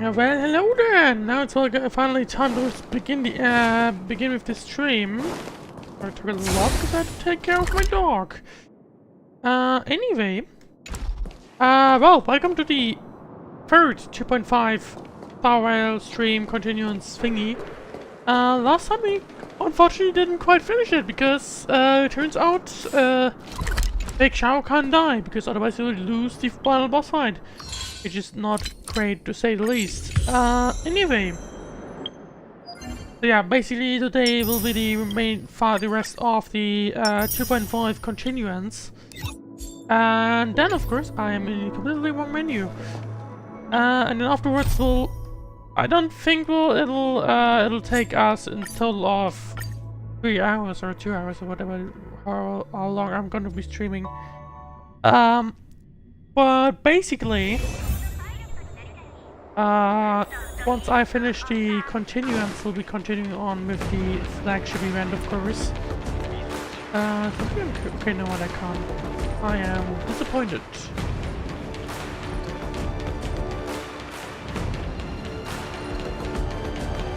Yeah, well, hello there! Now it's finally time to begin with the stream. I took a lot because I had to take care of my dog. Anyway. Well, welcome to the third 2.5 Star Rail stream continuance thingy. Last time we unfortunately didn't quite finish it because, it turns out, Big Shao can't die because otherwise he would lose the final boss fight. Which is not great to say the least. Anyway. So yeah, basically today will be the rest of the 2.5 continuance. And then of course I am in a completely wrong menu. And then afterwards I don't think it'll take us in total of 3 hours or 2 hours or whatever, how long I'm gonna be streaming. But basically, once I finish the continuance, we'll be continuing on with the flagship event, of course. Okay, no, what I can't. I am disappointed.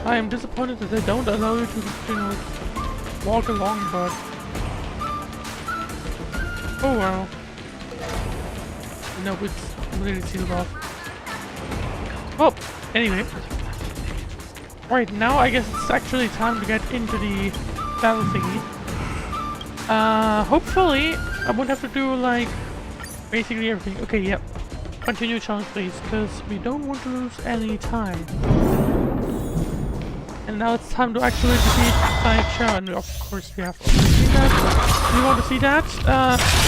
I am disappointed that they don't allow you to, you know, walk along, but oh well. No, it's completely sealed off. Well, anyway. Right, now I guess it's actually time to get into the battle thingy. Hopefully I won't have to do, like, basically everything. Okay, yep. Continue challenge, please, because we don't want to lose any time. And now it's time to actually defeat Flagship, and of course we have already seen that. If you want to see that,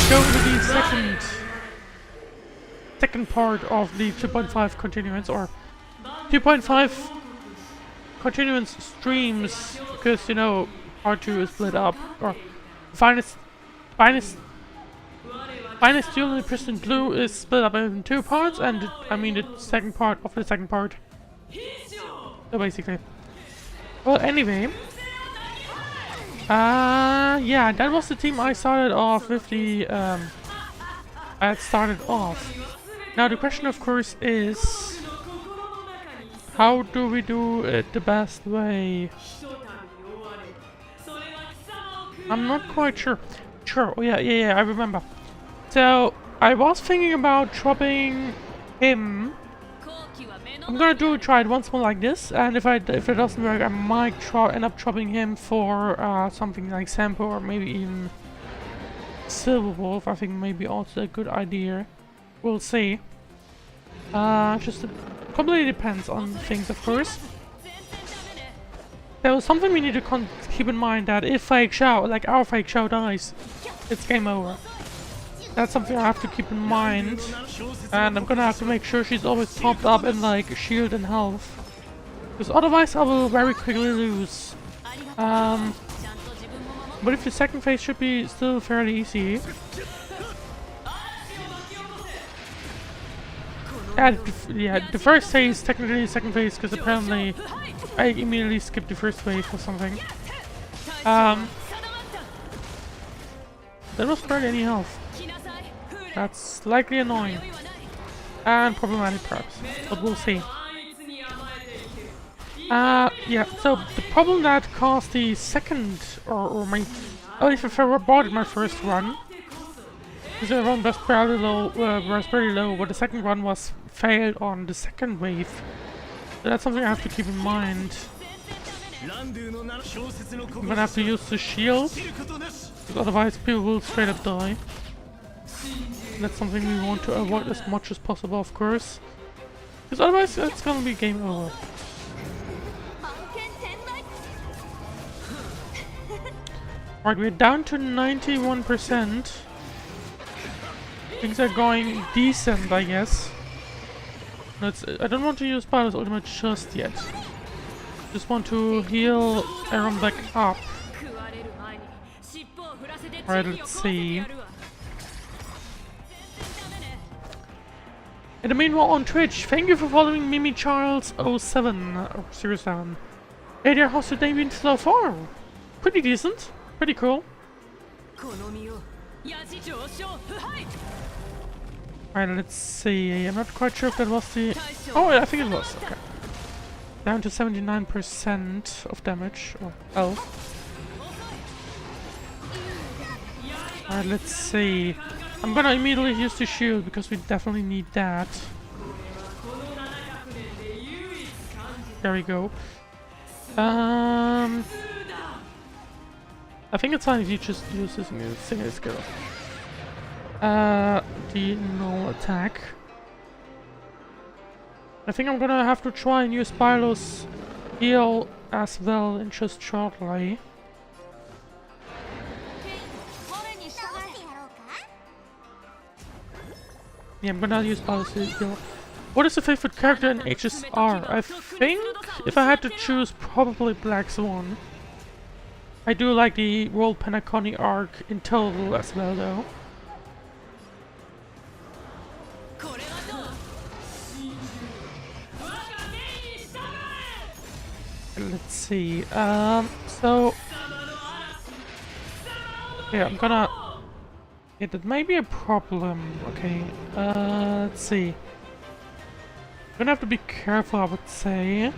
go to the second part of the 2.5 continuance, or 2.5 continuance streams, because, you know, part 2 is split up, or finest duel in the Pristine Blue is split up in 2 parts, and I mean the second part of the second part. So basically. Well, anyway. Yeah, that was the team I started off with the, Now the question of course is, how do we do it the best way? I'm not quite sure. Sure, oh yeah, I remember. So, I was thinking about dropping him. I'm gonna try it once more like this, and if it doesn't work, I might end up dropping him for something like Sampo or maybe even Silver Wolf. I think maybe also a good idea. We'll see. Just completely depends on things, of course. There was something we need to keep in mind, that if Fake Shao, like our Fake Shao dies, it's game over. That's something I have to keep in mind, and I'm gonna have to make sure she's always topped up in like shield and health, because otherwise I will very quickly lose. But if the second phase should be still fairly easy. Yeah, the first phase technically the second phase, because apparently I immediately skipped the first wave or something. There was barely any health. That's slightly annoying and problematic perhaps, but we'll see. Yeah, so the problem that caused the second, or my, if I bought my first run, because the run was fairly low, but the second run was failed on the second wave. So that's something I have to keep in mind. I'm gonna have to use the shield, because otherwise people will straight up die. That's something we want to avoid as much as possible, of course, because otherwise it's gonna be game over. Right, we're down to 91%. Things are going decent, I guess. I don't want to use Bala's ultimate just yet. Just want to heal Aaron back up. Alright, let's see. In the meanwhile on Twitch, thank you for following MimiCharles07 or 07. Hey there, how's your day been so far? Pretty decent, pretty cool. Alright, let's see. I'm not quite sure if that was the... Oh, I think it was. Okay. Down to 79% of damage, or health. Alright, let's see. I'm gonna immediately use the shield because we definitely need that. There we go. I think it's fine if you just use this single skill. The normal attack. I think I'm gonna have to try and use Bilo's heal as well in just shortly. Yeah, I'm gonna use Bilo's heal. What is the favorite character in HSR? I think if I had to choose, probably Black Swan. I do like the World Penacony arc in total as well, though. Let's see. So yeah, I'm gonna. Yeah, that may be a problem. Okay. Let's see. I'm gonna have to be careful, I would say.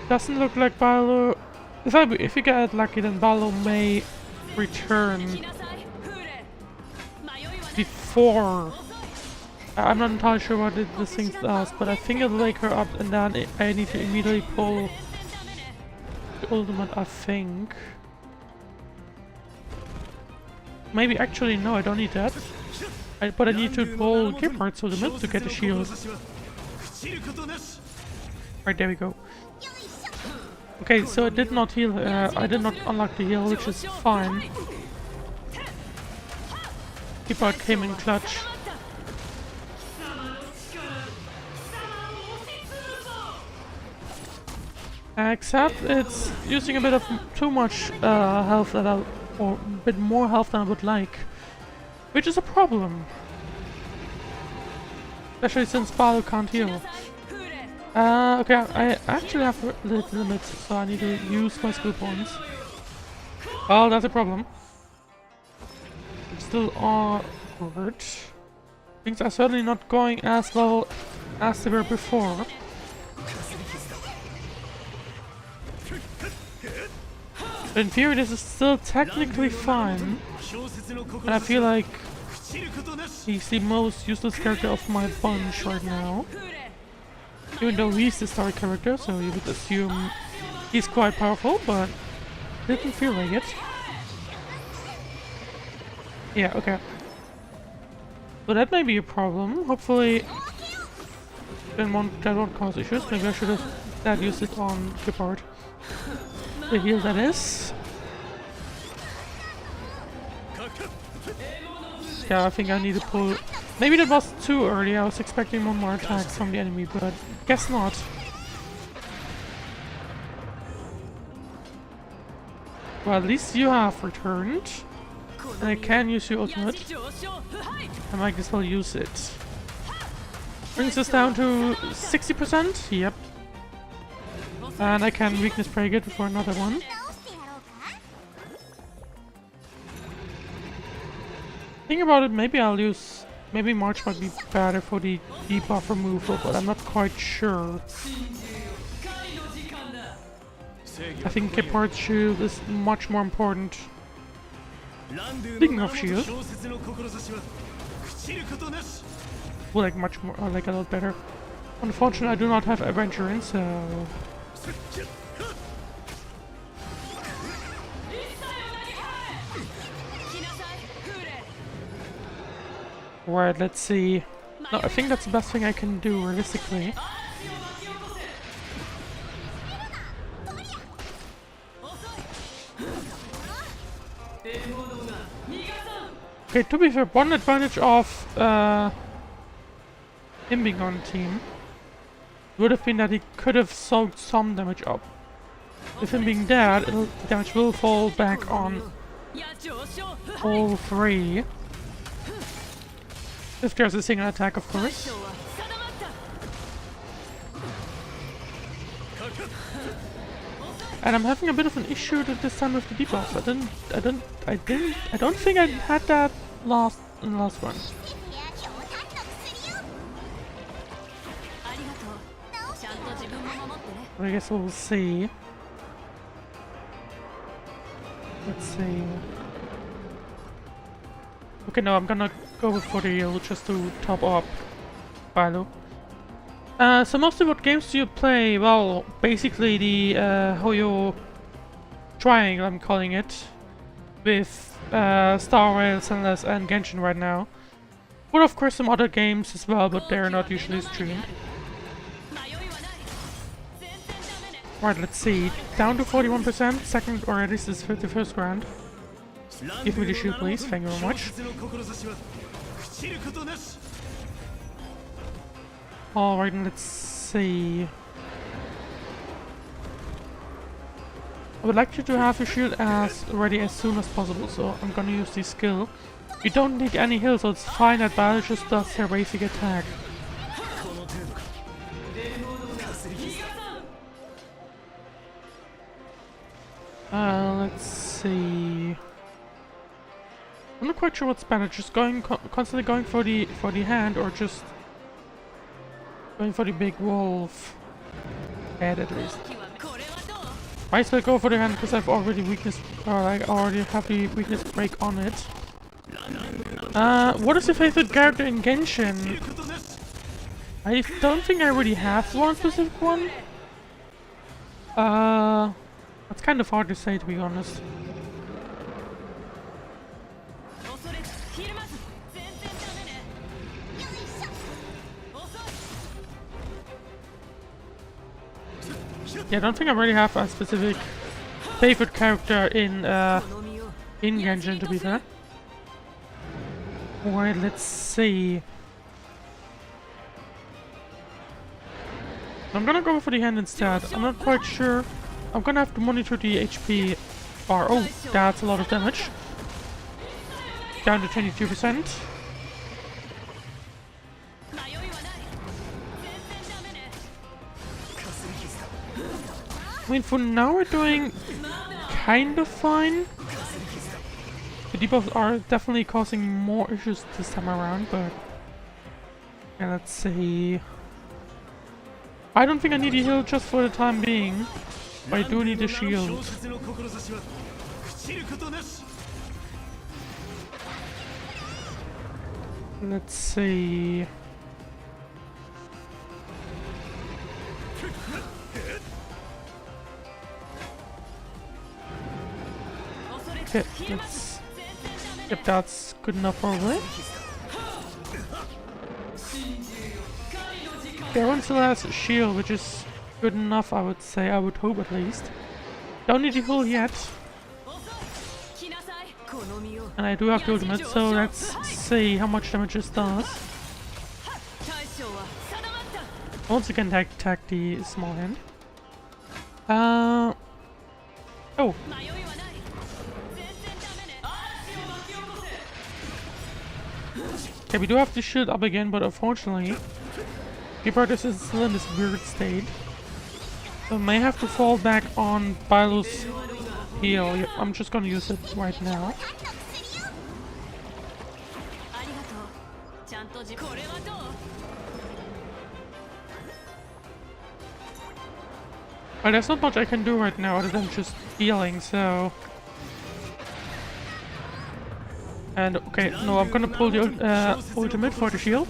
Doesn't look like Bilo. If you get lucky, then Bilo may return before. I'm not entirely sure what this thing does, but I think it'll wake her up, and then I need to immediately pull the ultimate. I think. Maybe actually no, I don't need that. But I need to pull Gepard's ultimate to get the shield. Right, there we go. Okay, so it did not heal. I did not unlock the heal, which is fine. Gepard came in clutch. Except it's using a bit of too much health that or a bit more health than I would like, which is a problem. Especially since Bilo can't heal. Okay, I actually have limits, so I need to use my skill points. Oh, that's a problem. It's still awkward. Things are certainly not going as well as they were before. In theory, this is still technically fine, and I feel like he's the most useless character of my bunch right now. Even though he's the star character, so you would assume he's quite powerful, but didn't feel like it. Yeah, okay. So that may be a problem. Hopefully, that won't cause issues. Maybe I should have used it on Gepard. The heal that is. Yeah, I think I need to pull. Maybe that was too early. I was expecting one more attack from the enemy, but guess not. Well, at least you have returned, and I can use your ultimate. I might as well use it. Brings us down to 60%. Yep. And I can weakness break it for another one. Think about it, maybe I'll use... Maybe March might be better for the debuff removal, but I'm not quite sure. I think Gepard's shield is much more important. Speaking of shield... Well, like much more, like a lot better. Unfortunately, I do not have Adventurance, so... Right, let's see. No, I think that's the best thing I can do, realistically. Okay, to be fair, one advantage of him being on the team would have been that he could have soaked some damage up. With him being dead, the damage will fall back on all three. If there's a single attack, of course. And I'm having a bit of an issue this time with the debuff. I don't think I had that in the last one. But I guess we'll see. Let's see. Okay, no, I'm gonna go for the heal just to top up Philo. So mostly what games do you play? Well, basically the Hoyo Triangle, I'm calling it, with Star Rail, Sunless, and Genshin right now. But of course some other games as well, but they're not usually streamed. Right, let's see. Down to 41%, second, or at least this is the first round. Give me the shield, please. Thank you very much. Alright, let's see. I would like you to have your shield ready as soon as possible, so I'm gonna use this skill. You don't need any heal, so it's fine that Battle just does their basic attack. Let's see. I'm not quite sure what's better, just constantly going for the hand, or just going for the big wolf head at least. Might as well go for the hand because I've already already have the weakness break on it. What is your favorite character in Genshin? I don't think I really have one specific one. It's kind of hard to say, to be honest. Yeah, I don't think I really have a specific favorite character in Genshin, to be fair. Alright, let's see. I'm gonna go for the hand instead. I'm not quite sure. I'm gonna have to monitor the HP bar. Oh, that's a lot of damage. Down to 22%. I mean, for now we're doing kind of fine. The debuffs are definitely causing more issues this time around, but yeah, let's see. I don't think I need a heal just for the time being, but I do need a shield. Let's see. Okay, let's... Yep, that's good enough probably. Everyone still has a shield, which is good enough, I would say. I would hope, at least. Don't need to heal yet. And I do have the ultimate, so let's see how much damage this does. Once again, attack the small hand. Oh. Okay, we do have the shield up again, but unfortunately, Wardance is still in this weird state. So I may have to fall back on Bilo's heal. Yep, I'm just gonna use it right now. But there's not much I can do right now other than just healing, so... And okay, no, I'm gonna pull the ultimate for the shield.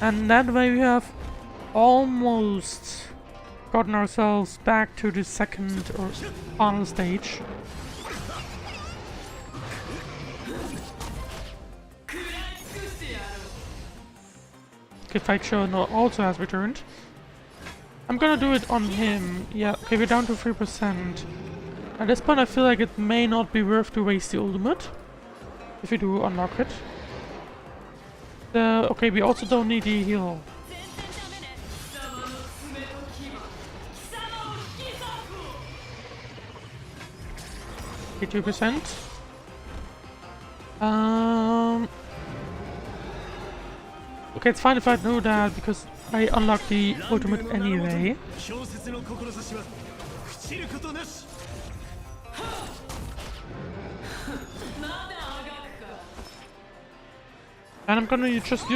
And that way we have almost gotten ourselves back to the second or final stage. Okay, Fight Show also has returned. I'm gonna do it on him. Yeah, okay, we're down to 3%. At this point I feel like it may not be worth to waste the ultimate, if you do unlock it. Okay, we also don't need the heal. Okay, 2%. Okay, it's fine if I do that because I unlocked the ultimate anyway. And I'm gonna just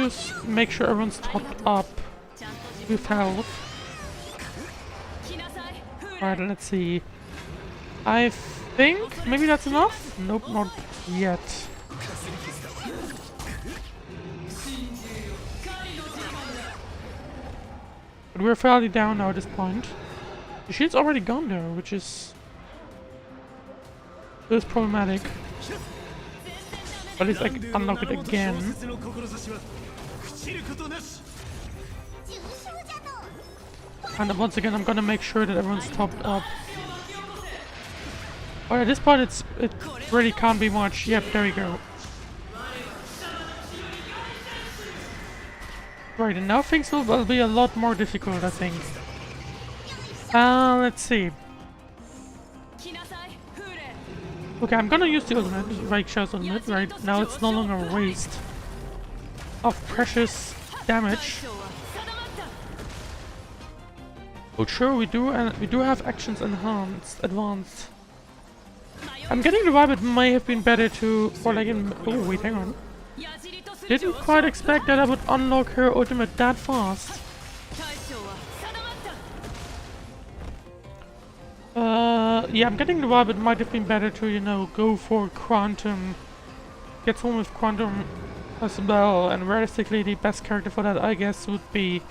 make sure everyone's topped up with health. Alright, let's see. I think maybe that's enough? Nope, not yet. But we're fairly down now at this point. The shield's already gone though, which is problematic. But it's like unlock it again. And once again, I'm gonna make sure that everyone's topped up. Oh, at this point, it really can't be much. Yep, there we go. Right, and now things will be a lot more difficult, I think. Let's see. Okay, I'm gonna use the ultimate, Raiksha's ultimate. Right now, it's no longer a waste of precious damage. Oh, sure, we do have actions advanced. I'm getting the vibe it may have been better to, or like in. Oh wait, hang on. Didn't quite expect that I would unlock her ultimate that fast. Yeah, I'm getting the vibe it might have been better to, you know, go for Quantum. Get someone with Quantum as well, and realistically the best character for that, I guess, would be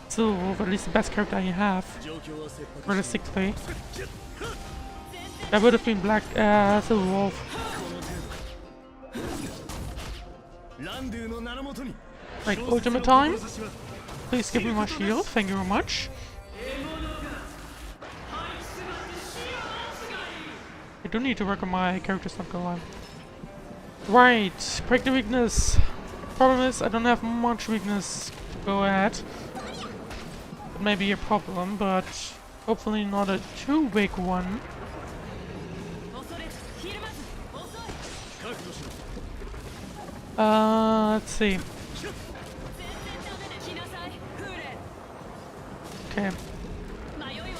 Silver, at least the best character I have. Realistically. That would have been Black, Silver Wolf. Right, ultimate time. Please give me my shield, thank you very much. I do need to work on my character stuff, go on. Right, break the weakness. Problem is, I don't have much weakness to go at. It may be a problem, but hopefully not a too big one. Let's see. Okay.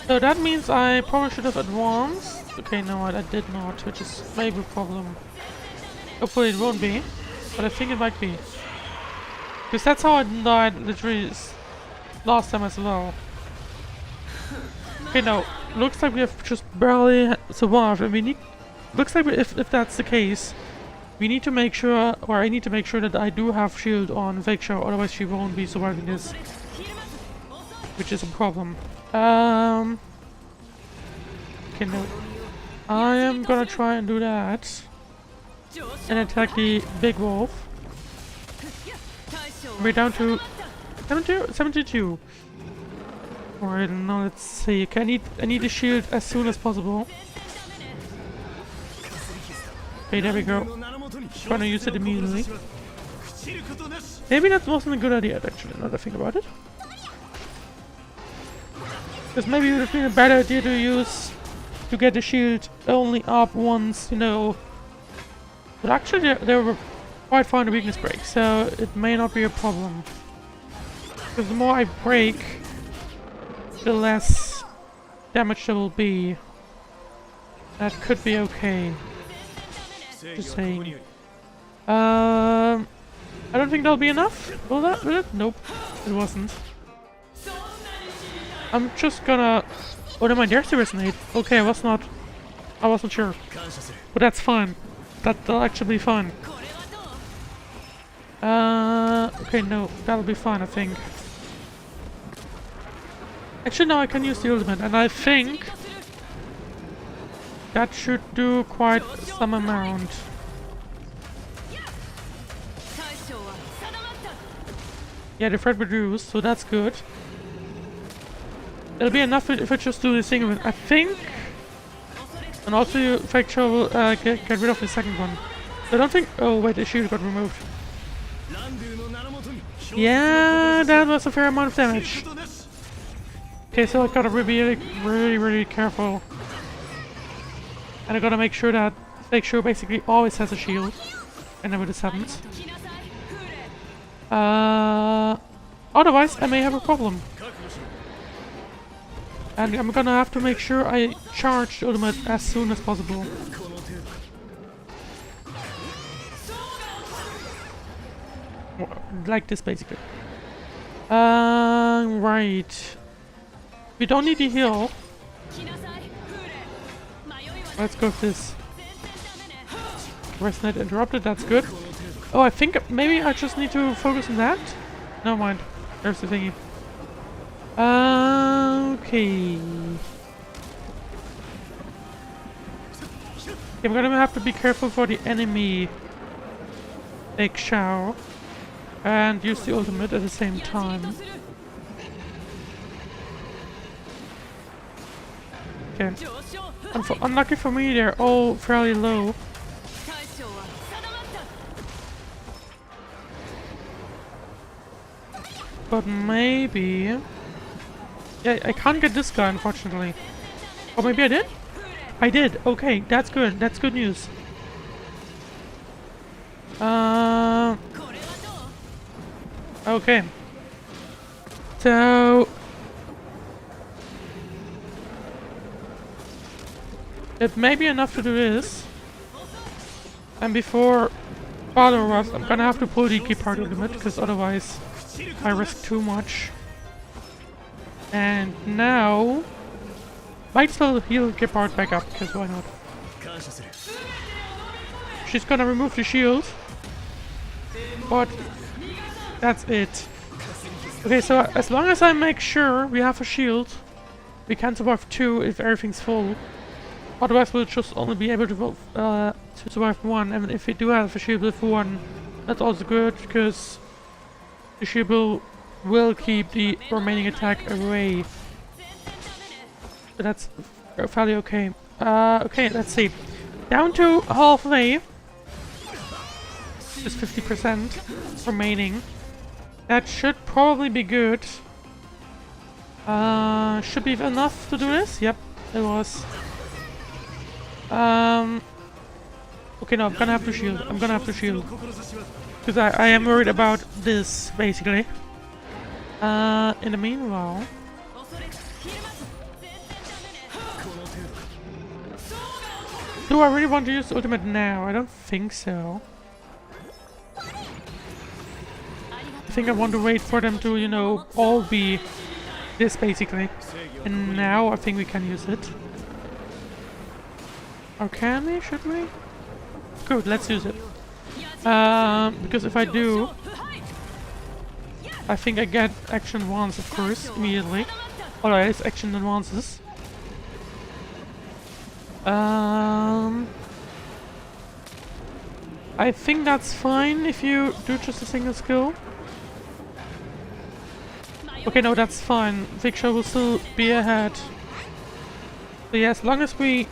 So that means I probably should have advanced. Okay, no, I did not, which is maybe a problem. Hopefully it won't be, but I think it might be. Because that's how I died literally last time as well. Okay, now, looks like we have just barely survived, and we need... Looks like if that's the case, we need to make sure, or I need to make sure that I do have shield on Vexia, otherwise she won't be surviving this. Which is a problem. Okay, no. I am gonna try and do that. And attack the big wolf. We're down to 72. Alright, now let's see. Okay, I need a shield as soon as possible. Okay, there we go. Gonna use it immediately. Maybe that wasn't a good idea, actually, now that I think about it. Because maybe it would have been a better idea to get the shield only up once, you know. But actually, they were quite far in the weakness break, so it may not be a problem. Because the more I break, the less damage there will be. That could be okay. Just saying. I don't think that'll be enough. Will it? Nope, it wasn't. I'm just gonna... Oh, never mind, there's the resonate. Okay, I wasn't sure. But that's fine. That'll actually be fine. Okay, no, that'll be fine, I think. Actually, now I can use the ultimate, and I think that should do quite some amount. Yeah, the threat reduced, so that's good. It'll be enough if I just do the thing with, I think. And also, Fracture will get rid of the second one. I don't think. Oh wait, the shield got removed. Yeah, that was a fair amount of damage. Okay, so I gotta be really careful. And I gotta make sure that Fracture basically always has a shield. And never this happens. Otherwise, I may have a problem. And I'm gonna have to make sure I charge the ultimate as soon as possible. Like this, basically. Right. We don't need the heal. Let's go with this. Rest net interrupted, that's good. Oh, I think maybe I just need to focus on that? Never mind. There's the thingy. Okay. I'm gonna have to be careful for the enemy Egg Shower and use the ultimate at the same time. Okay. Unlucky for me, they're all fairly low. But maybe... Yeah, I can't get this guy, unfortunately. Or maybe I did? I did! Okay, that's good. That's good news. Okay. So... it may be enough to do this. And before Father Rust, I'm gonna have to pull the key part ultimate, because otherwise I risk too much. And now... might still heal Gepard back up, because why not? She's gonna remove the shield. But that's it. Okay, so as long as I make sure we have a shield, we can survive 2 if everything's full. Otherwise we'll just only be able to survive 1, and if we do have a shield with 1, that's also good, because the shield will keep the remaining attack away. So that's fairly okay. Okay, let's see. Down to halfway. Just 50% remaining. That should probably be good. Should be enough to do this? Yep, it was. Okay, no, I'm gonna have to shield. I'm gonna have to shield. Because I am worried about this, basically. In the meanwhile... do I really want to use the ultimate now? I don't think so. I think I want to wait for them to, you know, all be this, basically. And now I think we can use it. Or can we? Should we? Good, let's use it. Because if I do, I think I get action once, of course, immediately. Alright, it's action advances. I think that's fine if you do just a single skill. Okay, no, that's fine. Victor will still be ahead. So yeah, as long as we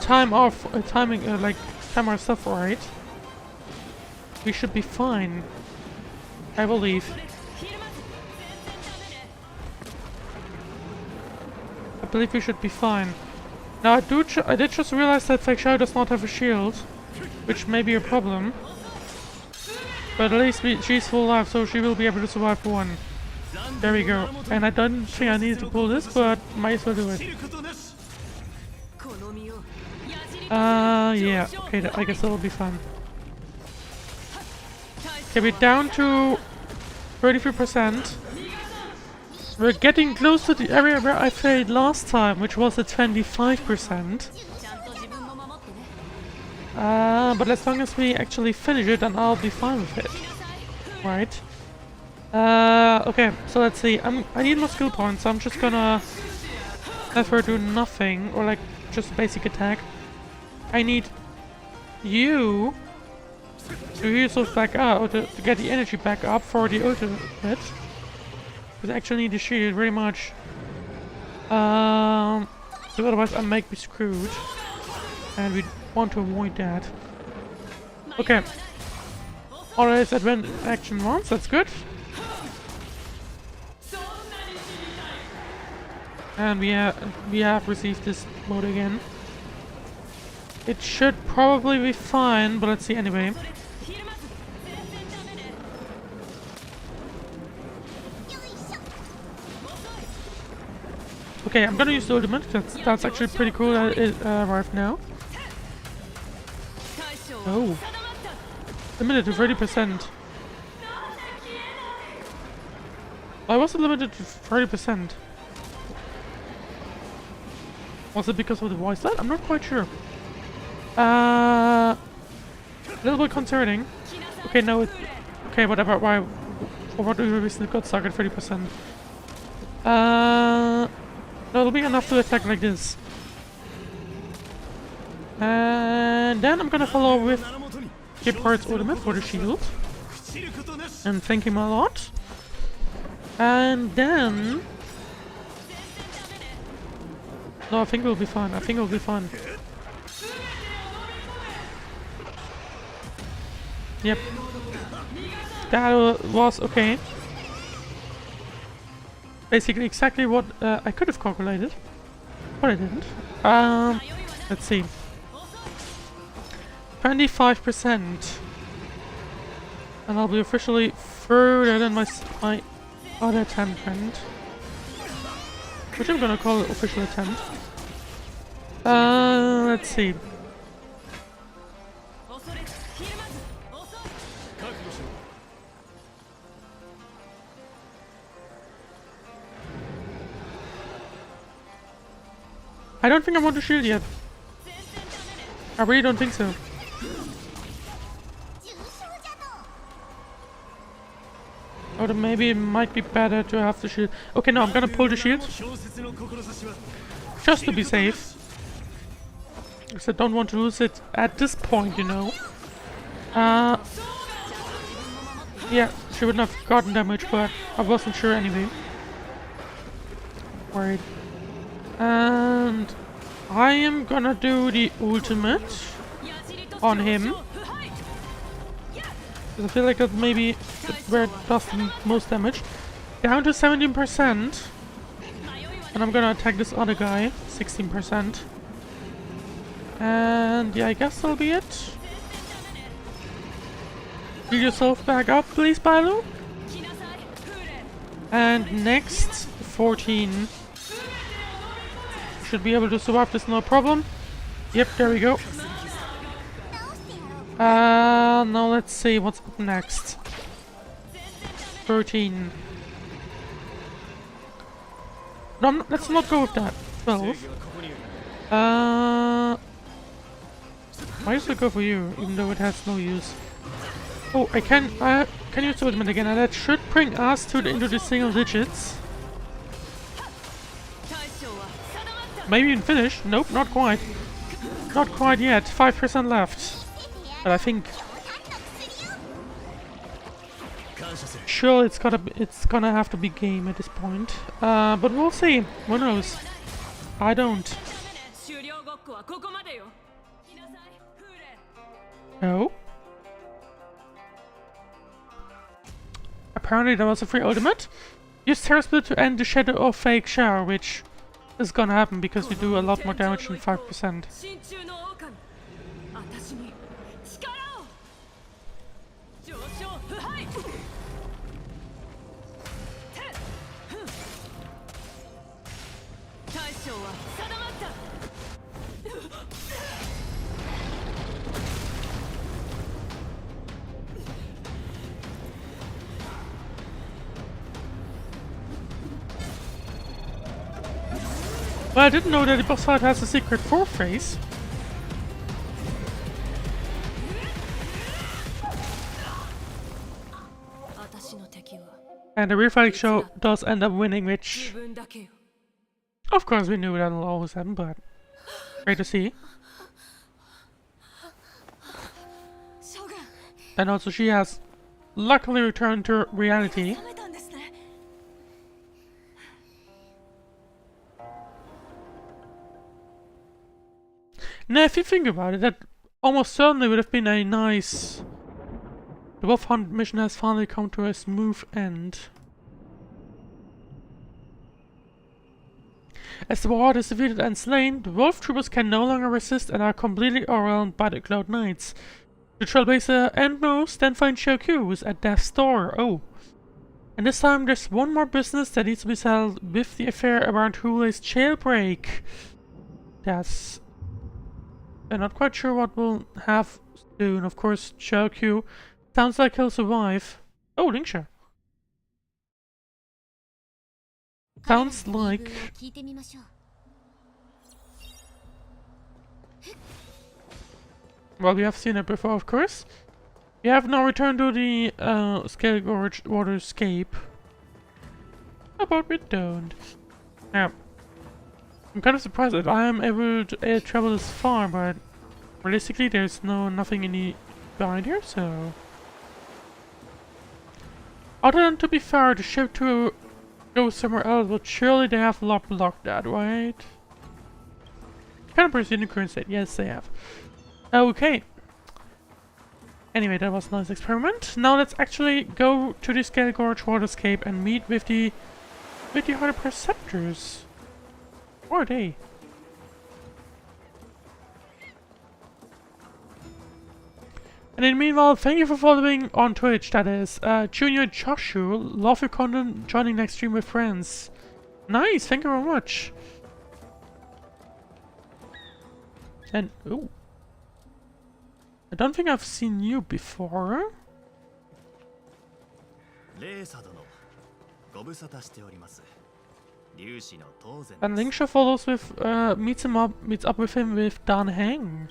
time our stuff right, we should be fine. I believe. I believe we should be fine. Now I did just realize that Fake Shadow does not have a shield, which may be a problem. But at least she's full life, so she will be able to survive 1. There we go. And I don't think I need to pull this, but might as well do it. Yeah. Okay, I guess that'll be fun. Okay, we're down to 33%. We're getting close to the area where I failed last time, which was at 25%. But as long as we actually finish it, then I'll be fine with it. Right. Okay, so let's see. I need more skill points, so I'm just gonna have her do nothing, or like just basic attack. I need you to heal yourself back up, or to get the energy back up for the ultimate. Because I actually need the shield very much. Because otherwise I might be screwed. And we want to avoid that. Okay. Alright, that went action once, that's good. And we have received this mode again. It should probably be fine, but let's see anyway. Okay, I'm gonna use the ultimate. That's actually pretty cool that it arrived now. Oh. Limited to 30%. Why was it limited to 30%? Was it because of the voice line? I'm not quite sure. A little bit concerning. Okay, no, okay, whatever. Why? For what reason it got stuck at 30%? No, it'll be enough to attack like this. And then I'm gonna follow with Gepard's ultimate for the shield. And thank him a lot. And then... No, I think we'll be fine. I think we'll be fine. Yep. That was okay. Basically exactly what I could have calculated. But I didn't. Let's see. 25%. And I'll be officially further than my other 10 friend. Which I'm gonna call it official attempt. Let's see. I don't think I want to shield yet. I really don't think so. Or then maybe it might be better to have the shield. Okay, no, I'm gonna pull the shield. Just to be safe. Because I don't want to lose it at this point, you know. Yeah, she wouldn't have gotten damage, but I wasn't sure anyway. Worried. And I am gonna do the ultimate on him. Because I feel like that maybe where it does the most damage. Down to 17%. And I'm gonna attack this other guy, 16%. And yeah, I guess that'll be it. Build yourself back up, please, Balu. And next, 14. Should be able to survive this, no problem. Yep, there we go. Now let's see what's up next. 13. No, let's not go with that. 12. Might as well go for you, even though it has no use. Oh, I can use ultimate again, and that should bring us into the single digits. Maybe even finish. Nope, not quite. Not quite yet. 5% left. But I think... Sure, it's gonna have to be game at this point. But we'll see. Who knows? I don't. No. Apparently there was a free ultimate. Use Terror Split to end the Shadow of Fake Shower, which is gonna happen because we do a lot more damage than 5%. Well, I didn't know that the boss fight has a secret 4th phase. And the real fight show does end up winning, which... Of course we knew that will always happen, but... Great to see. And also she has luckily returned to reality. Now, if you think about it, that almost certainly would have been a nice... The Wolf Hunt mission has finally come to a smooth end. As the Ward is defeated and slain, the Wolf Troopers can no longer resist and are completely overwhelmed by the Cloud Knights. The Trailblazer and Moose then find Xiaoqiu, who's at death's door. Oh. And this time there's one more business that needs to be settled with the affair around Hulei's jailbreak. That's... I'm not quite sure what we'll have soon. Of course, Xiaoqiu sounds like he'll survive. Oh, Lingsha. Sounds like... Well, we have seen it before, of course. We have now returned to the Scale Gorge Waterscape. How about we don't? Now, I'm kind of surprised that I am able to travel this far, but realistically there's nothing in the behind here, so... Other than, to be fair, the ship to go somewhere else, but surely they have blocked that, right? Cannibals Unicorn said, yes they have. Okay. Anyway, that was a nice experiment. Now let's actually go to the Scale Gorge Waterscape and meet with the other Perceptors. Where are they? And in the meanwhile, thank you for following on Twitch, that is. Junior Joshua, love your content, joining next stream with friends. Nice, thank you very much. And, ooh. I don't think I've seen you before. And Lingsha follows with, meets up with him with Dan Heng.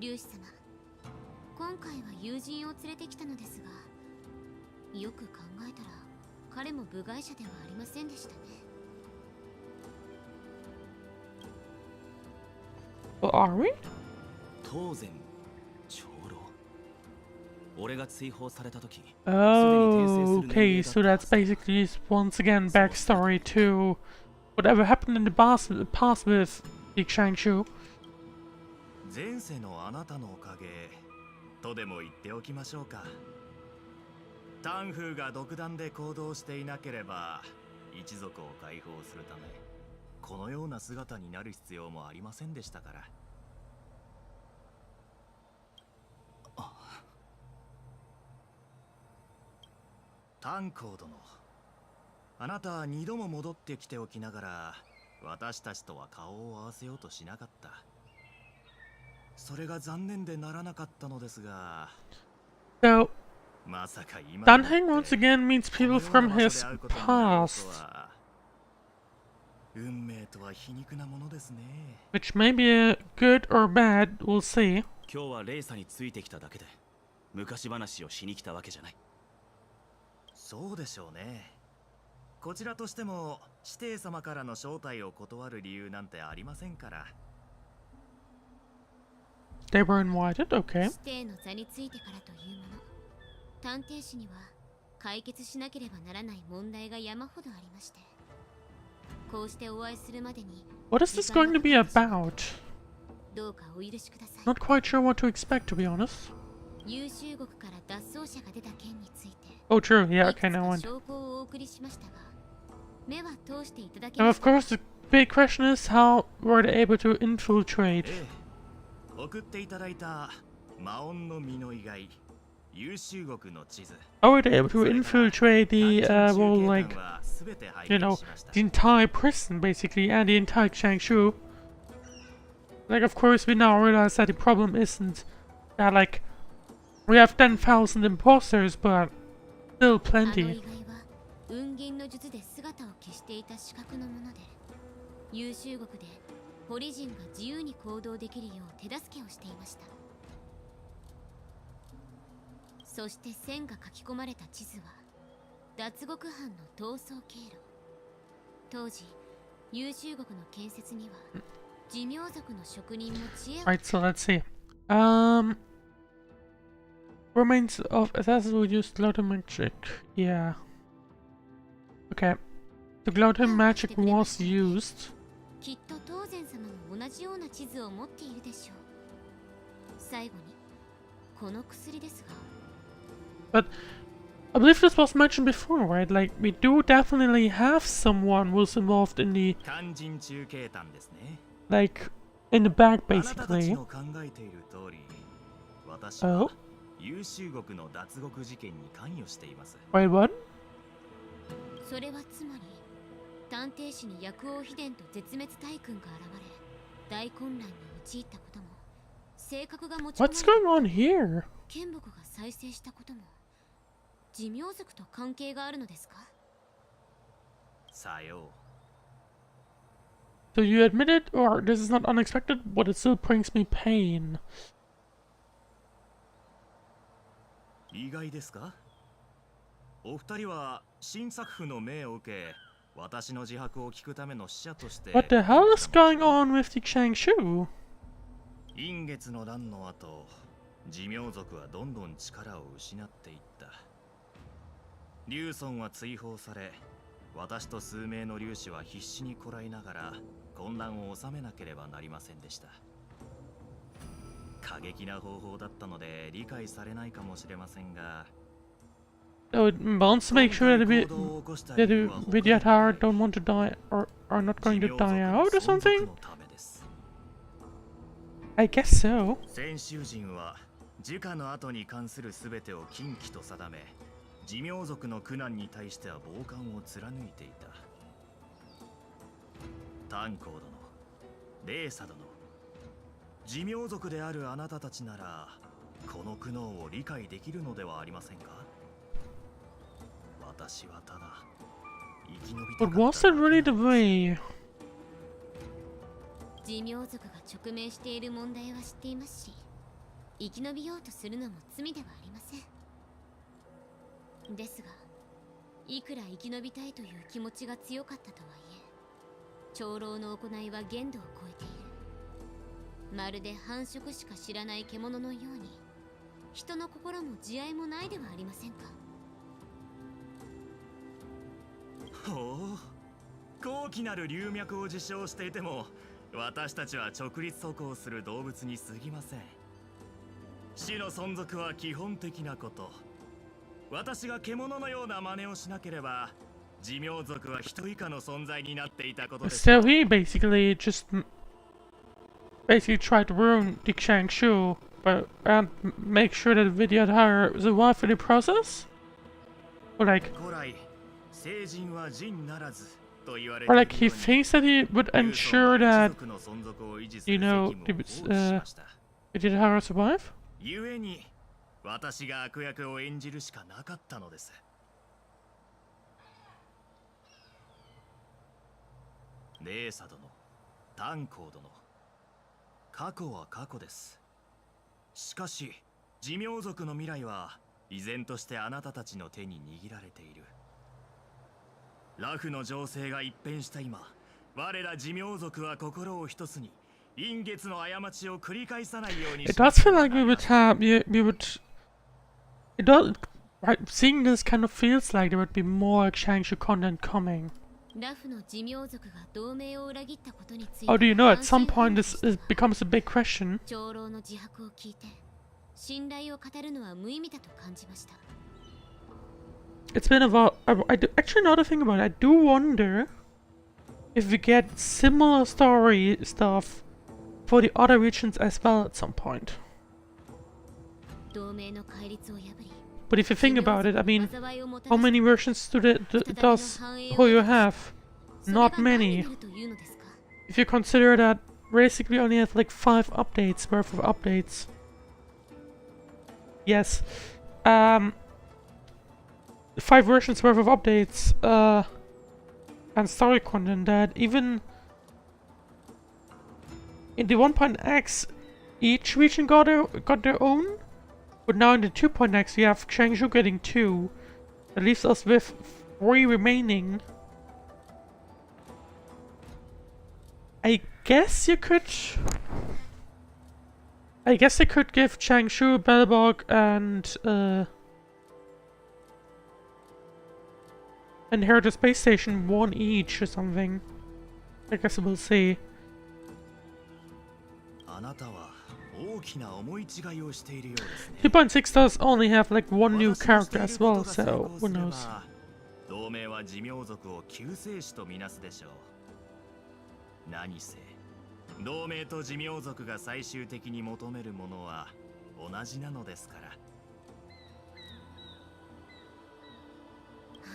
粒子様、今回は友人を連れてきたのですが、よく考えたら彼も部外者ではありませんでしたね。Well, are we? 当然、長老。俺が追放された時、Oh, okay, so that's basically once again backstory to whatever happened in the past with Big Shangshu. 前世のあなたのおかげとでも言っておきましょうか。タンフーが独断で行動していなければ一族を解放するためこのような姿になる必要もありませんでしたから。タンコー殿、あなたは二度も戻ってきておきながら私たちとは顔を合わせようとしなかった。それが残念でならなかったのですが。So, Dan Heng once again meets people from his past, which may be a good or bad, we'll see. 今日はレイサについてきただけで昔話をしに来たわけじゃない。そうでしょうね。こちらとしても指定様からの招待を断る理由なんてありませんから。They were invited, okay. 指定の座についてからというもの、探偵士には解決しなければならない問題が山ほどありまして、こうしてお会いするまでに。What is this going to be about? どうかお許しください。 Not quite sure what to expect, to be honest. 優秀国から脱走者が出た件について。Oh, true. Yeah, okay, now one. Now, of course, the big question is how were they able to infiltrate? How were they able to infiltrate the well, like, you know, the entire prison basically and the entire Changshu? Like, of course, we now realize that the problem isn't that, like, we have 10,000 imposters, but still plenty. 雲銀の術で姿を消していた資格のもので、優秀国でポリ人が自由に行動できるよう手助けをしていました。そして線が書き込まれた地図は脱獄犯の逃走経路。当時優秀国の建設には寿命族の職人も知恵を。 Right, so let's see. Remains of assassins will use Glowtime magic. Yeah. Okay. The Glowtime magic was used. きっと当然様も同じような地図を持っているでしょう。最後にこの薬ですが。But I believe this was mentioned before, right? Like, we do definitely have someone who's involved in the, like, in the back, basically. Oh? Wait, what? それはつまり探偵士に薬王秘伝と絶滅大君が現れ大混乱に陥ったことも性格が持ち込まれ What's going on here? 剣木が再生したことも寿命族と関係があるのですか。さよう。So you admit it, or this is not unexpected, but it still brings me pain. 意外ですか？お二人は新作府の命を受け、私の自白を聞くための使者として。 What the hell is going on with the Changshu? 陰月の乱の後、寿命族はどんどん力を失っていった。竜尊は追放され、私と数名の竜士は必死にこらえながら混乱を収めなければなりませんでした。過激な方法だったので理解されないかもしれませんが。 So it wants to make sure that the Vidyadhara don't want to die or are not going to die out or something? I guess so. 先習人は時価の後に関するすべてを禁忌と定め、寿命族の苦難に対しては傍観を貫いていた。炭鉱殿、レーサ殿、寿命族であるあなたたちならこの苦悩を理解できるのではありませんか？私はただ生き延びたかった。 But was that really the way? 寿命族が直面している問題は知っていますし、生き延びようとするのも罪ではありません。ですが、いくら生き延びたいという気持ちが強かったとはいえ、長老の行いは限度を超えている。まるで繁殖しか知らない獣のように、人の心も慈愛もないではありませんか。ほう、高貴なる龍脈を自称していても、私たちは直立走行する動物に過ぎません。死の存続は基本的なこと。私が獣のような真似をしなければ、寿命族は人以下の存在になっていたことです。 So he basically tried to ruin the Changshu, but and make sure that Vidyadhara survived in the process? Or like he thinks that he would ensure that, you know, Vidyadhara survive? 故に私が悪役を演じるしかなかったのです。レーサ殿、炭鉱殿、過去は過去です。しかし寿命族の未来は依然としてあなたたちの手に握られている。ラフの情勢が一変した今、我ら寿命族は心を一つに、陰月の過ちを繰り返さないように。 It does feel like we would it does, right, seeing this kind of feels like there would be more Changshu content coming. How do you know? At some point this becomes a big question. It's been a while. Actually, now that I think about it, I do wonder if we get similar story stuff for the other regions as well at some point. But if you think about it, I mean, how many versions does Hoyo have? Not many. If you consider that basically only have like 5 updates worth of updates. Yes. 5 versions worth of updates and story content, that even in the 1.x each region got their own, but now in the 2.x we have Changshu getting 2. That leaves us with 3 remaining. I guess they could give Changshu, Belbog, and Heritage Space Station 1 each or something. I guess we'll see. 2.6 does only have like 1 new character as well, so who knows. 同盟は寿命族を救世主とみなすでしょう。何せ同盟と寿命族が最終的に求めるものは同じなのですから。あ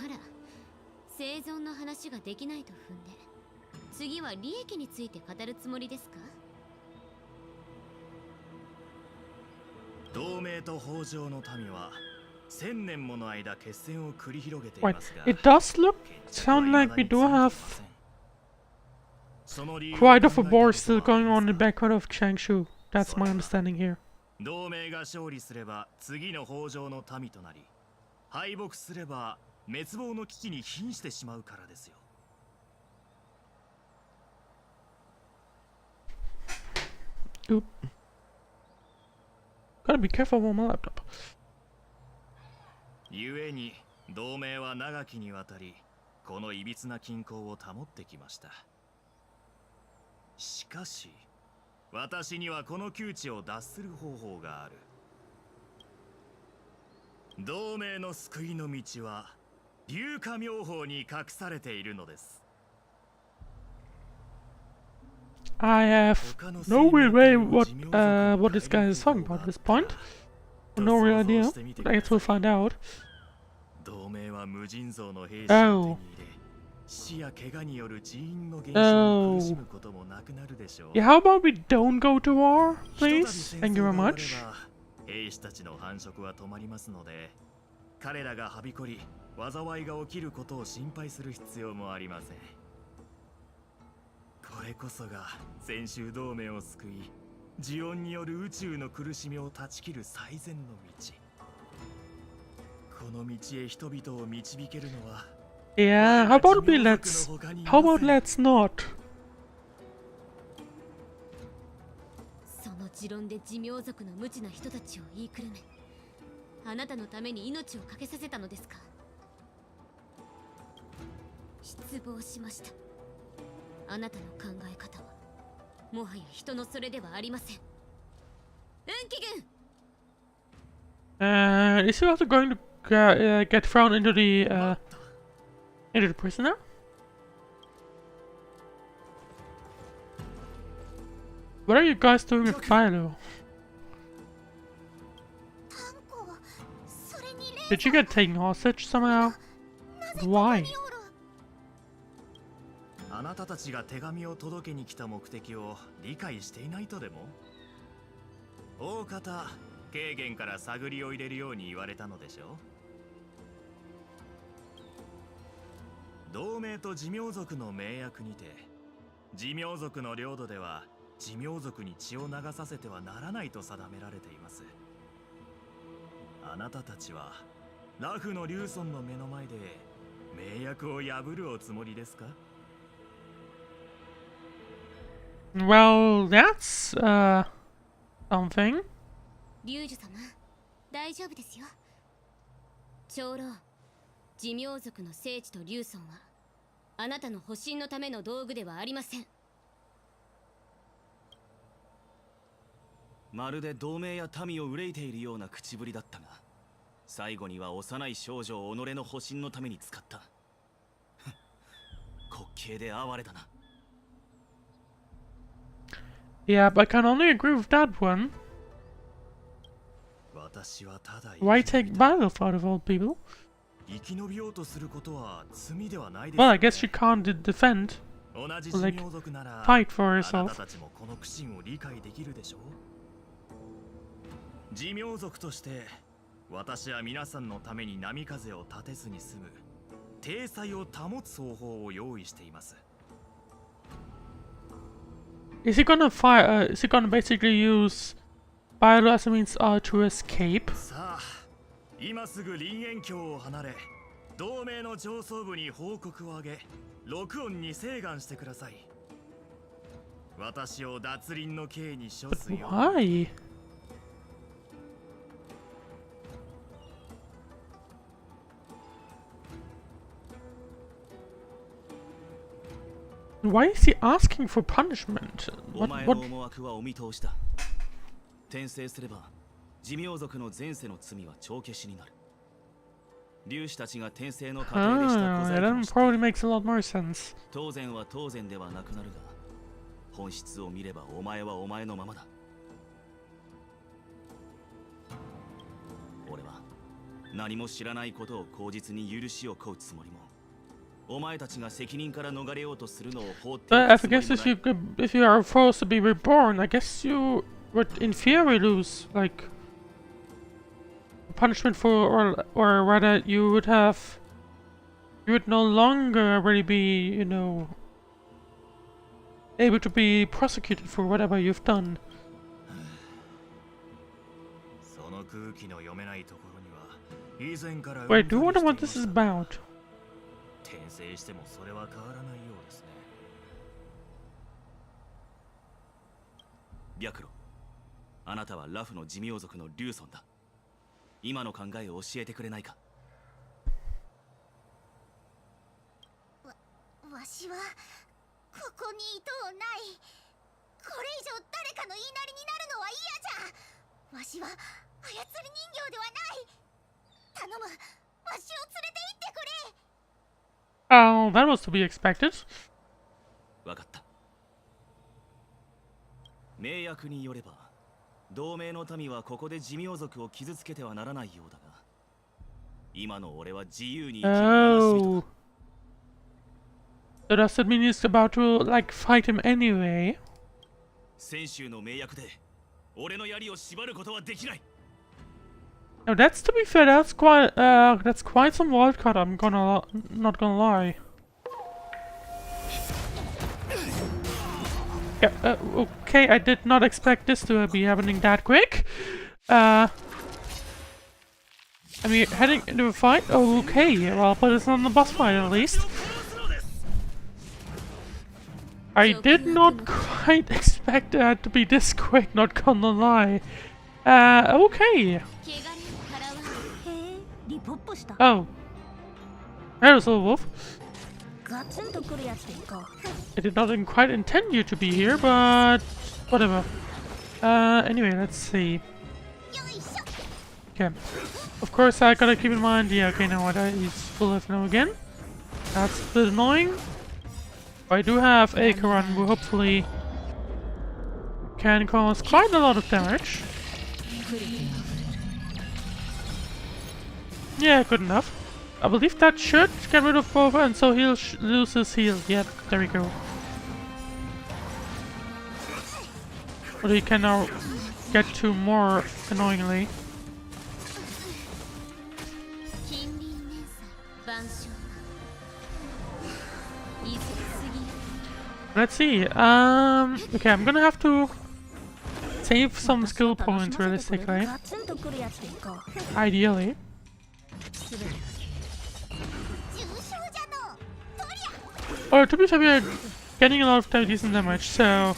ら、生存の話ができないと踏んで、次は利益について語るつもりですか？同盟と北条の民は1000年もの間決戦を繰り広げていますが、 It does sound like we do have quite of a war still going on in the background of Changshu. That's my understanding here. 同盟が勝利すれば次の北条の民となり、敗北すれば滅亡の危機に瀕してしまうからですよ。Oop. Gotta be careful on my laptop. 故に同盟は長きにわたりこの歪な均衡を保ってきました。しかし私にはこの窮地を脱する方法がある。同盟の救いの道は龍華妙法に隠されているのです。 I have no real way what this guy is talking about at this point. No real idea, but I guess we'll find out. 同盟は無尽蔵の兵士を手に入れ、死や怪我による人員の減少に苦しむこともなくなるでしょう。 Yeah, how about we don't go to war, please? Thank you very much. 兵士たちの繁殖は止まりますので、彼らがはびこり、災いが起きることを心配する必要もありません。これこそが先週同盟を救い、呪音による宇宙の苦しみを断ち切る最善の道。この道へ人々を導けるのは、Yeah, how about let's not? その持論で寿命族の無知な人たちを言いくるめ、あなたのために命を懸けさせたのですか？失望しました。あなたの考え方はもはや人のそれではありません。運気軍 Is he also going to get thrown into the prison now? What are you guys doing with Philo? Did you get taken hostage somehow? Why? あなたたちが手紙を届けに来た目的を理解していないとでも？大方、軽減から探りを入れるように言われたのでしょう。同盟と寿命族の盟約にて、寿命族の領土では寿命族に血を流させてはならないと定められています。あなたたちはラフのリュウソンの目の前で盟約を破るおつもりですか？ Well, that's something. リュウジュ様、大丈夫ですよ。長老、寿命族の聖地とリュウソンはあなたの保身のための道具ではありません。まるで同盟や民を憂いているような口ぶりだったが、最後には幼い少女を己の保身のために使った。滑稽で哀れだな。Yeah, but I can only agree with that one. Why take Byleth out of all people? Well, I guess she can't defend, or, like, fight for herself. 寿命族として私は皆さんのために波風を立てずに済む体裁を保つ方法を用意しています。 Is he gonna fire? Is he gonna basically use Byleth as a means to escape? さあ、今すぐ林縁境を離れ、同盟の上層部に報告をあげ、録音に請願してください。私を脱輪の刑に処すよう。Why? Why is he asking for punishment? お前の思惑はお見通しだ。転生すれば寿命族の前世の罪は帳消しになる。粒子たちが転生の過程でした小細工をして、 probably makes a lot more sense. 当然は当然ではなくなるが、本質を見ればお前はお前のままだ。俺は何も知らないことを口実に許しを請うつもりも、お前たちが責任から逃れようとするのを放ってお But I くつもり guess もない。 if you are forced to be reborn, I guess you would in theory lose like punishment for, or rather you would no longer really be, you know, able to be prosecuted for whatever you've done. その空気の読めないところには以前から Wait, do you wonder what this is about? 転生してもそれは変わらないようですね。白露、あなたはラフの寿命族のリュウソンだ。今の考えを教えてくれないか。わしはここにいとうない。これ以上誰かの言いなりになるのは嫌じゃ。わしは操り人形ではない。頼む、わしを連れて行ってくれ。Oh, that was to be expected. わかった。名約によれば、同盟の民はここで寿命族を傷つけてはならないようだが、今の俺は自由に生きる話人 Oh. So does that mean he's about to, like, fight him anyway? 先週の名約で俺の槍を縛ることはできない。 Now that's, to be fair, that's quite some wild card, I'm not gonna lie. Yeah, okay, I did not expect this to be happening that quick. I mean, heading into a fight? Oh, okay, well, but it's not the boss fight at least. I did not quite expect that to be this quick, not gonna lie. Okay. Oh. There's a wolf. I did not quite intend you to be here, but whatever. Anyway, let's see. Okay. Of course, I gotta keep in mind. Yeah, okay, now what? He's full of now again. That's a bit annoying. I do have Acheron, who hopefully can cause quite a lot of damage. Yeah, good enough. I believe that should get rid of Bova, and so he'll lose his heal. Yep, there we go. But he can now get to more annoyingly. Let's see. Okay, I'm gonna have to save some skill points realistically. Ideally. Or to be fair, we are getting a lot of decent damage, so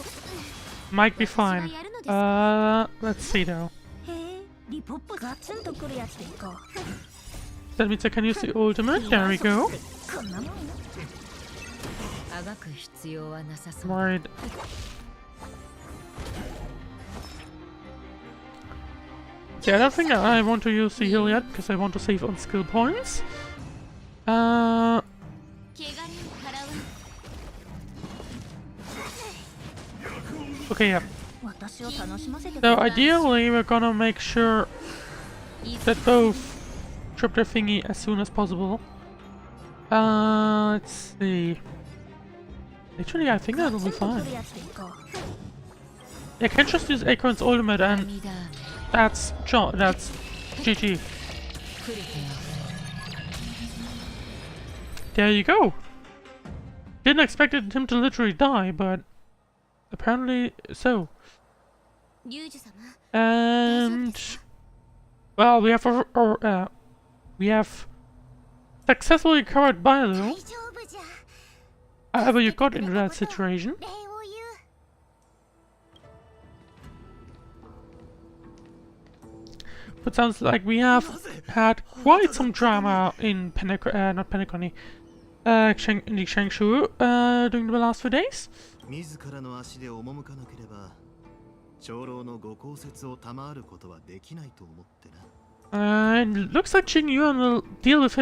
might be fine. Let's see though. That means I can use the ultimate. There we go. Right. Yeah, I don't think I want to use the heal yet because I want to save on skill points. Okay, yeah. So ideally, we're gonna make sure that both trip their thingy as soon as possible. Let's see. Actually, I think that'll be fine. I can just use Acorn's ultimate and that's GG. There you go. Didn't expect him to literally die, but apparently so. And well, we have successfully recovered Bailu. However, you got into that situation. But sounds like we have had quite some drama in in the Changshu during the last few days. And looks like Qing Yuan will deal with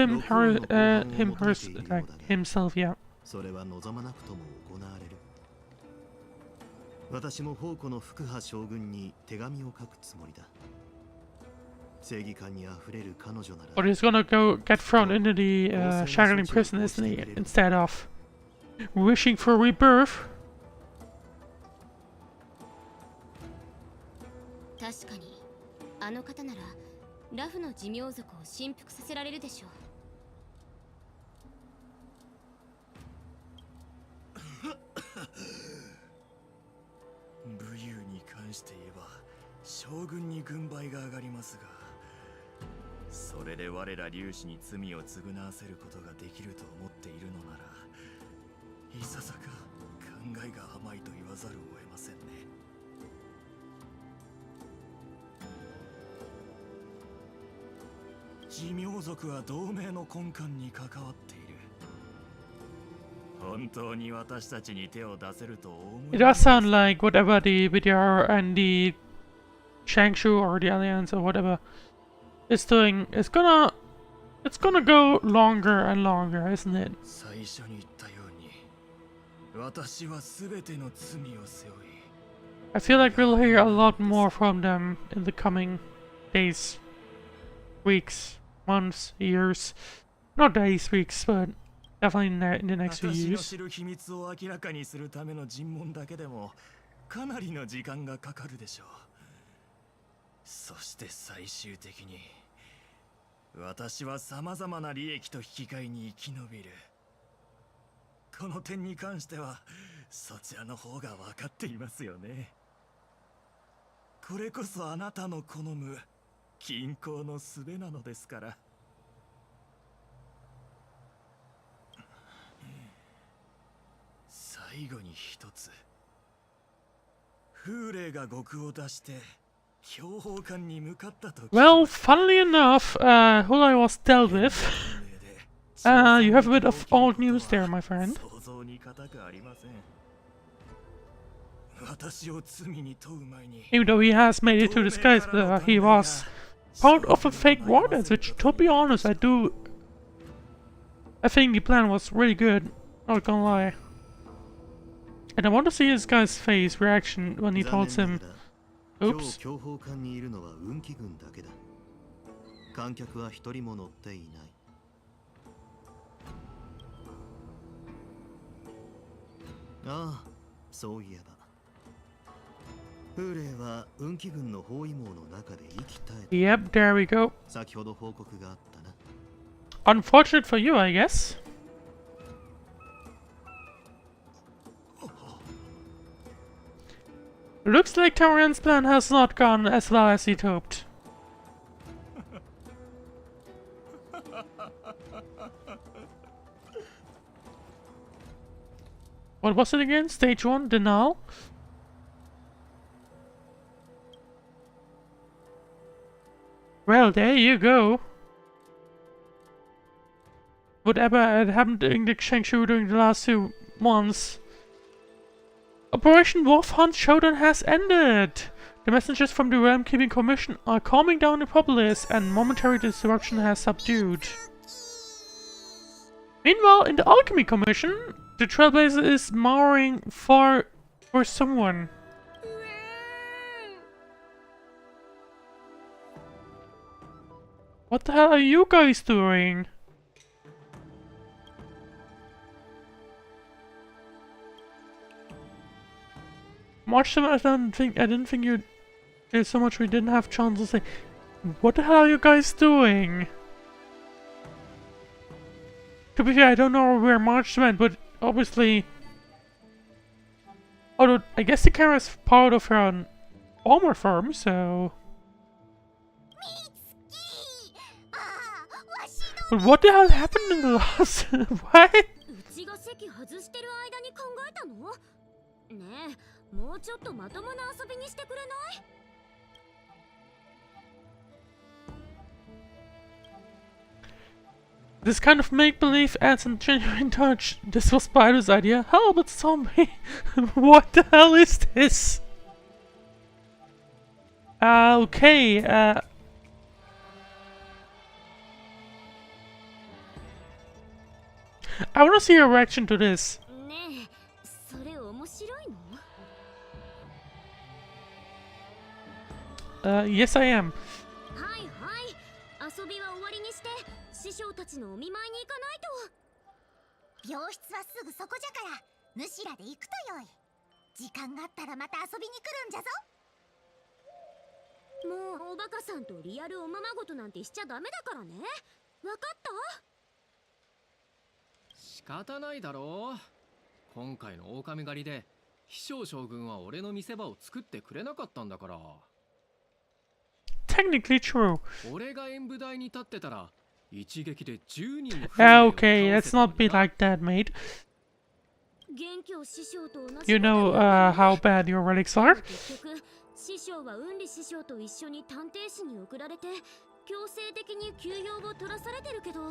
himself, yeah. それは望まなくとも行われる。私も宝庫の福波将軍に手紙を書くつもりだ。正義感にあふれる彼女なら。Or he's gonna go get thrown into the shackling prison, isn't he? Instead of wishing for rebirth. 確かに、あの方ならラフの寿命族を振幅させられるでしょう。関して言えば将軍に軍配が上がりますが、それで我ら粒子に罪を償わせることができると思っているのなら、いささか考えが甘いと言わざるを得ませんね。寿命族は同盟の根幹に関わっている。本当に私たちに手を出せると思う。 It does sound like whatever the BDR and the Shangshu or the Alliance or whatever is doing is gonna go longer and longer, isn't it? 最初に言ったように、私はすべての罪を背負い。 I feel like we'll hear a lot more from them in the coming days, weeks, months, years. Not days, weeks, but definitely in the next few 私の years. 知る秘密を明らかにするための尋問だけでもかなりの時間がかかるでしょう。そして最終的に私は様々な利益と引き換えに生き延びる。この点に関してはそちらの方が分かっていますよね。これこそあなたの好む均衡の術なのですから。最後に一つ、風霊が極を出して強砲艦に向かったと。 Well, funnily enough, Hulai was dealt with. You have a bit of old news there, my friend. 想像に難くありません。私を罪に問う前に。 Even though he has made it to the skies, he was part of a fake Wardance, which, to be honest, I think the plan was really good, not gonna lie. And I want to see this guy's face reaction when he tells him, oops. 強砲艦にいるのは運気軍だけだ。観客は一人も乗っていない。ああ、そういえば。風霊は運気軍の包囲網の中で生き絶えた。 Yep, there we go. 先ほど報告があったな。 Unfortunate for you, I guess. Looks like Tauren's plan has not gone as well as he'd hoped. What was it again? Stage 1, denial? Well, there you go. Whatever had happened in the Shangshu during the last 2 months. Operation Wolf Hunt Showdown has ended! The messengers from the Realm Keeping Commission are calming down the populace and momentary disruption has subdued. Meanwhile, in the Alchemy Commission, the Trailblazer is mowing for someone. What the hell are you guys doing? Much I didn't think you did so much we didn't have chance to say. What the hell are you guys doing? To be fair, I don't know where March went, but obviously, although I guess the camera is part of her armor firm, so. But what the hell happened in the last? What? もうちょっとまともな遊びにしてくれない？ This kind of make-believe adds a genuine touch. This was Spider's idea. Hell, but zombie. What the hell is this? Okay, I wanna see your reaction to this. ねえ、それ面白いの？ Yes I am. はいはい、遊びは終わりにして師匠たちのお見舞いに行かないと。病室はすぐそこじゃから、主らで行くとよい。時間があったらまた遊びに来るんじゃぞ。もうおバカさんとリアルおままごとなんてしちゃダメだからね。わかった？仕方ないだろう。今回の狼狩りで秘書将軍は俺の見せ場を作ってくれなかったんだから。 Technically true. 俺が演舞台に立ってたら一撃で10人の Okay, let's not be like that, mate. 元凶師匠と同じ You know how bad your relics are? 結局師匠は雲理師匠と一緒に探偵士に送られて強制的に休養を取らされてるけど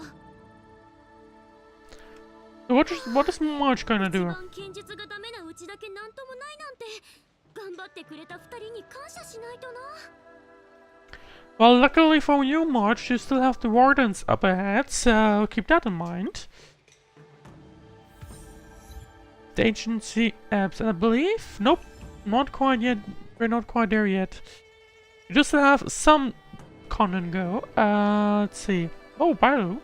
What is March gonna 一 do? 番剣術がダメなうちだけなんともないなんて頑張ってくれた二人に感謝しないとな Well, luckily for you, March, you still have the Wardance up ahead, so keep that in mind. The agency apps, and I believe? Nope, not quite yet. We're not quite there yet. You just have some content go. Let's see. Oh, Baru.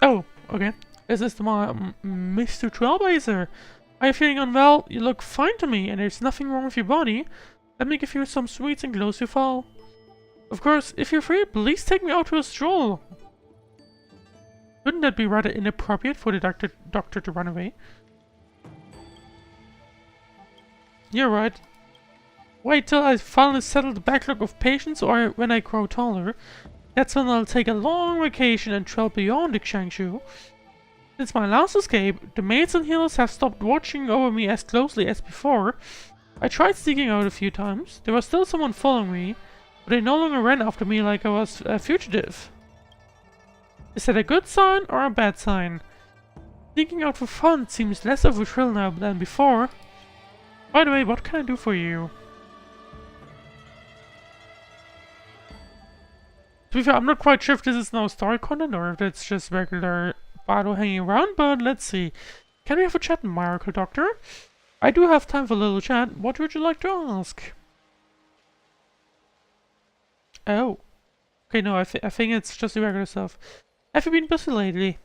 Oh, okay. This is my Mr. Trailblazer. Are you feeling unwell? You look fine to me, and there's nothing wrong with your body. Let me give you some sweets and close your fall. Of course, if you're free, please take me out to a stroll. Wouldn't that be rather inappropriate for the doctor to run away? You're right. Wait till I finally settle the backlog of patients, or when I grow taller. That's when I'll take a long vacation and travel beyond the Changshu. Since my last escape, the maids and healers have stopped watching over me as closely as before. I tried sneaking out a few times. There was still someone following me, but they no longer ran after me like I was a fugitive. Is that a good sign or a bad sign? Sneaking out for fun seems less of a thrill now than before. By the way, what can I do for you? To be fair, I'm not quite sure if this is now story content or if it's just regular battle hanging around, but let's see. Can we have a chat, Miracle Doctor? I do have time for a little chat. What would you like to ask? Oh. Okay, no, I think it's just the regular stuff. Have you been busy lately?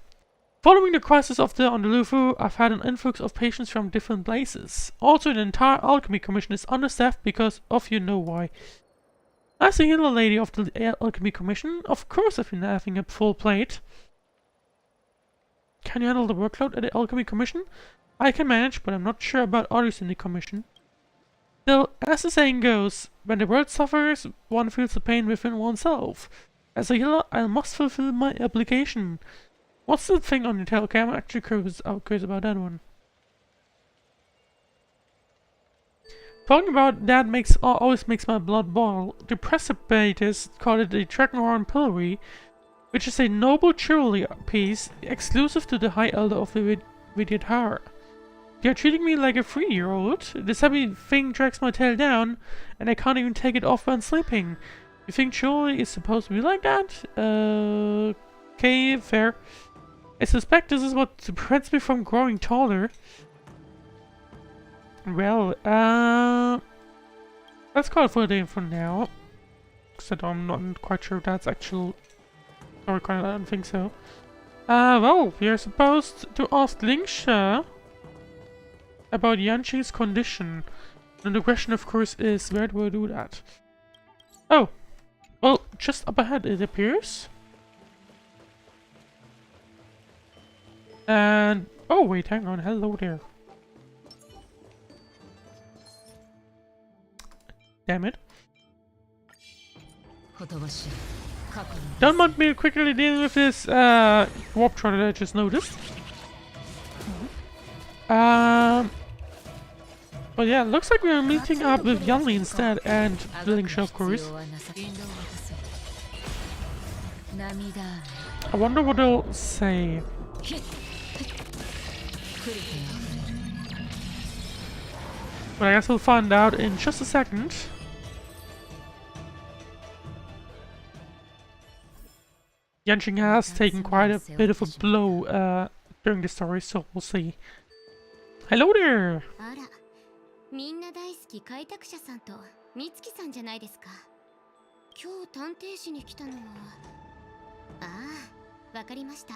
Following the crisis on the Lufu, I've had an influx of patients from different places. Also, the entire Alchemy Commission is understaffed because of you know why. As the healer lady of the Alchemy Commission, of course I've been having a full plate. Can you handle the workload at the Alchemy Commission? I can manage, but I'm not sure about others in the Commission. Still, as the saying goes, when the world suffers, one feels the pain within oneself. As a healer, I must fulfill my obligation. What's the thing on your tail? Okay, I'm actually curious about that one. Talking about that always makes my blood boil. The precipitous call it the Dragonhorn Pillory, which is a noble chivalry piece exclusive to the High Elder of the Vidyadhara. They are treating me like a 3-year-old. This heavy thing drags my tail down, and I can't even take it off when sleeping. You think chivalry is supposed to be like that? Okay, fair. I suspect this is what prevents me from growing taller. Well, let's call it for a day for now. Because I'm not quite sure if that's actual story content. I don't think so. Well, we are supposed to ask Lingsha about Yanqing's condition. And the question, of course, is where do I do that? Oh, well, just up ahead it appears. And oh wait, hang on, hello there. Damn it. Don't mind me quickly dealing with this warp trolley that I just noticed. But yeah, looks like we're meeting up with Yanli instead, and Lingsha, of course. I wonder what they'll say. But I guess we'll find out in just a second. Yanqing has taken quite a bit of a blow during the story, so we'll see. Hello there! みんな大好き開拓者さんと美月さんじゃないですか。今日探偵士に来たのは、ああ、わかりました。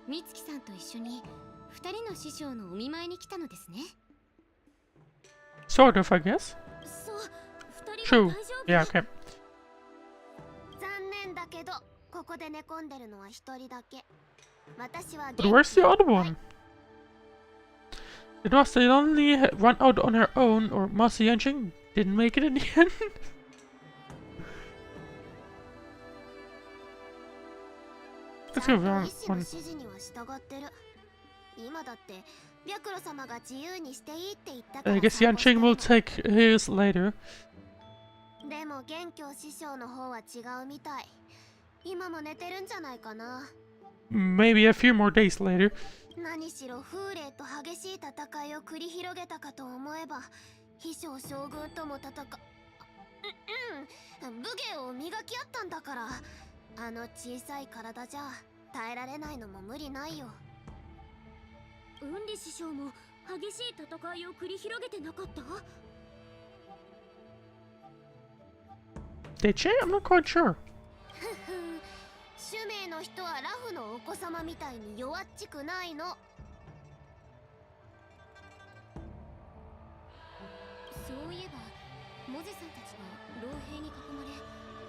美月さんと一緒に二人の師匠のお見舞いに来たのですね。Sort of, I guess. そう、二人は True. 大丈夫。 Yeah, okay. 残念だけどここで寝込んでるのは一人だけ。But where's the other one? It was they only run out on her own, or Master Yanqing didn't make it in the end. Let's go for one. I guess Yanqing will take his later. でも元凶師匠の方は違うみたい。今も寝てるんじゃないかな。Maybe a few more days later. 何しろ風霊と激しい戦いを繰り広げたかと思えば、秘書将軍とも武芸を磨き合ったんだから、あの小さい体じゃ耐えられないのも無理ないよ。雲理師匠も激しい戦いを繰り広げてなかった？ Did she? I'm not quite sure. 主命の人はラフのお子様みたいに弱っちくないの。そういえば、モゼさんたちが老兵に囲まれ。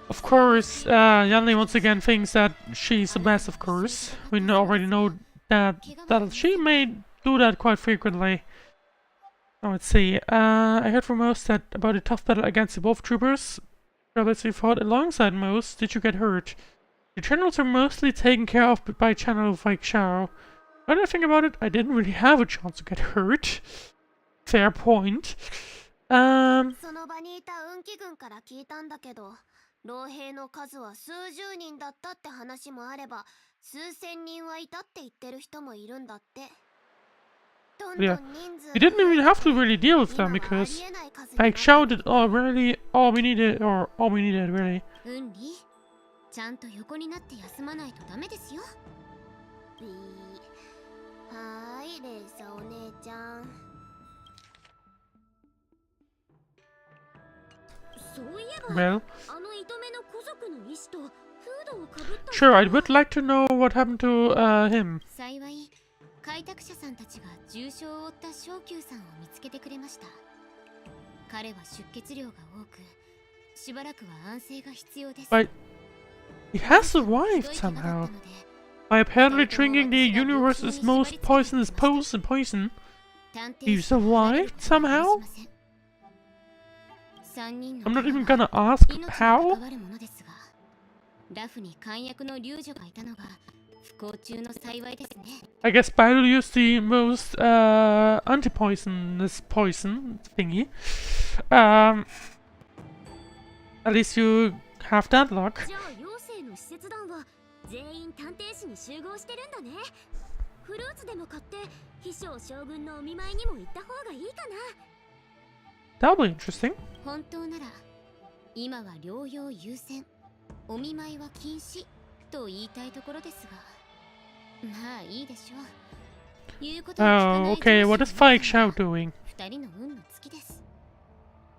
Of course, Yanli once again thinks that she's the best, of course. We already know that she may do that quite frequently. Now let's see. I heard from most that about a tough battle against the wolf troopers. Brothers you fought alongside most. Did you get hurt? The generals are mostly taken care of by Channel like Shao. Now that I think about it, I didn't really have a chance to get hurt. Fair point. その場にいた運気軍から聞いたんだけど、老兵の数は数十人だったって話もあれば、数千人はいたって言ってる人もいるんだって。Yeah, we didn't even have to really deal with them because like Shao did all we needed really. ちゃんと横になって休まないとダメですよ。はーい、レイサお姉ちゃん。そういえば、Well, あの糸目の古族の医師とフードをかぶった。sure, I would like to know what happened to him. 幸い、開拓者さんたちが重傷を負った昇級さんを見つけてくれました。彼は出血量が多く、しばらくは安静が必要です。But he has survived somehow by apparently drinking the universe's most poisonous poison. He survived somehow? I'm not even gonna ask how. ラフに簡約の流女がいたのが不幸中の幸いですね。I guess Battle used the most anti-poisonous poison thingy. At least you have that luck. じゃあ妖精の使節団は全員探偵士に集合してるんだね。フルーツでも買って秘書将軍のお見舞いにも行った方がいいかな。That'll be interesting. 本当なら今は療養優先、お見舞いは禁止と言いたいところですが、まあいいでしょう。言うことを聞かない okay, what is Flagship doing? 二人の運の尽きです。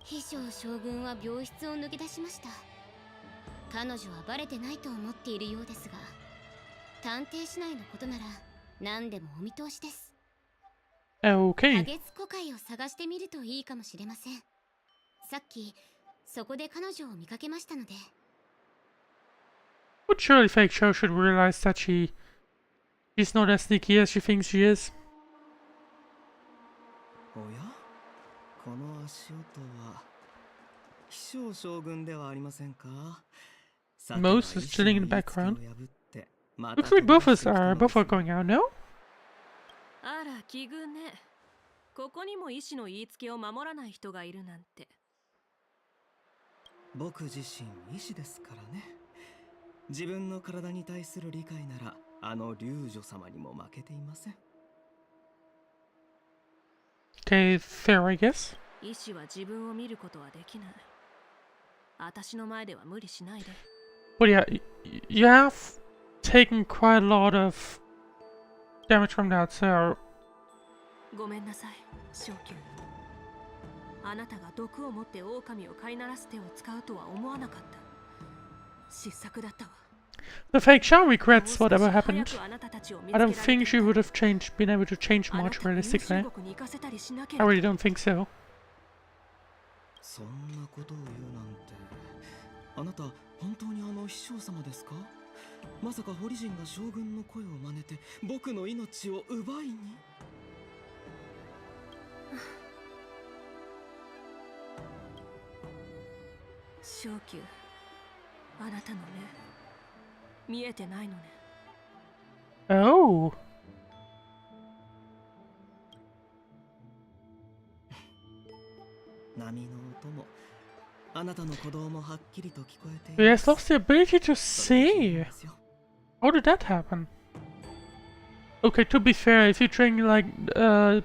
秘書将軍は病室を抜け出しました。彼女はバレてないと思っているようですが、探偵しないのことなら何でもお見通しです。Okay. 花月湖海を探してみるといいかもしれません。さっきそこで彼女を見かけましたので。But surely Flagship should realize that she's not as sneaky as she thinks she is. おや、この足音は秘書将軍ではありませんか。 Most is chilling in the background. Looks like both are going out, no? あら奇遇ね。ここにも医師の言いつけを守らない人がいるなんて。僕自身医師ですからね。自分の体に対する理解ならあの龍女様にも負けていません。 Okay, fair, I guess. 医師は自分を見ることはできない。私の前では無理しないで。But yeah, you have taken quite a lot of damage from that, so ごめんなさい、昇級。あなたが毒を持って狼を飼いならす手を使うとは思わなかった。失策だったわ。 the fake Shao regrets whatever happened. I don't think she would have been able to change much realistically. I really don't think so. そんなことを言うなんて。あなた本当にあの秘書様ですか。まさか堀人が将軍の声を真似て僕の命を奪いに。昇級、あなたの目見えてないのね。Oh. 波の音もあなたの鼓動もはっきりと聞こえて He いま has す。 lost the ability to see. How did that happen? Okay, to be fair, if you drink like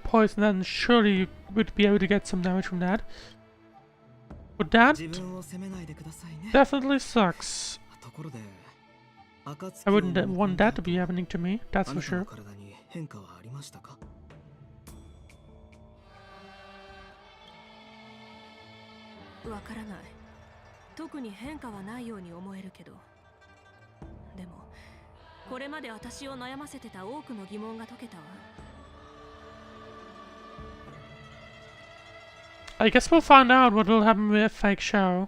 poison, then surely you would be able to get some damage from that. But that 自分を責めないでくださいね。 definitely sucks. ところで、 I wouldn't want that to be happening to me, that's あ for なたの sure. 体に変化はありましたか？わからない。特に変化はないように思えるけど。でも、これまで私を悩ませてた多くの疑問が解けたわ。I guess we'll find out what will happen with Fake Show.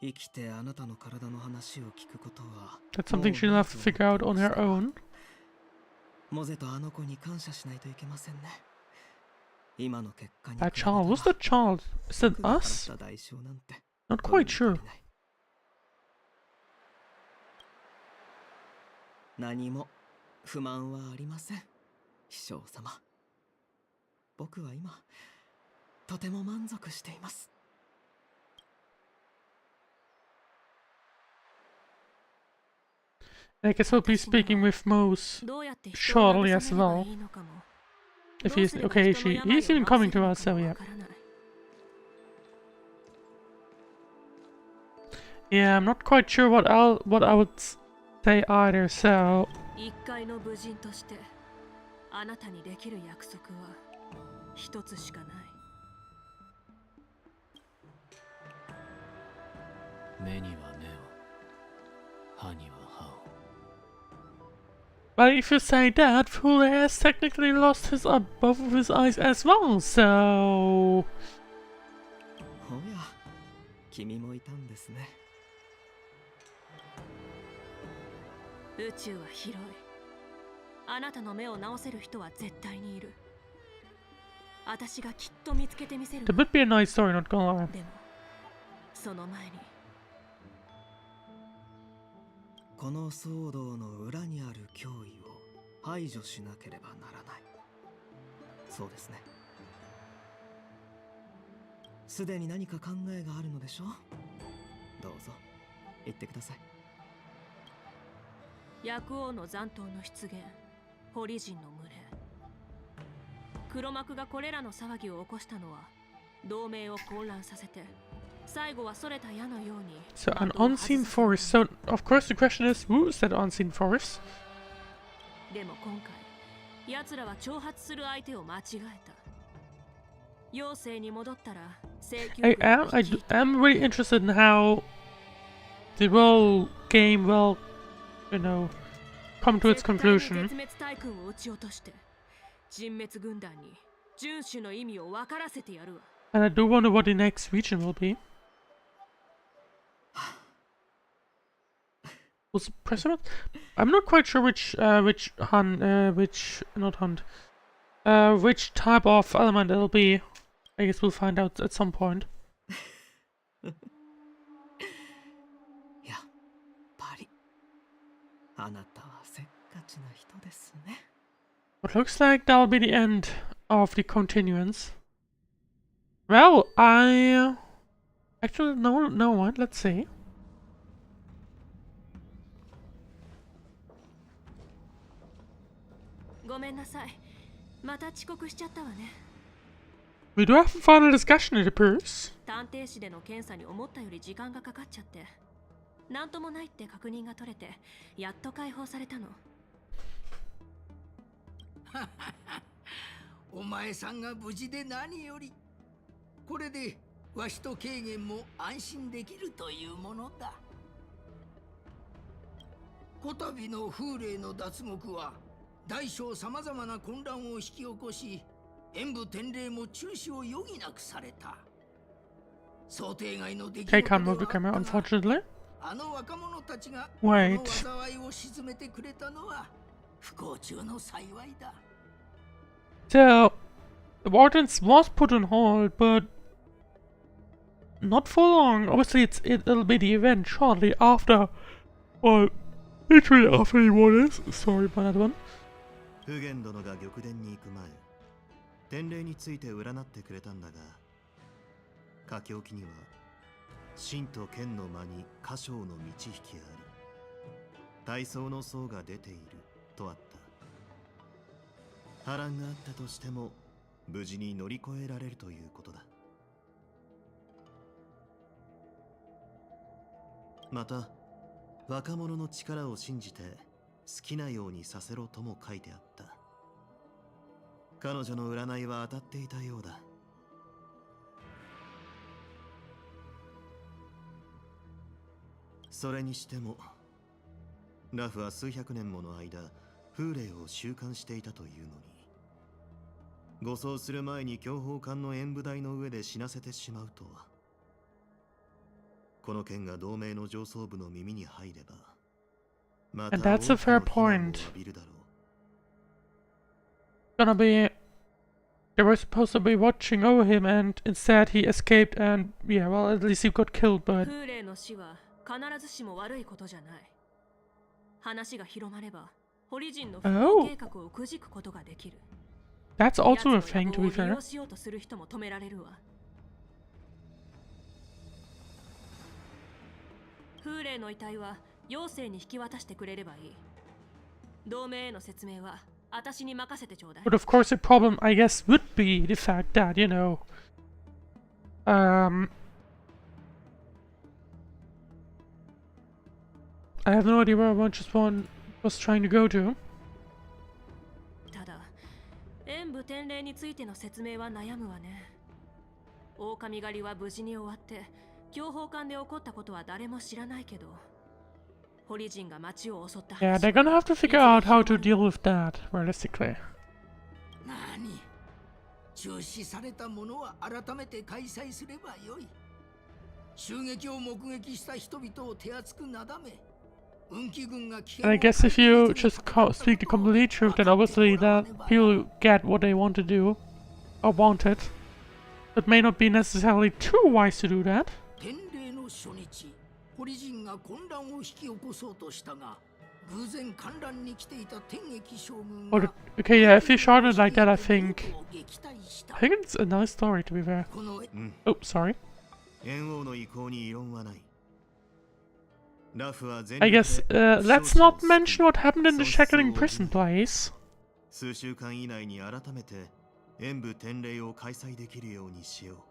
生きてあなたの体の話を聞くことは That's something she'll have to figure out on her own. モゼとあの子に感謝しないといけませんね。今の結果に That child, who's the child? Is that us? 代償なんて Not quite sure. 何も不満はありません、秘書様。僕は今とても満足しています。 I guess we'll be speaking with Mose shortly as well. If he's okay, he's even coming to us, so yeah. Yeah, I'm not quite sure what I would say either, so 一介の武人としてあなたにできる約束は一つしかない。目には目を、歯には歯を。 But if you say that, Fuller has technically lost his both of his eyes as well, so おや、君もいたんですね。 宇宙は広い。あなたの目を直せる人は絶対にいる。私がきっと見つけてみせる。 That would be a nice story, not gonna lie. でも、その前に。この騒動の裏にある脅威を排除しなければならない。そうですね。すでに何か考えがあるのでしょう。どうぞ言ってください。薬王の残党の出現、堀人の群れ。黒幕がこれらの騒ぎを起こしたのは同盟を混乱させて、最後はそれた矢のように。 So an unseen force. So of course the question is, who is that unseen force? でも今回、奴らは挑発する相手を間違えた。妖精に戻ったら、I am really interested in how the whole game will, you know, come to its conclusion. 絶滅大軍を撃ち落として、人滅軍団に遵守の意味を分からせてやるわ。 And I do wonder what the next region will be. Was it President? I'm not quite sure which type of element it'll be. I guess we'll find out at some point. やっぱりあなたはせっかちな人ですね。 But looks like that'll be the end of the continuance. Well, actually no what? Let's see. ごめんなさい。また遅刻しちゃったわね。 We do have a final discussion, it appears. 探偵士での検査に思ったより時間がかかっちゃって、なんともないって確認が取れて、やっと解放されたの。お前さんが無事で何より。これでわしと軽減も安心できるというものだ。こたびの風霊の脱獄は大小さまざまな混乱を引き起こし、演武典礼も中止を余儀なくされた。想定外の出来 Okay, 事 can't で move the はあった camera, が unfortunately. あの若者たちが Wait. この災いを鎮めてくれたのは不幸中の幸いだ。 So, the Wardance was put on hold, but not for long. Obviously, it'll be the event shortly after, well, literally after the Wardance. Sorry about that one. 普賢殿が玉殿に行く前、典礼について占ってくれたんだが、書き置きには真と剣の間に歌唱の満ち引きあり、大層の層が出ているとあった。波乱があったとしても無事に乗り越えられるということだ。また若者の力を信じて好きなようにさせろとも書いてあった。彼女の占いは当たっていたようだ。それにしてもラフは数百年もの間風霊を習慣していたというのに、護送する前に強砲艦の演武台の上で死なせてしまうとは。この件が同盟の上層部の耳に入れば、また And that's a fair 多くの非難を point. 浴びるだろう。 Gonna be. They were supposed to be watching over him, and instead he escaped, and yeah, well, at least he got killed, but. 風霊の死は必ずしも悪いことじゃない。話が広まれば、ホリジンの復興計画をくじくことができる。That's also a thing, to be 奴の野望を利 fair. 用しようとする人も止められるわ。風霊の遺体は妖精に引き渡してくれればいい。同盟への説明は私に任せてちょうだい。 But of course, the problem, I guess, would be the fact that, you know, I have no idea where one was trying to go to. ただ、演武典礼についての説明は悩むわね。狼狩りは無事に終わって、強砲艦で起こったことは誰も知らないけど、ホリジンが町を襲った話 Yeah, they're gonna have to figure out how to deal with that, realistically. 何？中止されたものは改めて開催すればよい。襲撃を目撃した人々を手厚くなだめ。And I guess if you just speak the complete truth, then obviously that people get what they want to do, or want it. It may not be necessarily too wise to do that. But, okay, yeah, if you shot it like that, I think it's a nice story, to be fair. Oh, sorry. I guess, let's not mention what happened in the shackling prison place. 数週間以内に改めて演武典礼を開催できるようにしよ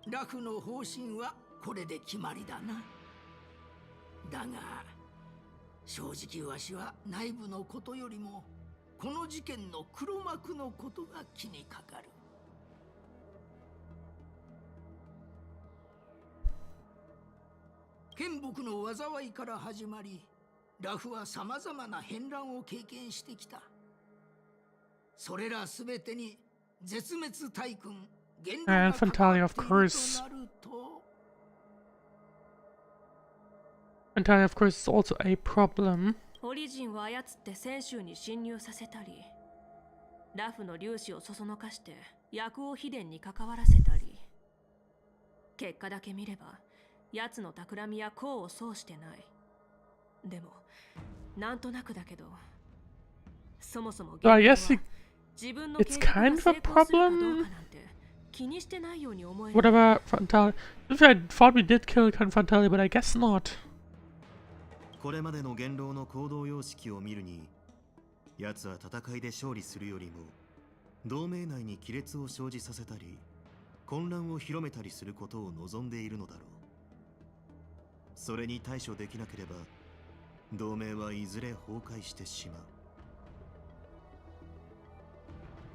う。ラフの方針はこれで決まりだな。だが、正直わしは内部のことよりもこの事件の黒幕のことが気にかかる。剣木の災いから始まり、ラフは様々な変乱を経験してきた。それらすべてに絶滅大君、And Fantalia, of course. Fantalia, of course, is also a problem. オリジンを操って泉州に侵入させたり、ラフの粒子をそそのかして薬王秘伝に関わらせたり。結果だけ見れば、奴の企みや功を奏してない。でも、なんとなくだけど、そもそも So I guess it's kind of a problem. Whatever, Fantalia. If I thought we did kill Fantalia, but I guess not. これまでの元老の行動様式を見るに、奴は戦いで勝利するよりも、同盟内に亀裂を生じさせたり、混乱を広めたりすることを望んでいるのだろう。それに対処できなければ、同盟はいずれ崩壊してしまう。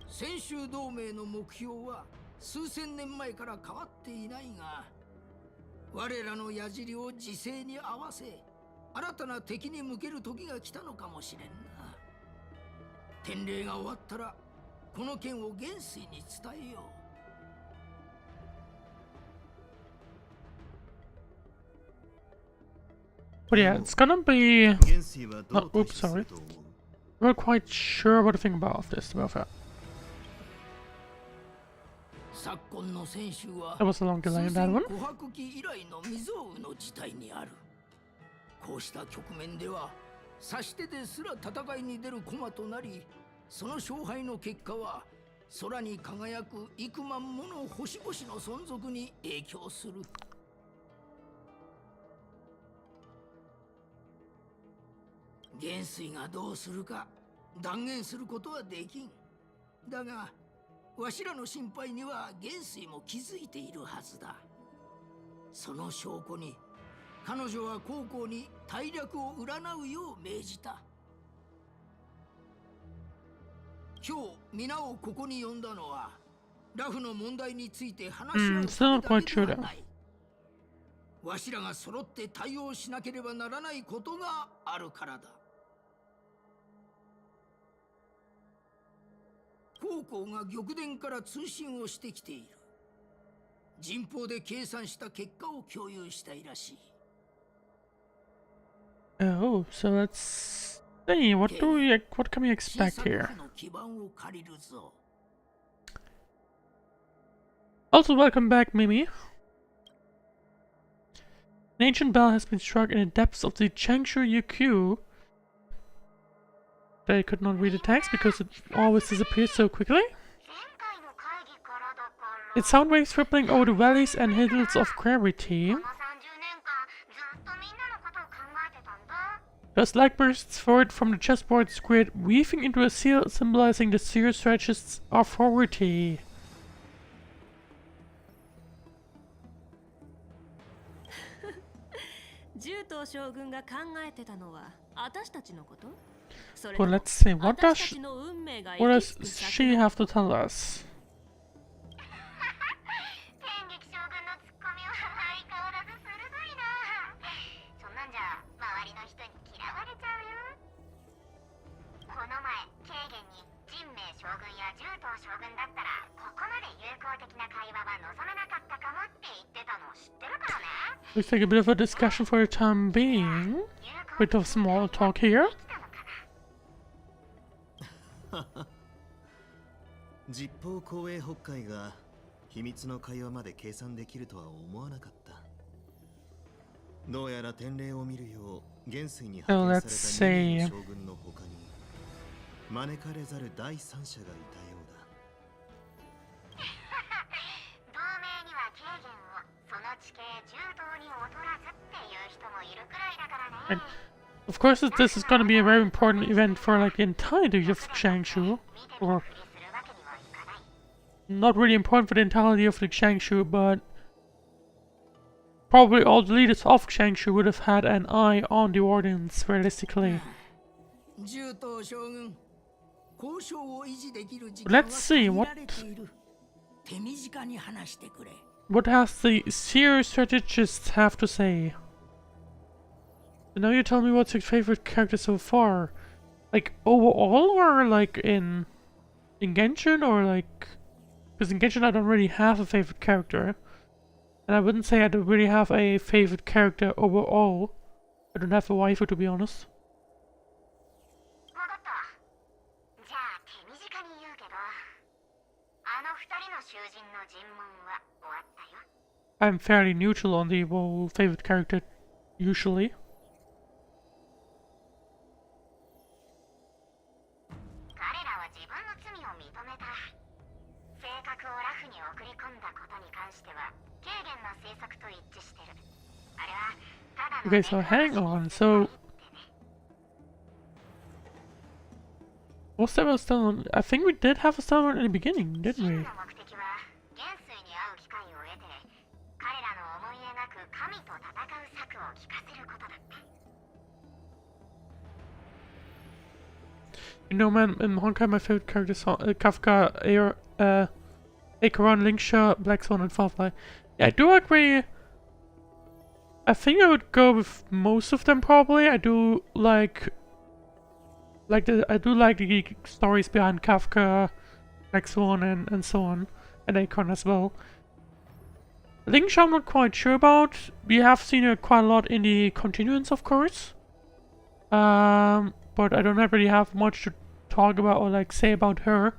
泉州同盟の目標は数千年前から変わっていないが、我らの矢尻を時勢に合わせ、新たな敵に向ける時が来たのかもしれんな。典礼が終わったら、この件を元帥に伝えよう。But yeah, it's gonna be... 元帥はどう Oh, 対 oops, 処す sorry. ると思う I'm not quite sure what to think about this, about that. 昨今の選手は There was a long delay in that one. 琥珀期以来の未曾有の事態にある。こうした局面では指し手ですら戦いに出る駒となり、その勝敗の結果は空に輝く幾万もの星々の存続に影響する。元帥がどうするか断言することはできん。だがわしらの心配には元帥も気づいているはずだ。その証拠に彼女は高校に大略を占うよう命じた。今日皆をここに呼んだのはラフの問題について話し合うためだけではない。わしらが揃って対応しなければならないことがあるからだ。高校が玉殿から通信をしてきている。人報で計算した結果を共有したいらしい。Oh, so let's see. What can we expect here? Also, welcome back, Mimi. An ancient bell has been struck in the depths of the Changshu Yukyu. They could not read the text because it always disappears so quickly. Its sound waves rippling over the valleys and hills of gravity. There's light bursts forward from the chessboard's grid, weaving into a seal symbolizing the seer stretches authority. 獣頭将軍が考えてたのは私たちのこと？ Well, let's see. What does she have to tell us? 将軍だったらここまで友好的な会話は望めなかったかもって言ってたの知ってるからね。 Looks like a bit of a discussion for the time being. Bit of small talk here. 実報公営北海が秘密の会話まで計算できるとは思わなかった。どうやら典礼を見るよう元帥に派遣された2名の将軍の他に招かれざる第三者がいたようだ。同盟には軽減をその地形柔道に劣らずっていう人もいるくらいだからね。 Of course, this is going to be a very important event for like the entirety of Changshu, or not really important for the entirety of the Changshu, but probably all the leaders of Changshu would have had an eye on the Wardance, realistically. Let's see, what has the seer strategists have to say? Now you tell me what's your favorite character so far. Like overall, or like in Genshin, or like... Because in Genshin I don't really have a favorite character. And I wouldn't say I don't really have a favorite character overall. I don't have a waifu, to be honest. I'm fairly neutral on the whole favorite character, usually. Okay, so hang on, so... Was there a stone? I think we did have a stone in the beginning, didn't we? You know, man, in Honkai my favorite characters are Kafka, Acheron, Linksha, Black Swan, and Firefly. Yeah, I do agree. I think I would go with most of them probably. I do like the stories behind Kafka, Black Swan, and so on, and Acheron as well. Lynch I'm not quite sure about. We have seen her quite a lot in the continuance, of course. But I don't really have much to talk about or like say about her.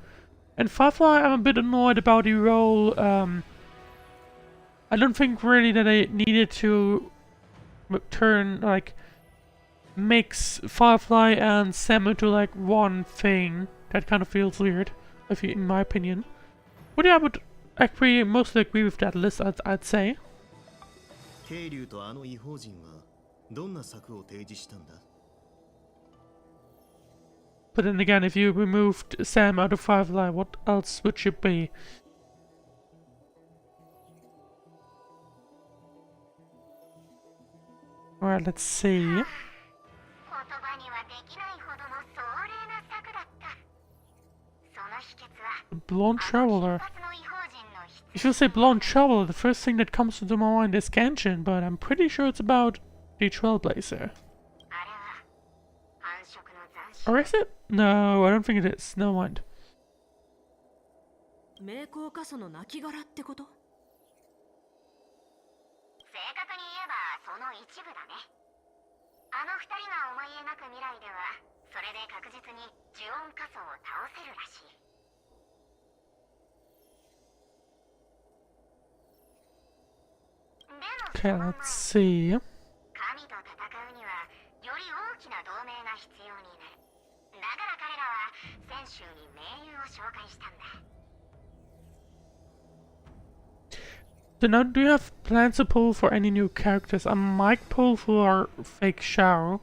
And Firefly, I'm a bit annoyed about the role. I don't think really that they needed to mix Firefly and Sam into like one thing. That kind of feels weird, in my opinion. But yeah, I would mostly agree with that list, I'd say. 渓流とあの異邦人はどんな策を提示したんだ? But then again, if you removed Sam out of Firefly, what else would you be? Alright, let's see. Blonde Traveler. If you say Blonde Traveler, the first thing that comes to my mind is Genshin, but I'm pretty sure it's about the Trailblazer. Or is it? No, I don't think it is. No mind. 名工家祖の亡骸ってこと？正確に言えばその一部だね。あの二人が思い描く未来ではそれで確実に呪音家祖を倒せるらしい。 Okay, let's see. So now, do you have plans to pull for any new characters? I might pull for Fake Shao.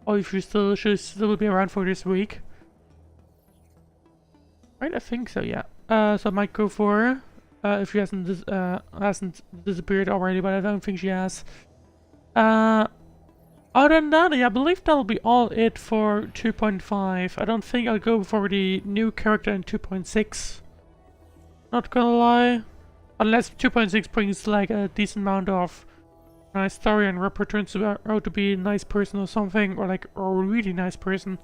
Or if you should still be around for this week. Right, I think so, yeah. So I might go for her. If she hasn't disappeared already, but I don't think she has. Other than that, yeah, I believe that'll be all it for 2.5. I don't think I'll go for the new character in 2.6. Not gonna lie. Unless 2.6 brings like a decent amount of nice story and returns out to be a nice person or something, or like a really nice person.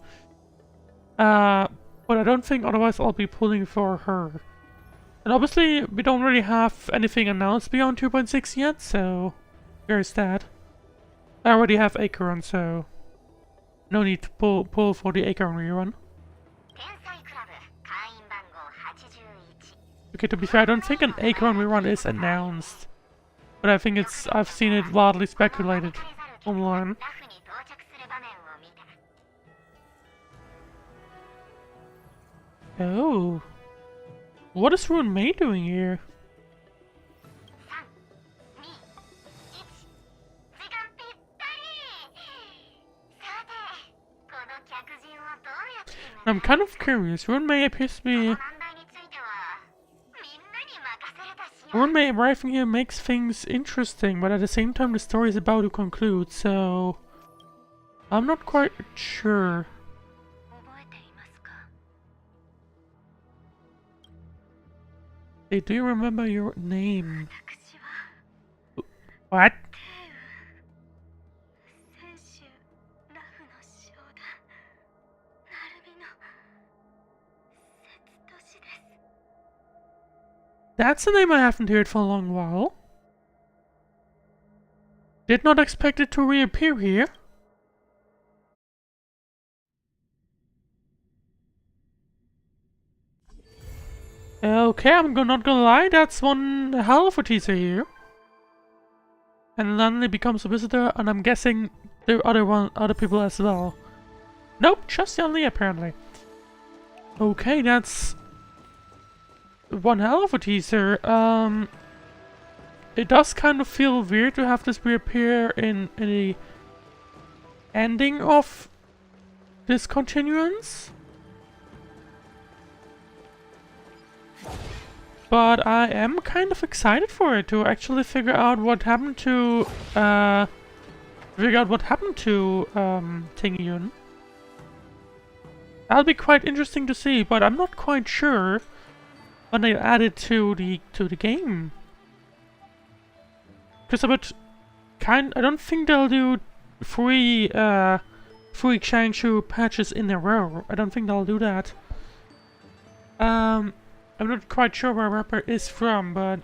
But I don't think otherwise I'll be pulling for her. And obviously, we don't really have anything announced beyond 2.6 yet, so there's that. I already have Acheron, so no need to pull for the Acheron rerun. Okay, to be fair, I don't think an Acheron rerun is announced, but I think I've seen it wildly speculated online. Oh. What is Rune Mei doing here? I'm kind of curious. Rune Mei appears to be... Rune Mei arriving here makes things interesting, but at the same time the story is about to conclude, so... I'm not quite sure. Hey, do you remember your name? What? That's a name I haven't heard for a long while. Did not expect it to reappear here. Okay, I'm not gonna lie, that's one hell of a teaser here. And then he becomes a visitor, and I'm guessing there are other people as well. Nope, just Yan Li apparently. Okay, that's one hell of a teaser. It does kind of feel weird to have this reappear in the ending of this continuance. But I am kind of excited for it to actually figure out what happened to Tingyun. That'll be quite interesting to see, but I'm not quite sure when they add it to the game. Because I don't think they'll do three Changshu patches in a row. I don't think they'll do that. I'm not quite sure where Rapper is from, but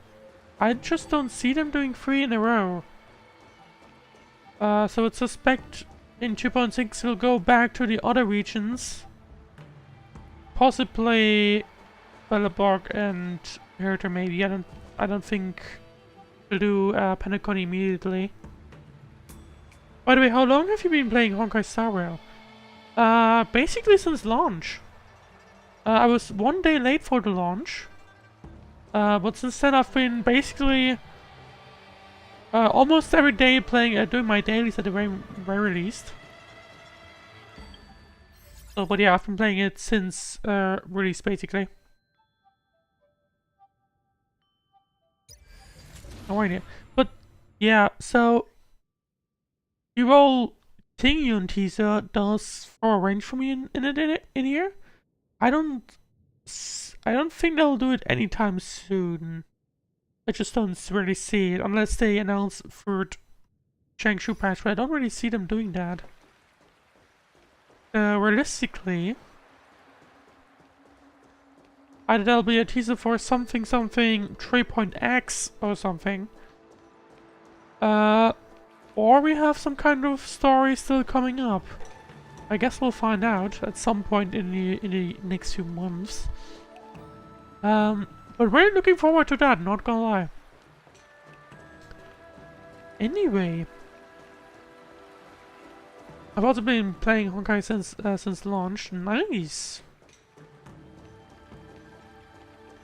I just don't see them doing 3 in a row. So I'd suspect in 2.6 we'll go back to the other regions. Possibly Belleborg and Hertha maybe. I don't think we'll do Penacon immediately. By the way, how long have you been playing Honkai Star Rail? Basically since launch. I was 1 day late for the launch. But since then I've been basically almost every day playing, doing my dailies at the very least. So, but yeah, I've been playing it since release basically. Alright, but yeah, so the role Tingyun teaser does throw a range for me in here. I don't think they'll do it anytime soon. I just don't really see it unless they announce third Changshu patch, but I don't really see them doing that. Realistically, either there'll be a teaser for something 3.x or something. Or we have some kind of story still coming up. I guess we'll find out at some point in the next few months. But really looking forward to that, not gonna lie. Anyway, I've also been playing Honkai since launch. Nice.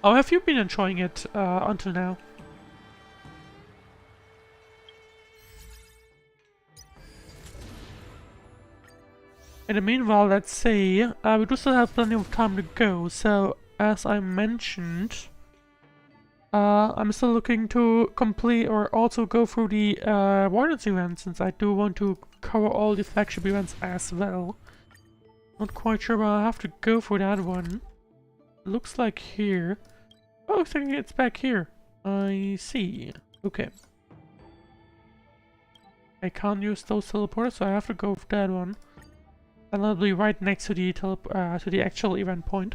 How have you been enjoying it until now? In the meanwhile, let's say we do still have plenty of time to go. So, as I mentioned, I'm still looking to complete or also go through the Wardance event, since I do want to cover all the flagship events as well. Not quite sure, but I'll have to go for that one. Looks like here. Oh, I think it's back here. I see. Okay. I can't use those teleporters, so I have to go for that one. And I'll be right next to the actual event point.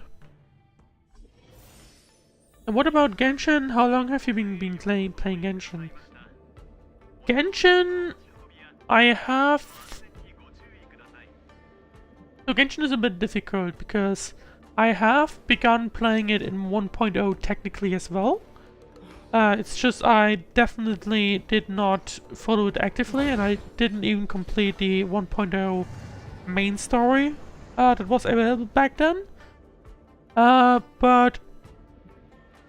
And what about Genshin? How long have you been playing Genshin? Genshin, I have... So Genshin is a bit difficult because I have begun playing it in 1.0 technically as well. It's just I definitely did not follow it actively, and I didn't even complete the 1.0 main story that was available back then. But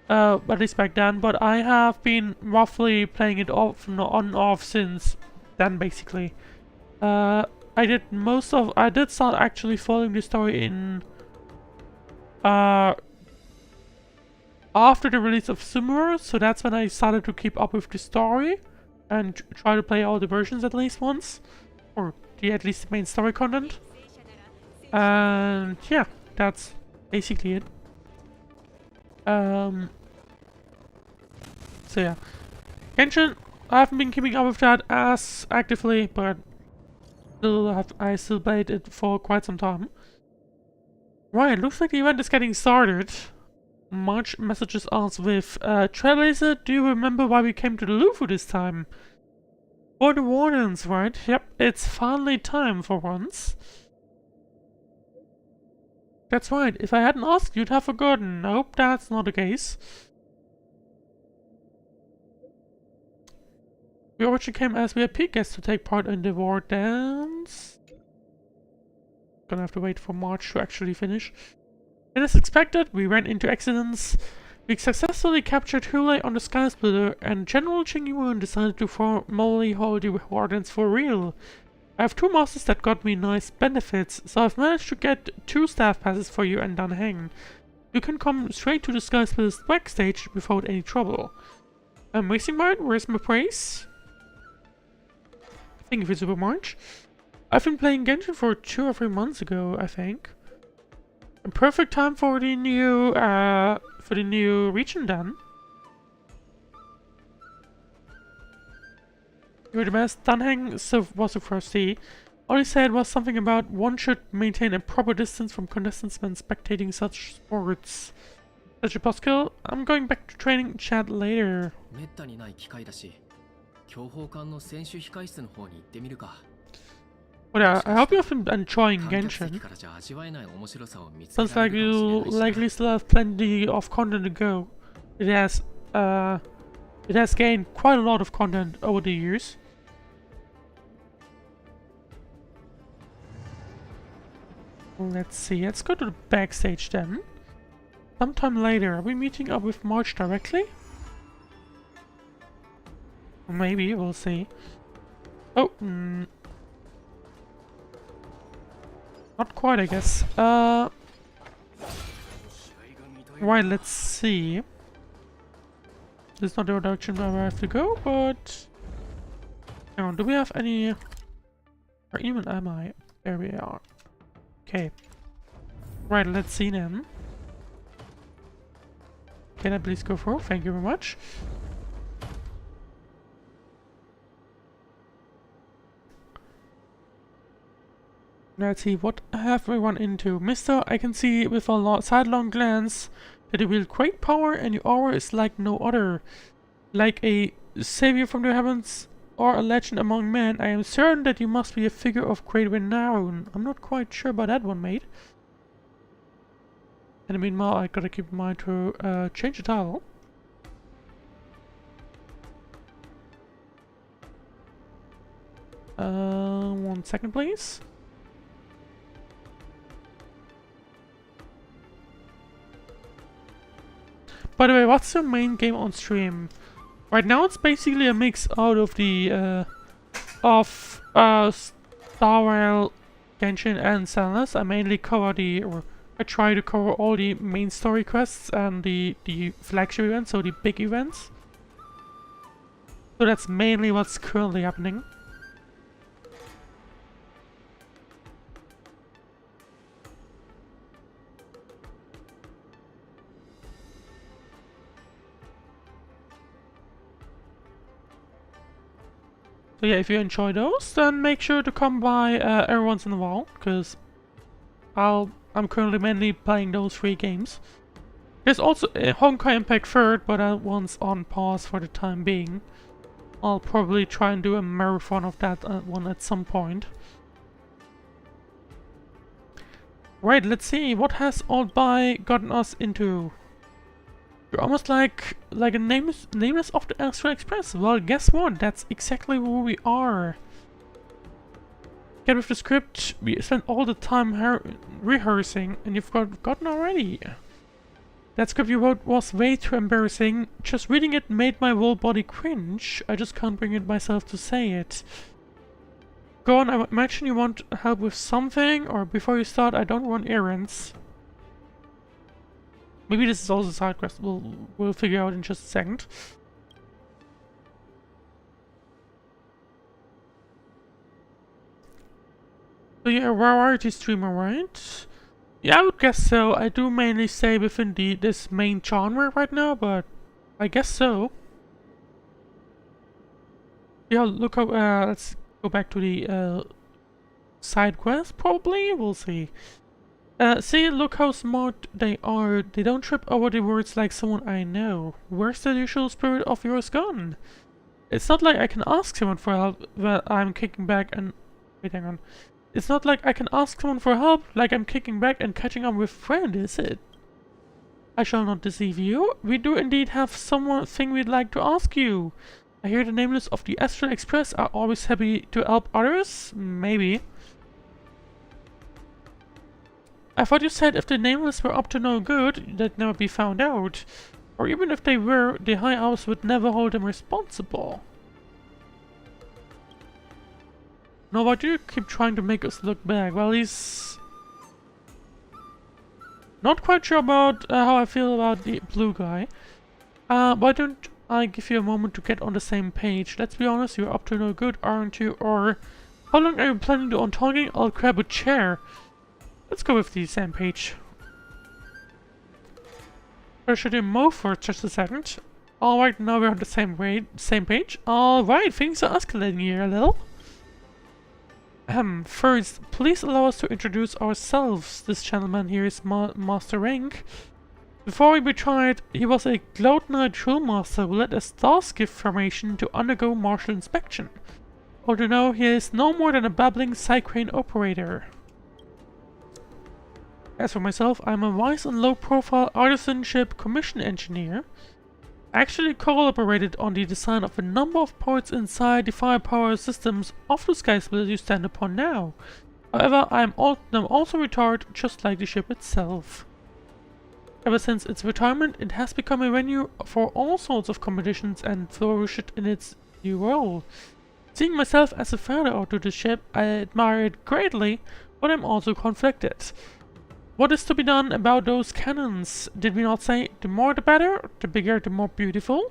at least back then. But I have been roughly playing it off and off since then, basically. I did start actually following the story in after the release of Sumeru, so that's when I started to keep up with the story and try to play all the versions at least once, or at least the main story content. And yeah, that's basically it. So yeah, Genshin, I haven't been keeping up with that as actively, but I still played it for quite some time. Right, looks like the event is getting started. March messages us with Trailblazer, do you remember why we came to the Lufu this time? For the Wardance, right? Yep, it's finally time for once. That's right, if I hadn't asked, you'd have forgotten. Nope, that's not the case. We originally came as VIP guests to take part in the Wardance. Gonna have to wait for March to actually finish. And as expected, we ran into accidents. We successfully captured Hule on the Sky Splitter, and General Chingyun decided to formally hold the Wardance for real. I have 2 masters that got me nice benefits, so I've managed to get 2 staff passes for you and Danheng. You can come straight to the Sky Splitter's backstage without any trouble. Amazing Mind, where's my praise? Thank you for Super March. I've been playing Genshin for 2 or 3 months ago, I think. A perfect time for the new region then. You're the best. Danheng was the first C. All he said was something about one should maintain a proper distance from contestants when spectating such sports. Such a boss kill. I'm going back to training chat later. めったにない機会だし、強砲艦の選手控室の方に行ってみるか。 But I hope you have been enjoying 観客 Genshin. 席からじゃ味わえない面白さを見つけ Sounds られ like るかも you しれないし likely still have plenty of content to go. It has gained quite a lot of content over the years. Let's see, let's go to the backstage then. Sometime later, are we meeting up with March directly? Maybe, we'll see. Oh, not quite, I guess. Right, let's see. This is not the direction where I have to go, but... Hang on, do we have any... Or even am I? There we are. Okay. Right, let's see then. Can I please go through? Thank you very much. Let's see, what have we run into? Mister, I can see with a sidelong glance that you wield great power and your aura is like no other. Like a savior from the heavens or a legend among men, I am certain that you must be a figure of great renown. I'm not quite sure about that one, mate. And meanwhile, I gotta keep in mind to change the title. One second, please. By the way, what's your main game on stream? Right now, it's basically a mix out of the Star Rail, Genshin, and Zelda. I mainly cover I try to cover all the main story quests and the flagship events, so the big events. So that's mainly what's currently happening. So yeah, if you enjoy those, then make sure to come by every once in a while, because I'm currently mainly playing those 3 games. There's also a Honkai Impact 3rd, but that one's on pause for the time being. I'll probably try and do a marathon of that one at some point. Right, let's see, what has Old Bye gotten us into? You're almost like a nameless of the Astral Express. Well, guess what? That's exactly where we are. Get with the script. We spent all the time rehearsing, and you've forgotten already. That script you wrote was way too embarrassing. Just reading it made my whole body cringe. I just can't bring it myself to say it. Go on, I imagine you want help with something, or before you start, I don't run errands. Maybe this is also a side quest. We'll figure out in just a second. So you're a variety streamer, right? Yeah, I would guess so. I do mainly stay within this main genre right now, but I guess so. Yeah, look how. Let's go back to the side quest. Probably, we'll see. See, look how smart they are. They don't trip over the words like someone I know. Where's the usual spirit of yours gone? It's not like I can ask someone for help while I'm kicking back and... Wait, hang on. It's not like I can ask someone for help like I'm kicking back and catching up with friend, is it? I shall not deceive you. We do indeed have something we'd like to ask you. I hear the nameless of the Astral Express are always happy to help others? Maybe. I thought you said if the nameless were up to no good, they'd never be found out. Or even if they were, the High House would never hold them responsible. No, why do you keep trying to make us look bad? Well, he's... not quite sure about how I feel about the blue guy. Why don't I give you a moment to get on the same page? Let's be honest, you're up to no good, aren't you? Or how long are you planning on talking? I'll grab a chair. Let's go with the same page. Or should we move for just a second? Alright, now we're on the same page. Alright, things are escalating here a little. First, please allow us to introduce ourselves. This gentleman here is Master Rank. Before he betrayed, he was a Cloud Knight Drillmaster who led a Starskiff formation to undergo martial inspection. Although now he is no more than a babbling Psycrane operator. As for myself, I am a wise and low-profile artisanship commission engineer. I actually collaborated on the design of a number of parts inside the firepower systems of the sky split you stand upon now. However, I am also retired, just like the ship itself. Ever since its retirement, it has become a venue for all sorts of competitions and flourished in its new role. Seeing myself as a feather to the ship, I admire it greatly, but I'm also conflicted. What is to be done about those cannons? Did we not say the more the better, the bigger the more beautiful?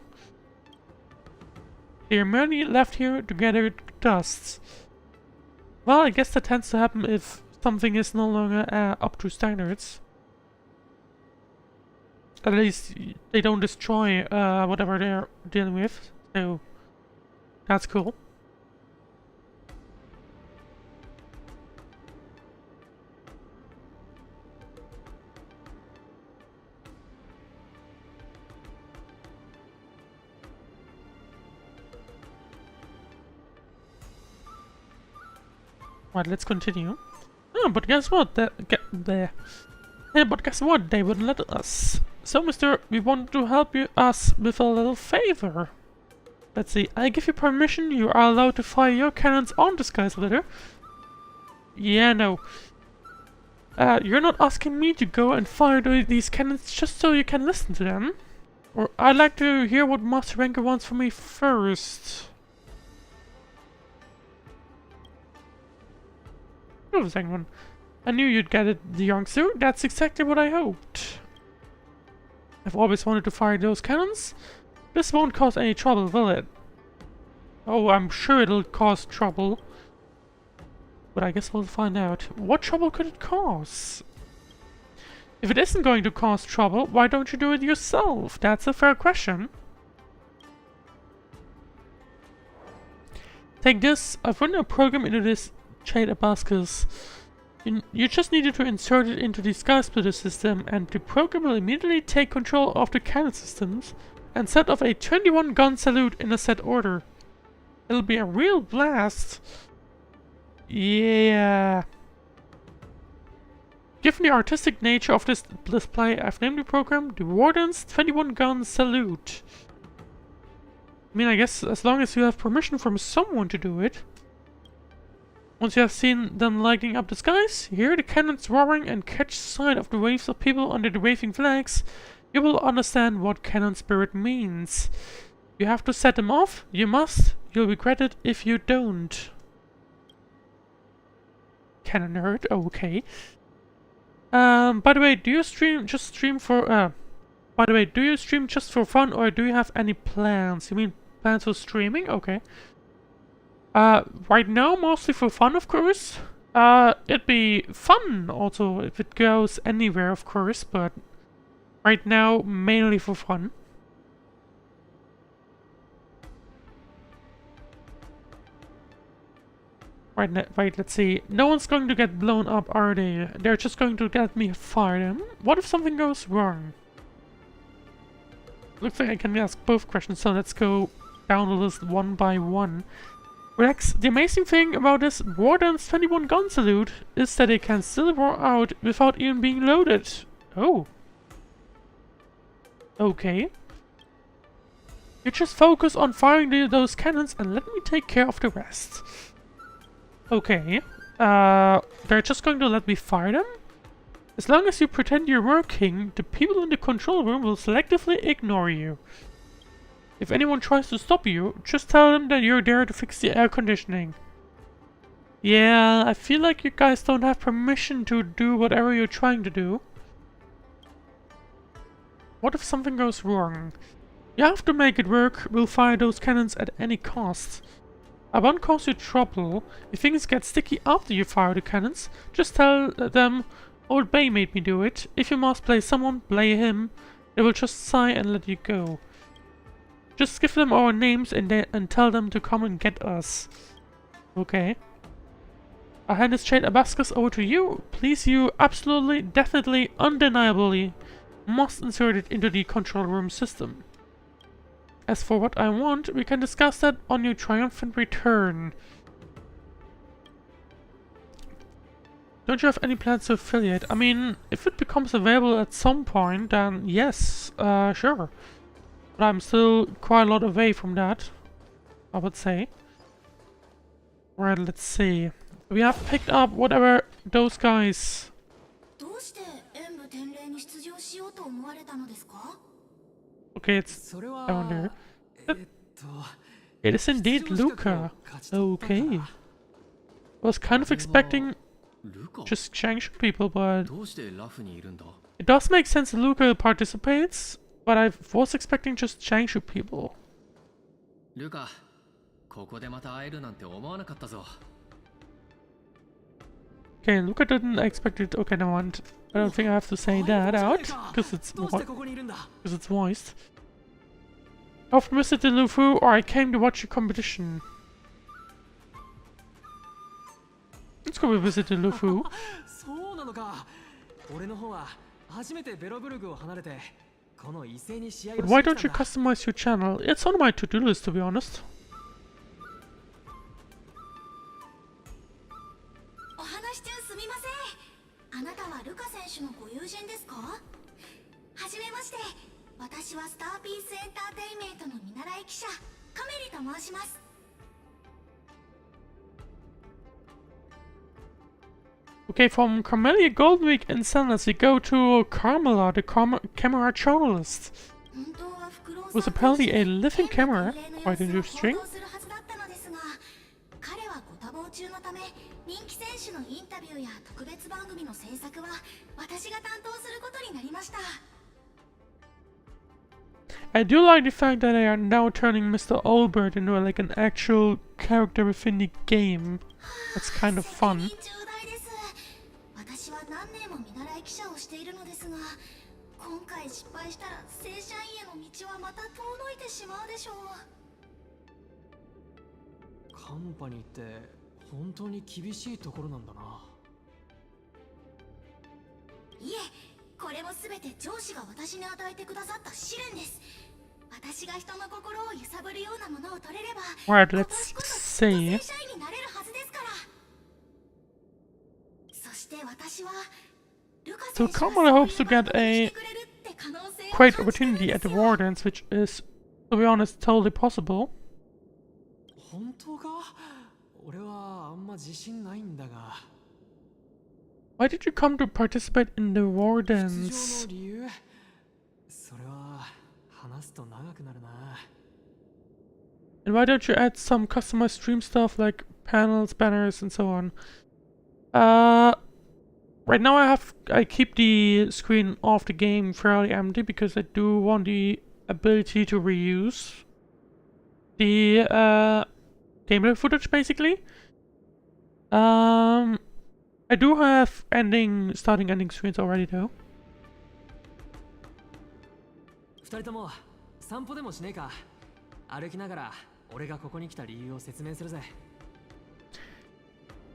They are merely left here to gather dust. Well, I guess that tends to happen if something is no longer up to standards. At least they don't destroy whatever they're dealing with, so that's cool. Right, let's continue. Oh, but guess what? Yeah, but guess what? They wouldn't let us. So, mister, we want to help us with a little favor. Let's see. I give you permission. You are allowed to fire your cannons on the Sky Splitter. Yeah, no. You're not asking me to go and fire these cannons just so you can listen to them. Or I'd like to hear what Master Ranker wants from me first. Oh, the second one. I knew you'd get it, the youngster. That's exactly what I hoped. I've always wanted to fire those cannons. This won't cause any trouble, will it? Oh, I'm sure it'll cause trouble. But I guess we'll find out. What trouble could it cause? If it isn't going to cause trouble, why don't you do it yourself? That's a fair question. Take this. I've written a program into this Trade Abascus. You just needed to insert it into the Sky Splitter system, and the program will immediately take control of the cannon systems and set off a 21-gun salute in a set order. It'll be a real blast. Yeah. Given the artistic nature of this display, I've named the program the Wardance 21-gun salute. I mean, I guess as long as you have permission from someone to do it. Once you have seen them lighting up the skies, hear the cannons roaring and catch sight of the waves of people under the waving flags, you will understand what cannon spirit means. You have to set them off, you must, you'll regret it if you don't. Cannon nerd, okay. By the way, do you stream just for fun, or do you have any plans? You mean plans for streaming? Okay. Right now, mostly for fun, of course. It'd be fun also if it goes anywhere, of course, but right now, mainly for fun. Right, let's see. No one's going to get blown up, are they? They're just going to let me fire them. What if something goes wrong? Looks like I can ask both questions, so let's go down the list one by one. Rex, the amazing thing about this Wardance 21-gun salute is that it can still roar out without even being loaded. Oh. Okay. You just focus on firing those cannons and let me take care of the rest. Okay. They're just going to let me fire them? As long as you pretend you're working, the people in the control room will selectively ignore you. If anyone tries to stop you, just tell them that you're there to fix the air conditioning. Yeah, I feel like you guys don't have permission to do whatever you're trying to do. What if something goes wrong? You have to make it work. We'll fire those cannons at any cost. I won't cause you trouble. If things get sticky after you fire the cannons, just tell them Old Bay made me do it. If you must play someone, play him. They will just sigh and let you go. Just give them our names and tell them to come and get us. Okay. I'll hand this Trade Abascus over to you. Please, you absolutely, definitely, undeniably must insert it into the control room system. As for what I want, we can discuss that on your triumphant return. Don't you have any plans to affiliate? I mean, if it becomes available at some point, then yes, sure. But I'm still quite a lot away from that, I would say. Right, let's see. We have picked up whatever those guys... Okay, it's... I wonder... It is indeed Luca. Okay. I was kind of expecting just Changshu people, but... It does make sense that Luca participates, but I was expecting just Changshu people. Luca, ここでまた会えるなんて思わなかったぞ。 Okay, Luca didn't expect it. Okay, no one. I don't think I have to say that out because it's voiced. I often visited Lufu, or I came to watch your competition. Let's go visit the Lufu. But why don't you customize your channel? It's on my to-do list, to be honest. Okay, from Carmelia Golden Week in Senless, we go to Carmela, the camera journalist. Was apparently a living camera, quite interesting. I do like the fact that they are now turning Mr. Olbert into like an actual character within the game. That's kind of fun. Alright, let's see. So Carmela hopes to get a great opportunity at the Wardance, which is, to be honest, totally possible. Why did you come to participate in the Wardance? And why don't you add some customized stream stuff like panels, banners, and so on? Right now I keep the screen of the game fairly empty because I do want the ability to reuse the gameplay footage, basically. I do have starting ending screens already though.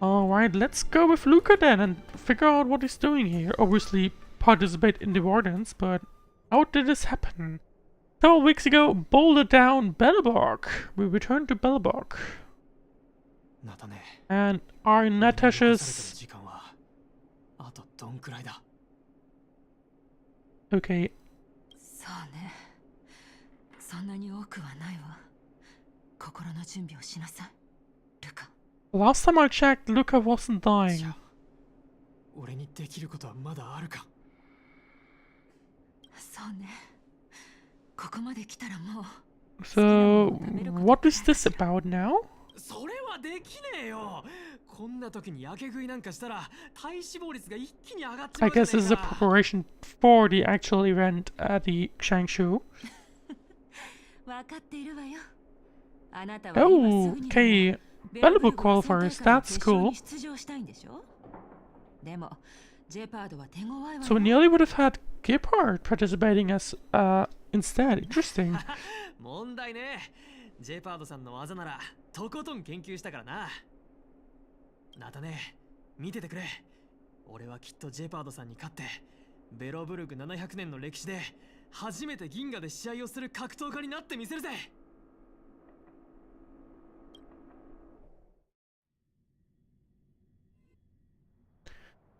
Alright, let's go with Luca then and figure out what he's doing here. Obviously participate in the Wardance, but how did this happen? Several weeks ago, Boulder Down, Belleborg. We returned to Belleborg. And are in Natasha's... Okay. Last time I checked, Luca wasn't dying. So, what is this about now? I guess this is a preparation for the actual event at the Changshu. Oh, okay. Valuable qualifiers, that's cool. So we nearly would have had Gepard participating as, instead. Interesting. ベロブルグ700年の歴史で初めて銀河で試合をする格闘家になってみせるぜ。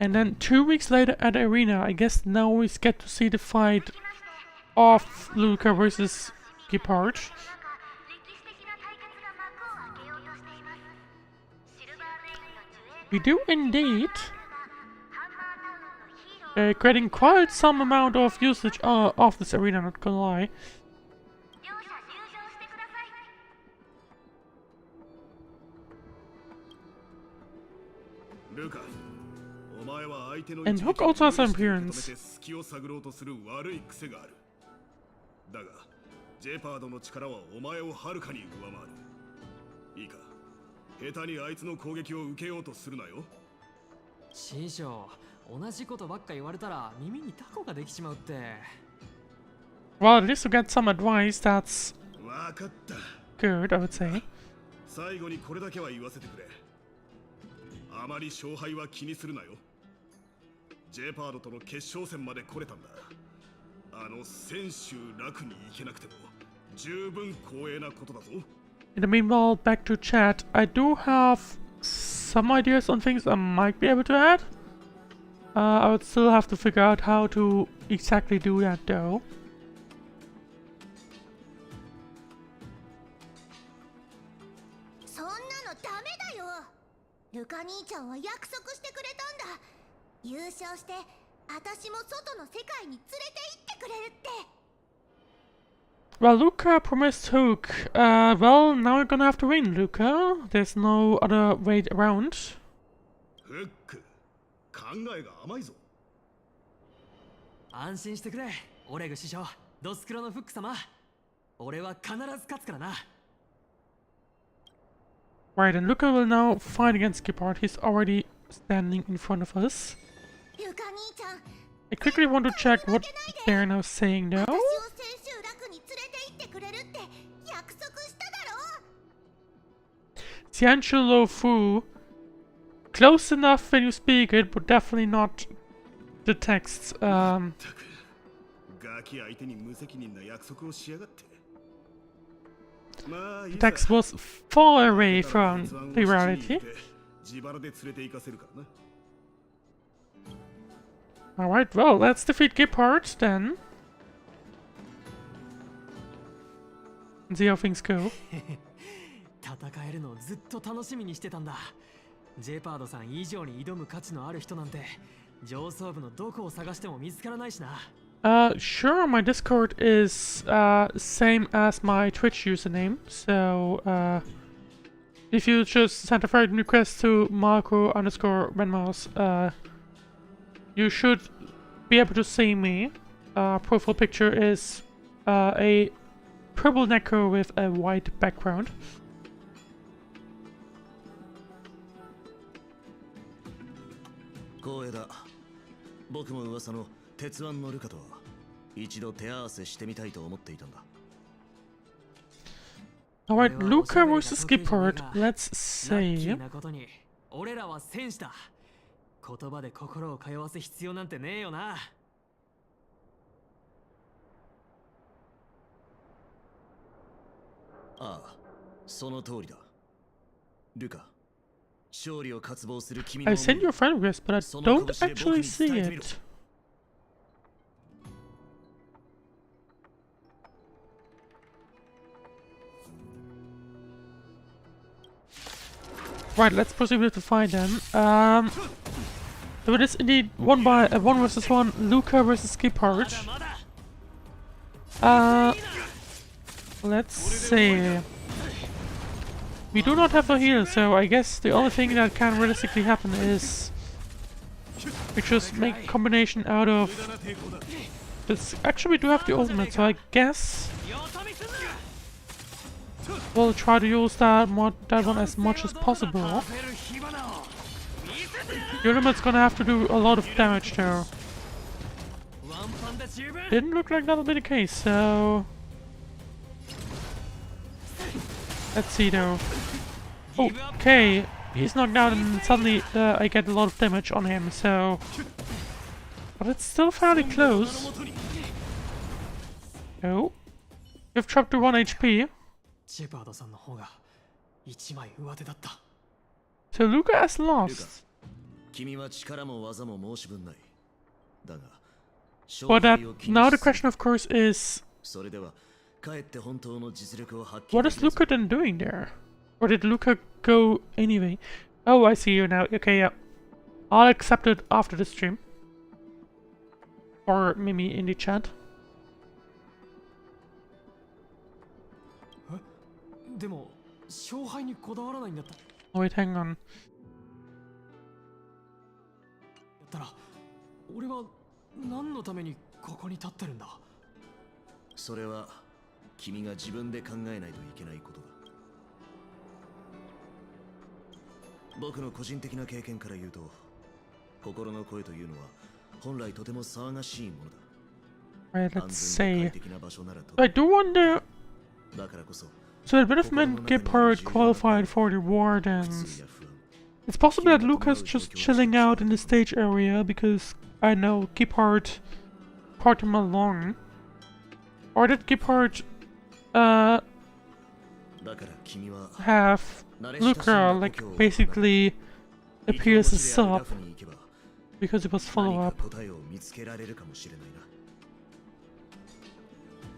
And then 2 weeks later at Arena, I guess now we get to see the fight of Luca versus Gepard. We do indeed. Creating quite some amount of usage of this arena, not gonna lie. And Hook also has an appearance. だが、ジェパードの力はお前をはるかに上回る。いいか、下手にあいつの攻撃を受けようとするなよ。師匠、同じことばっか言われたら耳にタコができちまうって。Well, at least to get some advice, that's わかった。 good, I would say. 最後にこれだけは言わせてくれ。あまり勝敗は気にするなよ。ジェパードとの決勝戦まで来れたんだ。あの選手楽に行けなくても十分光栄なことだぞ。In the meanwhile, back to chat. I do have some ideas on things I might be able to add. I would still have to figure out how to exactly do that though. そんなのダメだよ。ルカ兄ちゃんは約束してくれたんだ。優勝して私も外の世界に連れて行ってくれるって。 Well, Luca promised Hook. Well, now you're gonna have to win, Luca. There's no other way around. フック、考えが甘いぞ。安心してくれ、オレグ師匠、ドスクロのフック様。俺は必ず勝つからな。 Right, and Luca will now fight against Gepard. He's already standing in front of us. ルカ兄ちゃん。 I quickly want to check what they're now saying now. 私を千秋楽に連れて行ってくれるって約束しただろ。 Tianchulo Fu. Close enough when you speak it, but definitely not the text. ガキ相手に無責任な約束をしやがって。 The text was far away from the reality. 自腹で連れて行かせるからな。 Alright, well, let's defeat Gepard then. And see how things go. 戦えるのをずっと楽しみにしてたんだ。ジェパードさん以上に挑む価値のある人なんて上層部のどこを探しても見つからないしな。Sure, my Discord is same as my Twitch username, so if you just send a friend request to Marco_Venmouse, you should be able to see me. Profile picture is a purple Neko with a white background. 光栄だ。僕も噂の鉄腕のルカとは一度手合わせしてみたいと思っていたんだ。Alright, Luca versus Gepard. Let's say. 俺らは戦士だ。言葉で心を通わせ必要なんてねえよな。ああ、その通りだ。ルカ、勝利を渇望する君の I sent you a friend request, but I don't actually see it. Right, let's proceed with the fight then. So it is indeed one versus one, Luca versus Gepard. Let's see. We do not have a heal, so I guess the only thing that can realistically happen is we just make a combination out of this. Actually, we do have the ultimate, so I guess we'll try to use that one as much as possible. The ultimate's gonna have to do a lot of damage though. Didn't look like that'll be the case, so let's see though. Okay, he's knocked out and suddenly I get a lot of damage on him, so But it's still fairly close. Oh. You've dropped to 1 HP. ジェパードさんの方が一枚上手だった。 So Luca has lost. 君は力も技も申し分ない。だが、 But now the question of course is, それではかえって本当の実力を発揮。 what is Luca then doing there? Or did Luca go anyway? Oh, I see you now. Okay, yeah. I'll accept it after the stream. Or maybe in the chat. でも勝敗にこだわらないんだった。 Wait, hang on. だったら俺は何のためにここに立ってるんだ。それは君が自分で考えないといけないことだ。僕の個人的な経験から言うと、心の声というのは本来とても騒がしいものだ。 Right, let's say. I do wonder. だからこそ So it would have meant Gebhardt qualified for the Wardance. It's possible that Luca's just chilling out in the stage area because, I know, Gebhardt brought him along. Or did Gebhardt have Luca, like, basically appear as a sub because it was follow-up.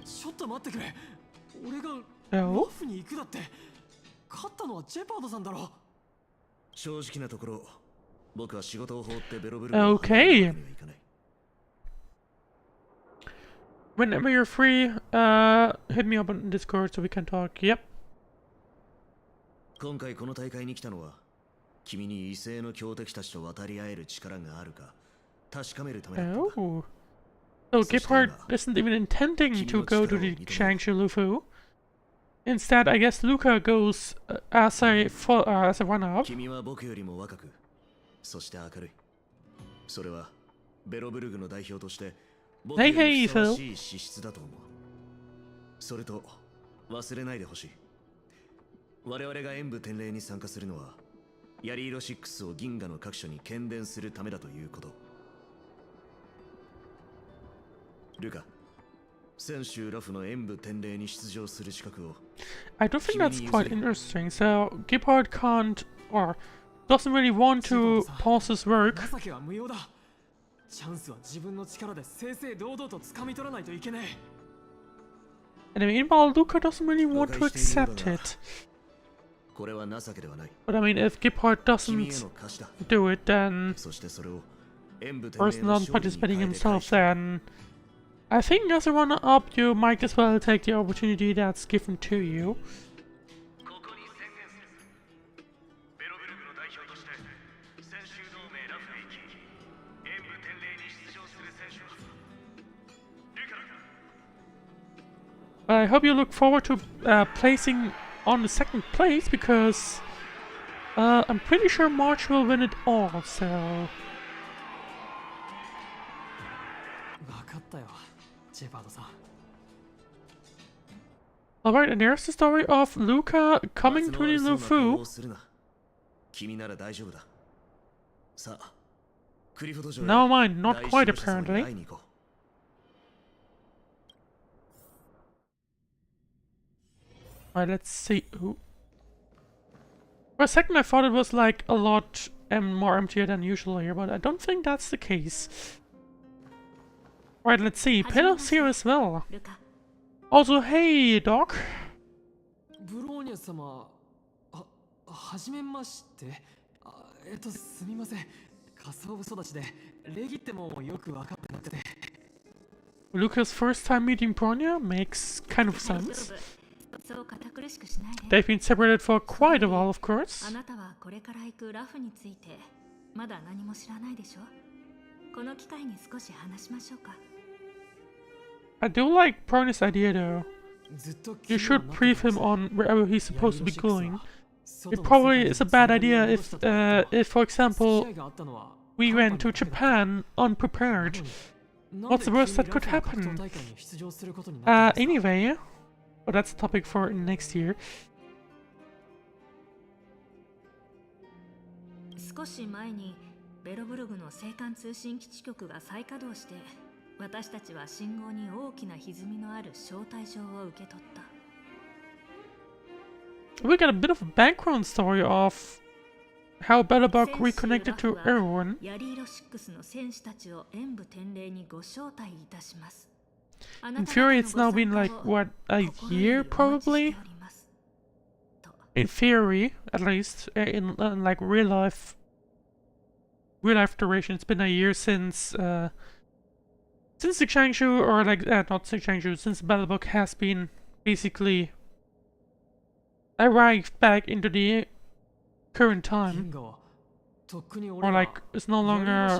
ちょっと待ってくれ。俺が No? ラフに行くだって勝ったのはジェパードさんだろ。正直なところ、僕は仕事を放ってベロベロ。 Okay. Whenever you're free, hit me up on Discord so we can talk. Yep. 今回この大会に来たのは、君に異性の強敵たちと渡り合える力があるか確かめるためだった。 Oh. So Gebhardt isn't even intending to go to the Changshu Lufu. Instead, I guess Luca goes as a runner-up. 君は僕よりも若く、そして明るい。それはベロブルグの代表として僕よりふさわしい資質だと思う。それと忘れないでほしい。我々が演武天礼に参加するのは、ヤリーロ6を銀河の各所に喧伝するためだということ。ルカ。 選手ラフの演武天礼に出場する資格を I don't think that's quite interesting. So Gebhardt can't or doesn't really want to pause his work. 情けは無用だ。チャンスは自分の力で正々堂々と掴み取らないといけない。 And meanwhile, Luca doesn't really want to accept it. これは情けではない。 But I mean, if Gebhardt doesn't do it, then そしてそれを演武天 or 礼 is の not 勝利に participating 変えて himself, then I think as a runner-up, you might as well take the opportunity that's given to you. ここに宣言する。ベロブルグの代表として選手同盟ラフへ行き、演武天礼に出場する選手はルカ。 But I hope you look forward to placing on the second place because I'm pretty sure March will win it all. So 分かったよ。 ジェパードさん。 Alright, and there's the story of Luca coming to the Lufu. 君なら大丈夫だ。さあ、クリフォド城へ Never mind, not 大 quite 勝者様に会い apparently. に行こう。 Alright, let's see. Ooh. For a second I thought it was like a lot more emptier than usual here, but I don't think that's the case. Alright, let's see. Pillars here as well. Also, hey, Doc. ブローニャ様、はじめまして。すみません。仮想部育ちで礼儀ってもよく分かってなくて。 Luca's first time meeting Bronya makes kind of sense. They've been separated for quite a while, of course. あなたはこれから行くラフについてまだ何も知らないでしょ。この機会に少し話しましょうか。 I do like Bronya's idea though. You should brief him on wherever he's supposed to be going. It probably is a bad idea if for example, we went to Japan unprepared. What's the worst that could happen? Anyway, but that's a topic for next year. 少し前にベロブルグの青函通信基地局が再稼働して、私たちは信号に大きな歪みのある招待状を受け取った。We got a bit of a background story of how Belobog reconnected to everyone. ヤリーロ6の戦士たちを演武典礼にご招待いたします。In theory, it's now been like, what, a year probably? In theory, at least. In like real life duration, it's been a year since the Changshu, or like, not the Changshu, since Belobog has been basically arrived back into the current time. Or like, is no longer,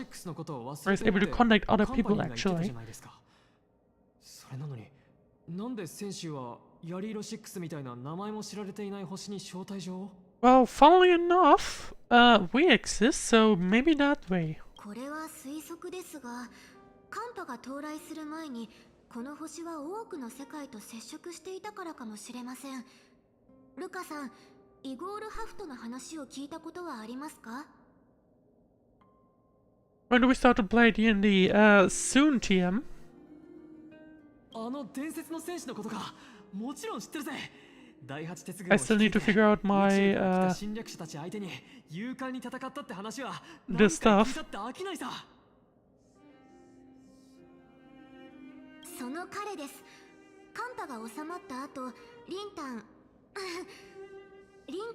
or is able to contact other people actually. それなのに、なんで戦士はヤリーロ6みたいな名前も知られていない星に招待状を？ Well, funnily enough, we exist, so maybe that way. これは推測ですが、寒波が到来する前にこの星は多くの世界と接触していたからかもしれません。ルカさん、イゴールハフトの話を聞いたことはありますか？ When do we start to play D&D? Soon, TM. あの伝説の戦士のことか。もちろん知ってるぜ。第8鉄軍 I still need to figure out my 侵略者たち相手に勇敢に戦ったって話は the stuff. 飽きないさ。その彼です。寒波が収まった後、リン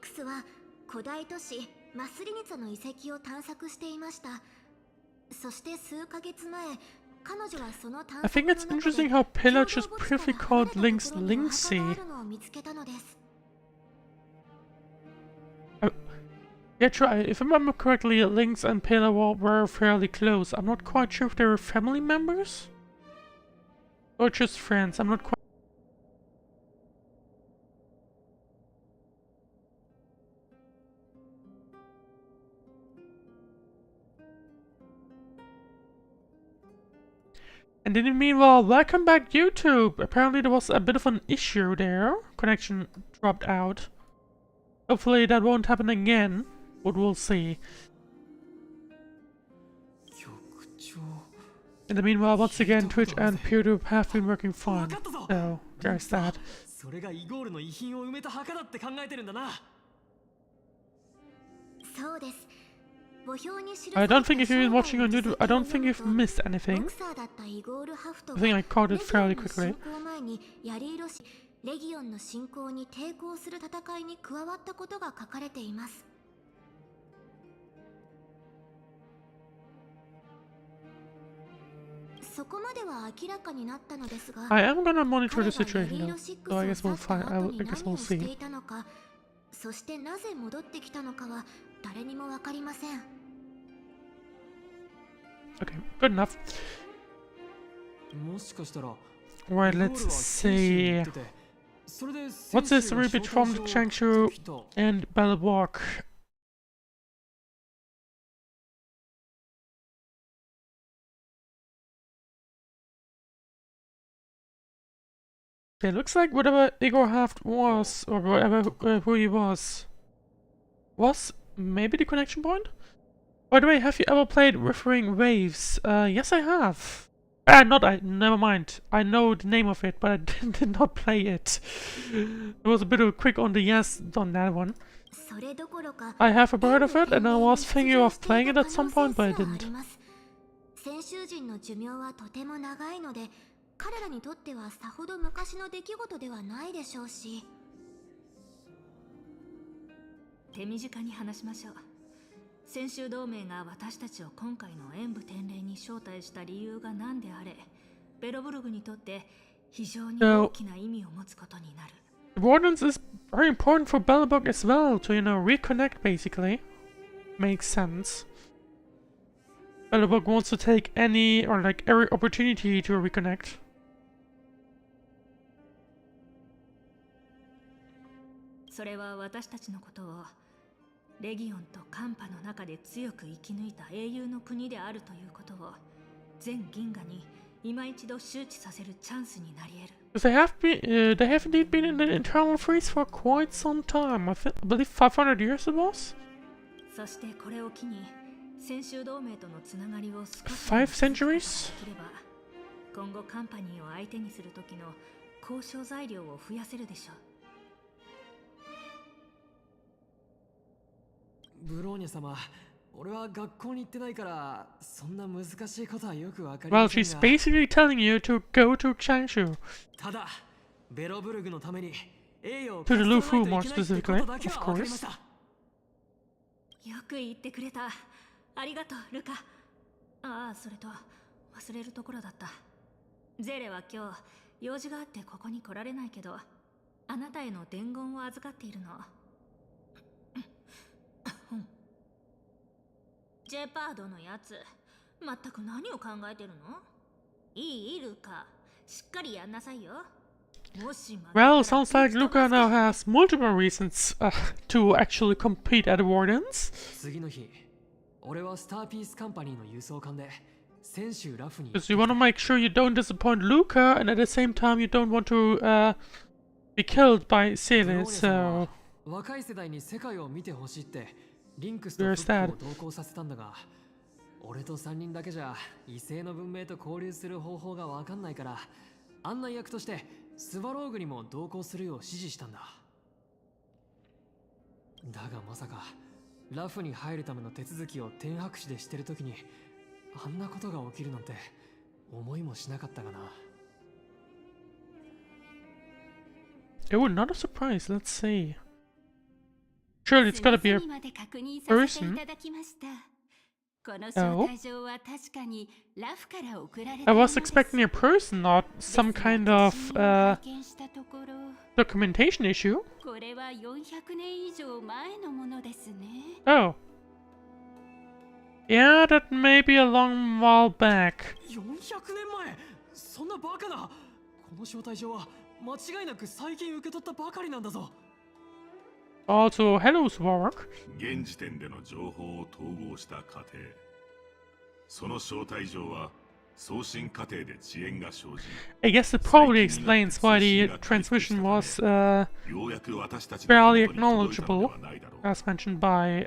クスは古代都市マスリニツァの遺跡を探索していました。そして数ヶ月前、彼女はその探 I 索 think の it's 中 interesting で how 共 Pillage 同 is 墓地から briefly 離 called れた Link's ところにお墓があ Linksea. るのを見つけたのです。Yeah, try. If I remember correctly, Lynx and Pillar were fairly close. I'm not quite sure if they were family members or just friends. I'm not quite. And in the meanwhile, welcome back YouTube! Apparently there was a bit of an issue there. Connection dropped out. Hopefully that won't happen again, but we'll see. In the meanwhile, once again, Twitch and PewDiePie have been working fine. So, there's that. それがイゴールの遺品を埋めた墓だって考えてるんだな。そうです。 I don't think if you've been watching on YouTube, I don't think you've missed anything. I think I caught it fairly quickly. レギオンの侵攻に抵抗する戦いに加わったことが書かれています。そこまでは明らかになったのですが、 I am gonna monitor the situation though, so I guess we'll find. I guess we'll see. そしてなぜ戻ってきたのかは誰にもわかりません。 Okay, good enough. もしかしたら Right, let's see. What's this repeat from the Changshu and Belobog? Okay, looks like whatever Igor Haft was, or whatever who he was maybe the connection point? By the way, have you ever played Riffering Waves? Yes I have. Never mind. I know the name of it, but I did not play it. It was a bit of quick on the yes on that one. I have heard of it, and I was thinking of playing it at some point, but I didn't. 彼らにとってはさほど昔の出来事ではないでしょうし。手短に話しましょう。先週同盟が私たちを今回の演武典礼に招待した理由が何であれ、ベロブルグにとって非常に大きな意味を持つことになる。Wardance is very important for Belobog as well to, reconnect basically. Makes sense. Belobog wants to take any, or like every opportunity to reconnect. それは私たちのことをレギオンとカンパの中で強く生き抜いた英雄の国であるということを全銀河に今一度周知させるチャンスになり得る。They have indeed been in the internal freeze for quite some time. I believe 500 years it was? そしてこれを機に先週同盟とのつながりを少し 5 centuries? できれば今後カンパニーを相手にする時の交渉材料を増やせるでしょう。ブローニャ様、俺は学校に行ってないからそんな難しいことはよくわかり Well, ません she's が。 basically telling you to go to Changshu. ただベロブルグのために栄誉を To the 勝ち取 Lufu ら more ないといけないってことだけ specifically, of はわかりま course. した。よく言ってくれた。ありがとう、ルカ。ああ、それと忘れるところだった。ゼレは今日用事があってここに来られないけど、あなたへの伝言を預かっているの。ジェパードのやつ、まったく何を考えてるの？いいルカ、しっかりやんなさいよ。Well, sounds like Luca now has multiple reasons to actually compete at Wardance. 次の日、俺はスターピースカンパニーの輸送艦で先週ラフに Because you want to make sure you don't disappoint Luca, and at the same time you don't want to be killed by Celes, so... 若い世代に世界を見てほしいってリンクスとフックを同行させたんだが、俺と3人だけじゃ異性の文明と交流する方法がわかんないから案内役としてスワローグにも同行するよう指示したんだ。だがまさかラフに入るための手続きを天白紙でしてるときにあんなことが起きるなんて思いもしなかったがな。Oh, not a surprise, let's see. Surely it's gotta be a person. Oh. I was expecting a person, not some kind of documentation issue. Oh. Yeah, that may be a long while back. 400年前？そんなバカな。この招待状は間違いなく最近受け取ったばかりなんだぞ。Also, hello, Svark. 現時点での情報を統合した過程。その招待状は送信過程で遅延が生じ。I guess it probably explains why the transmission was barely acknowledgeable, as mentioned by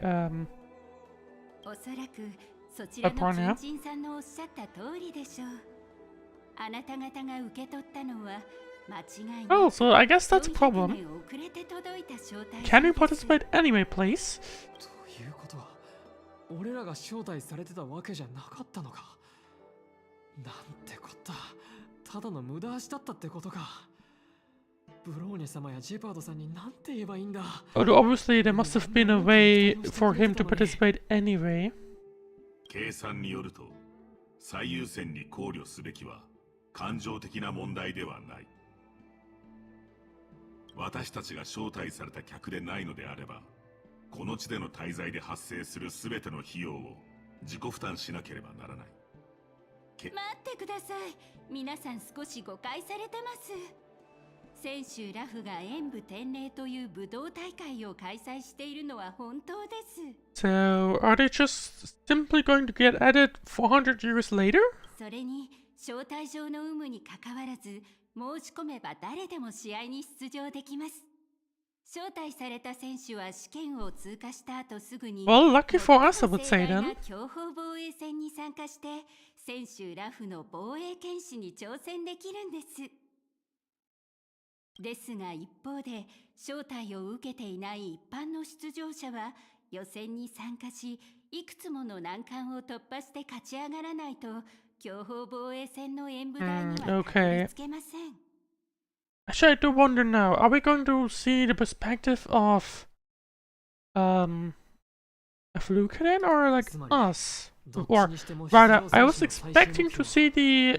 おそらくそちらの近人さんのおっしゃった通りでしょう。あなた方が受け取ったのは間違いない。 Oh, so I guess that's a problem. Can we participate anyway, please? ということは、俺らが招待されてたわけじゃなかったのか。なんてこった。ただの無駄足だったってことか。ブローニャ様やジェパードさんに何て言えばいいんだ。Although obviously there must have been a way for him to participate anyway. 計算によると、最優先に考慮すべきは感情的な問題ではない。私たちが招待された客でないのであれば、この地での滞在で発生するすべての費用を自己負担しなければならない。待ってください。皆さん少し誤解されてます。先週ラフが演武天霊という武道大会を開催しているのは本当です。So, are they just simply going to get at it 400 years later? それに招待状の有無にかかわらず、申し込めば誰でも試合に出場できます。招待された選手は試験を通過した後すぐに Well, lucky for us, I would say then. 強砲防衛戦に参加して選手ラフの防衛剣士に挑戦できるんです。ですが一方で招待を受けていない一般の出場者は予選に参加し、いくつもの難関を突破して勝ち上がらないと強砲防衛戦の演武台にはたどり着けません。Actually, I do wonder now, are we going to see the perspective of Luca then, or like us? Or rather, I was expecting to see the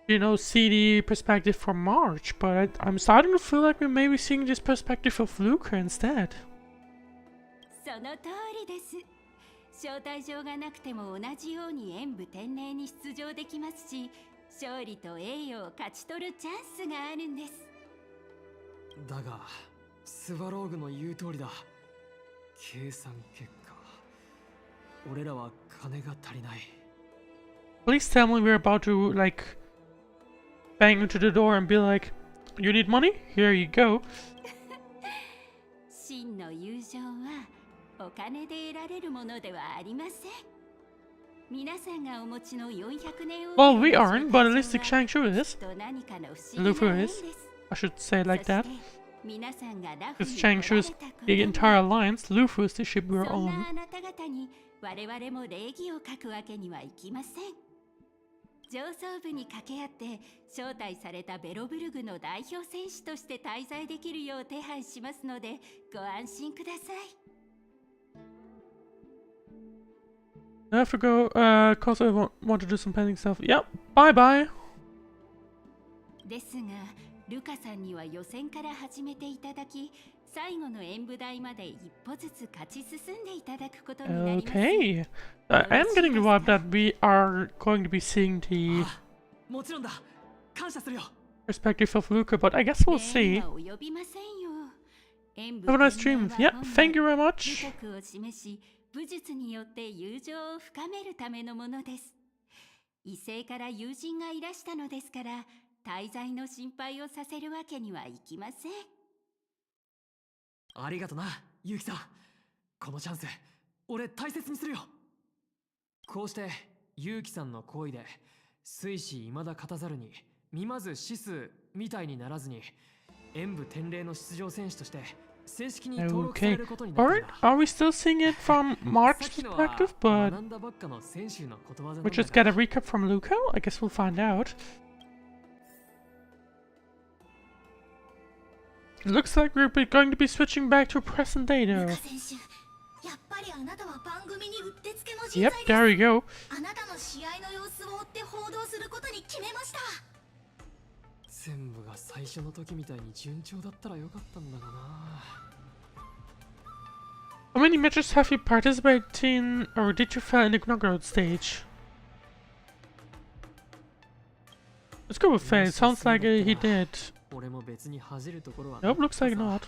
you know, see the perspective for March, but I'm starting to feel like we may be seeing this perspective of Luca instead. その通りです。招待状がなくても同じように演武天霊に出場できますし、勝利と栄誉を勝ち取るチャンスがあるんです。だが、スワローグの言う通りだ。計算結果、俺らは金が足りない。Please tell me we're about to like bang into the door and be like, "You need money? Here you go." 真の友情はお金で得られるものではありません。皆さんがお持ちの400年 Well, we aren't, but at least the Changshu is. Lufu is. I should say it like that. Because Changshu is the entire alliance, Lufu is the ship we're そん on. なあなた方に我々も礼儀を書くわけにはいきません。上層部に掛け合って招待されたベロブルグの代表選手として滞在できるよう手配しますのでご安心ください。I have to go, cause I want to do some pending stuff. Yep, bye bye. ですが、ルカさんには予選から始めていただき、最後の演舞台まで一歩ずつ勝ち進んでいただくことになります。Okay. I am getting the vibe that we are going to be seeing the もちろんだ。感謝するよ。 perspective of Luca, but I guess we'll see. Have a nice stream. Yeah, thank you very much. 武術によって友情を深めるためのものです。異性から友人がいらしたのですから、滞在の心配をさせるわけにはいきません。ありがとな、ユキさん。このチャンス、俺大切にするよ。こうして、ユキさんの行為で、水死未だ勝たざるに、見まず死数みたいにならずに、演武天霊の出場選手として、Okay. Alright, are we still seeing it from Mark's perspective? But we just get a recap from Luca? I guess we'll find out. It looks like we're going to be switching back to present day though. Yep, there we go. 全部が最初の時みたいに順調だったらよかったんだがな。How many matches have you participated in, or did you fail in the knockout stage? Let's go with fail. Sounds like he did. Nope, looks like not.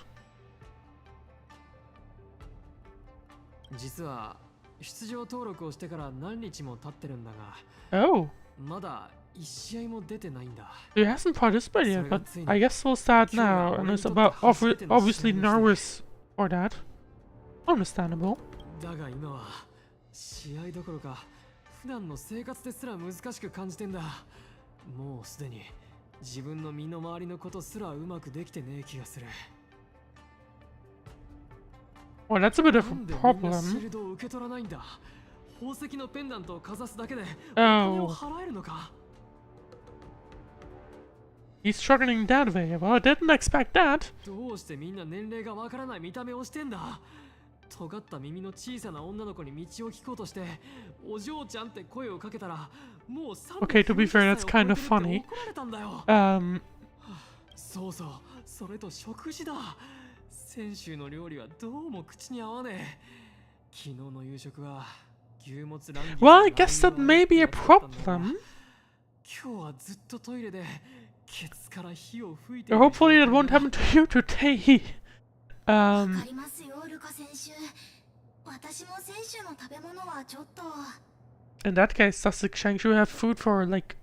実は出場登録をしてから何日も経ってるんだが。Oh. まだ He hasn't participated yet, but I guess we'll start now, and it's about obviously nervous for that. Understandable. だが今は試合どころか普段の生活ですら難しく感じてんだ。もうすでに自分の身の回りのことすらうまくできてねえ気がする。Well, that's a bit of a problem. シールドを受け取らないんだ。宝石のペンダントをかざすだけでお金を払えるのか。He's struggling that way. Well, I didn't expect that. どうしてみんな年齢がわからない見た目をしてんだ。尖った耳の小さな女の子に道を聞こうとしてお嬢ちゃんって声をかけたらもうOkay, to be fair, that's kind of funny. そうそう、それと食事だ。先週の料理はどうも口に合わねえ。昨日の夕食は牛もつランギ。 Well, I guess that may be a problem. 今日はずっとトイレで Hopefully that won't happen to you today. In that case, does the Changshu have food for, like,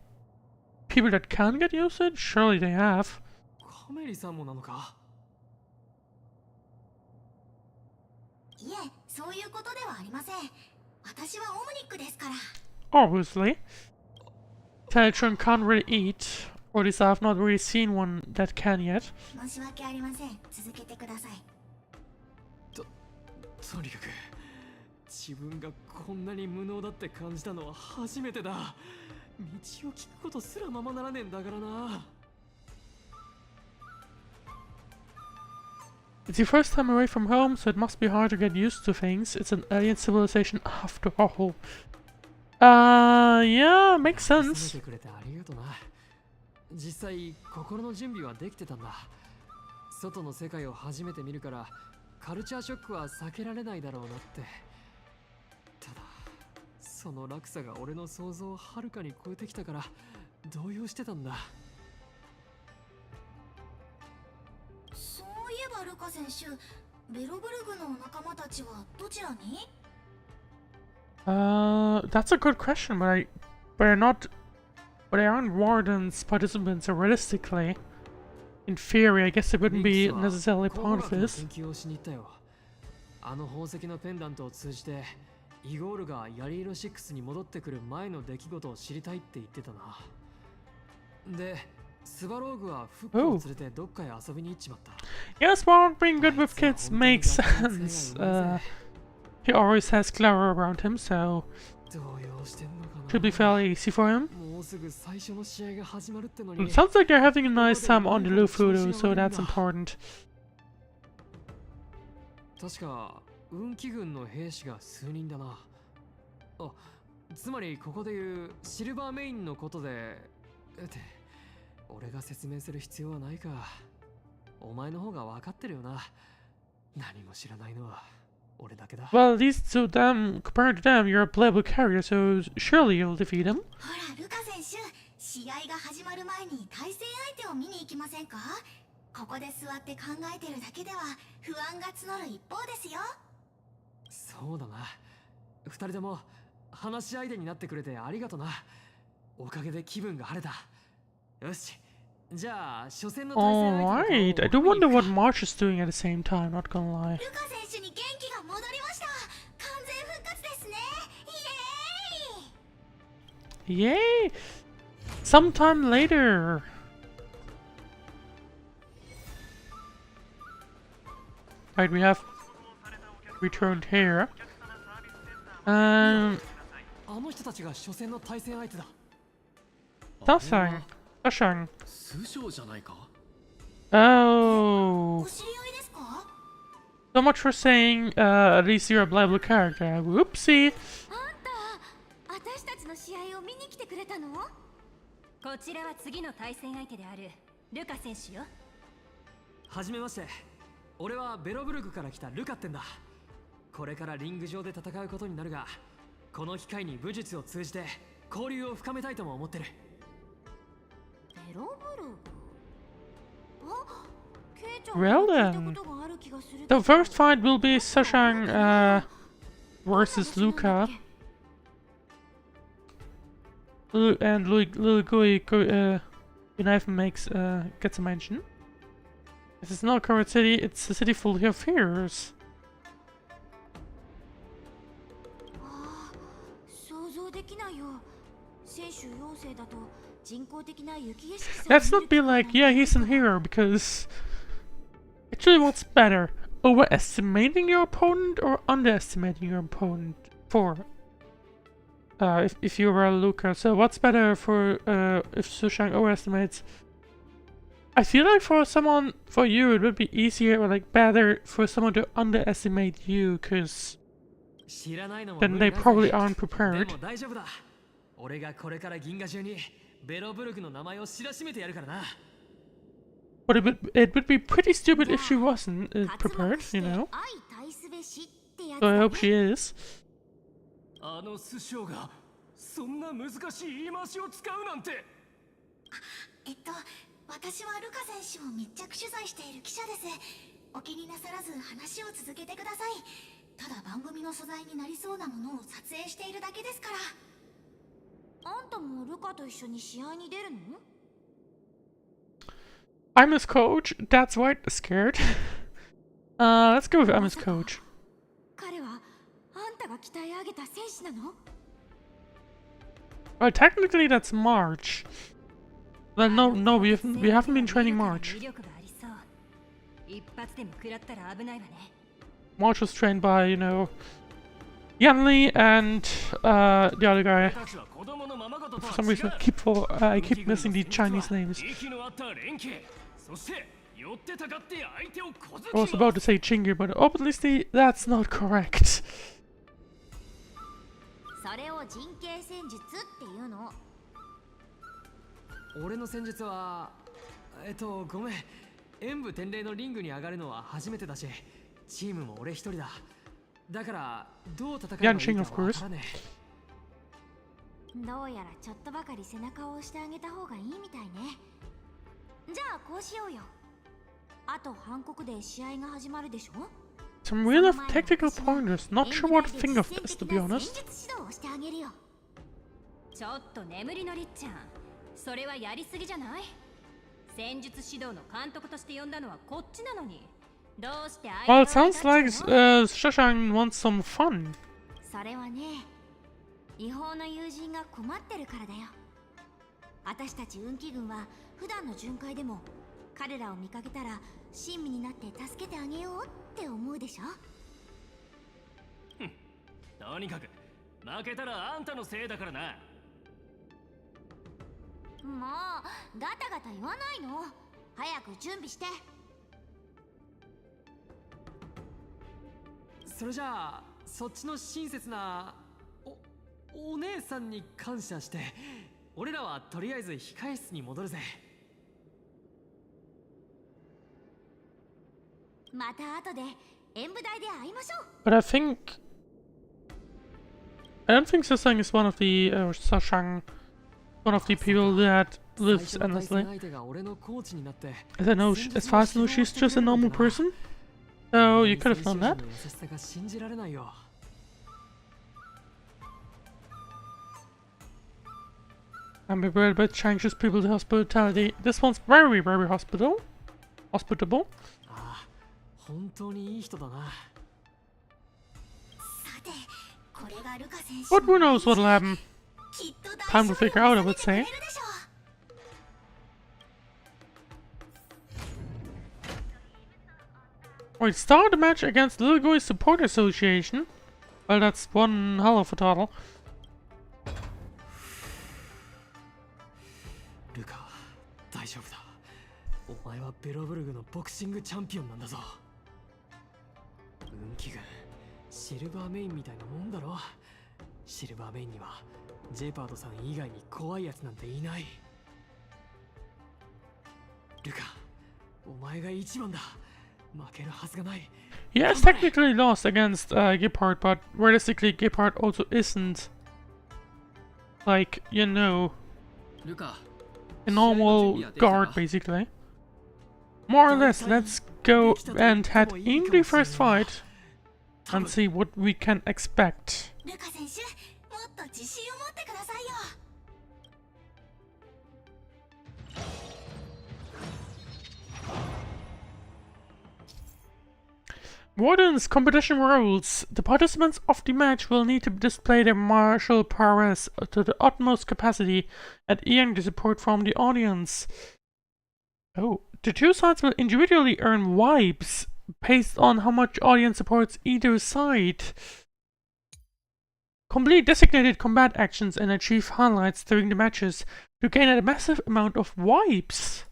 people that can't get usage? Surely they have. Obviously. Teletron can't really eat. Or at least I've not really seen one that can yet. とにかく自分がこんなに無能だって感じたのは初めてだ。道を聞くことすらままならねえんだからな。It's your first time away from home, so it must be hard to get used to things. It's an alien civilization after all. Yeah, makes sense. 実際心の準備はできてたんだ。外の世界を初めて見るからカルチャーショックは避けられないだろうなって。ただその落差が俺の想像をはるかに超えてきたから動揺してたんだ。そういえばルカ選手、ベロブルグの仲間たちはどちらに？ That's a good question, but they aren't Wardance participants, so realistically, in theory, I guess they wouldn't be necessarily part of this. あの宝石のペンダントを通じてイゴールがヤリーロ6に戻ってくる前の出来事を知りたいって言ってたな。で、スバローグはフックを連れてどっかへ遊びに行っちまった。Yes, well, being good with kids makes sense. He always has Clara around him, so should be fairly easy for him. It sounds like they're having a nice time on the Lufu, so that's important. 確か運気軍の兵士が数人だな。あ、つまりここでいうシルバーメインのことでって俺が説明する必要はないか。お前の方が分かってるよな。何も知らないのは俺だけだ。Well, at least to them, compared to them, you're a playable character, so surely you'll defeat him. ほら、ルカ選手、試合が始まる前に対戦相手を見に行きませんか？ここで座って考えてるだけでは不安が募る一方ですよ。そうだな。二人とも話し相手になってくれてありがとな。おかげで気分が晴れた。よし。じゃあ初戦の対戦相手。Alright, I do wonder what March is doing at the same time, not gonna lie. ルカ選手に元気が戻りました。完全復活ですね。イエーイ。 Yay! Sometime later. Right, we have returned here. あの人たちが初戦の対戦相手だ。Dasang. 通称じゃないか。Oh. お知り合いですか？ So much for saying, at least you're a playable character. Whoopsie. あんた、私たちの試合を見に来てくれたの？こちらは次の対戦相手であるルカ選手よ。はじめまして。俺はベロブルグから来たルカってんだ。これからリング上で戦うことになるが、この機会に武術を通じて交流を深めたいとも思ってる。ベロブルグ？あ、ケイちゃん Well 聞いた then, ことがある気がする。 the first fight will be Sashang versus Luca. And Lilugui gets a mention. This is not a current city, it's a city full of fears. ああ、想像できないよ。選手養成だと人工的な雪景色。 Let's not be like, yeah, he's a hero, because actually what's better? Overestimating your opponent or underestimating your opponent for if you were a Luca. So what's better for if Sushang overestimates? I feel like for you it would be easier or like better for someone to underestimate you, because then they probably aren't prepared. But it would be pretty stupid if she wasn't prepared, you know? So I hope she is. あの師匠がそんな難しい言い回しを使うなんて。私はルカ選手を密着取材している記者です。お気になさらず話を続けてください。ただ番組の素材になりそうなものを撮影しているだけですから。あんたもルカと一緒に試合に出るの？ I'm his coach. That's why I'm scared. Let's go with I'm his coach. 彼はあんたが鍛え上げた選手なの？ Well, technically that's March. Well, no, we haven't been training March. March was trained by, you know, Yanli and the other guy. For some reason, I keep missing the Chinese names. I was about to say Chingy, but obviously that's not correct. それを陣形戦術っていうの。俺の戦術はごめん。演武天霊のリングに上がるのは初めてだし、チームも俺一人だ。だからどう戦えばいいかわからねえ。どうやらちょっとばかり背中を押してあげた方がいいみたいね。じゃあこうしようよ。あと韓国で試合が始まるでしょ。 Some real technical pointers. Not sure what to think of this, to be honest. ちょっと眠りのりっちゃん。それはやりすぎじゃない？戦術指導の監督として呼んだのはこっちなのに。Well, it sounds like Shashan wants some fun. それはね、違法の友人が困ってるからだよ。私たち運気軍は普段の巡回でも彼らを見かけたら親身になって助けてあげようって思うでしょ。とにかく負けたらあんたのせいだからな。もうガタガタ言わないの。早く準備して。それじゃあそっちの親切なお姉さんに感謝して、俺らはとりあえず控え室に戻るぜ。また後で演舞台で会いましょう。 But I don't think Sasang is one of the Sashang, one of the people that lives endlessly. As I know, as far as I know, she's just a normal person. So you could have known that. I'm bewildered by changes people's hospitality. This one's very, very hospitable. But who knows what'll happen? Time to figure out, I would say. Wait, start a match against Little Goy Support Association? Well, that's one hell of a title. Luka, 大丈夫だ。お前はベロブルグのボクシングチャンピオンなんだぞ。運気軍、シルバーメインみたいなもんだろ。シルバーメインにはジェパードさん以外に怖いやつなんていない。ルカ、お前が一番だ。負けるはずがない。Yes, technically lost against Gephardt, but realistically Gephardt also isn't, like, you know, a normal guard, basically. More or less, let's go and head into the first fight and see what we can expect. Wardance competition rules. The participants of the match will need to display their martial prowess to the utmost capacity and earn the support from the audience. Oh, the two sides will individually earn vibes based on how much audience supports either side. Complete designated combat actions and achieve highlights during the matches to gain a massive amount of vibes.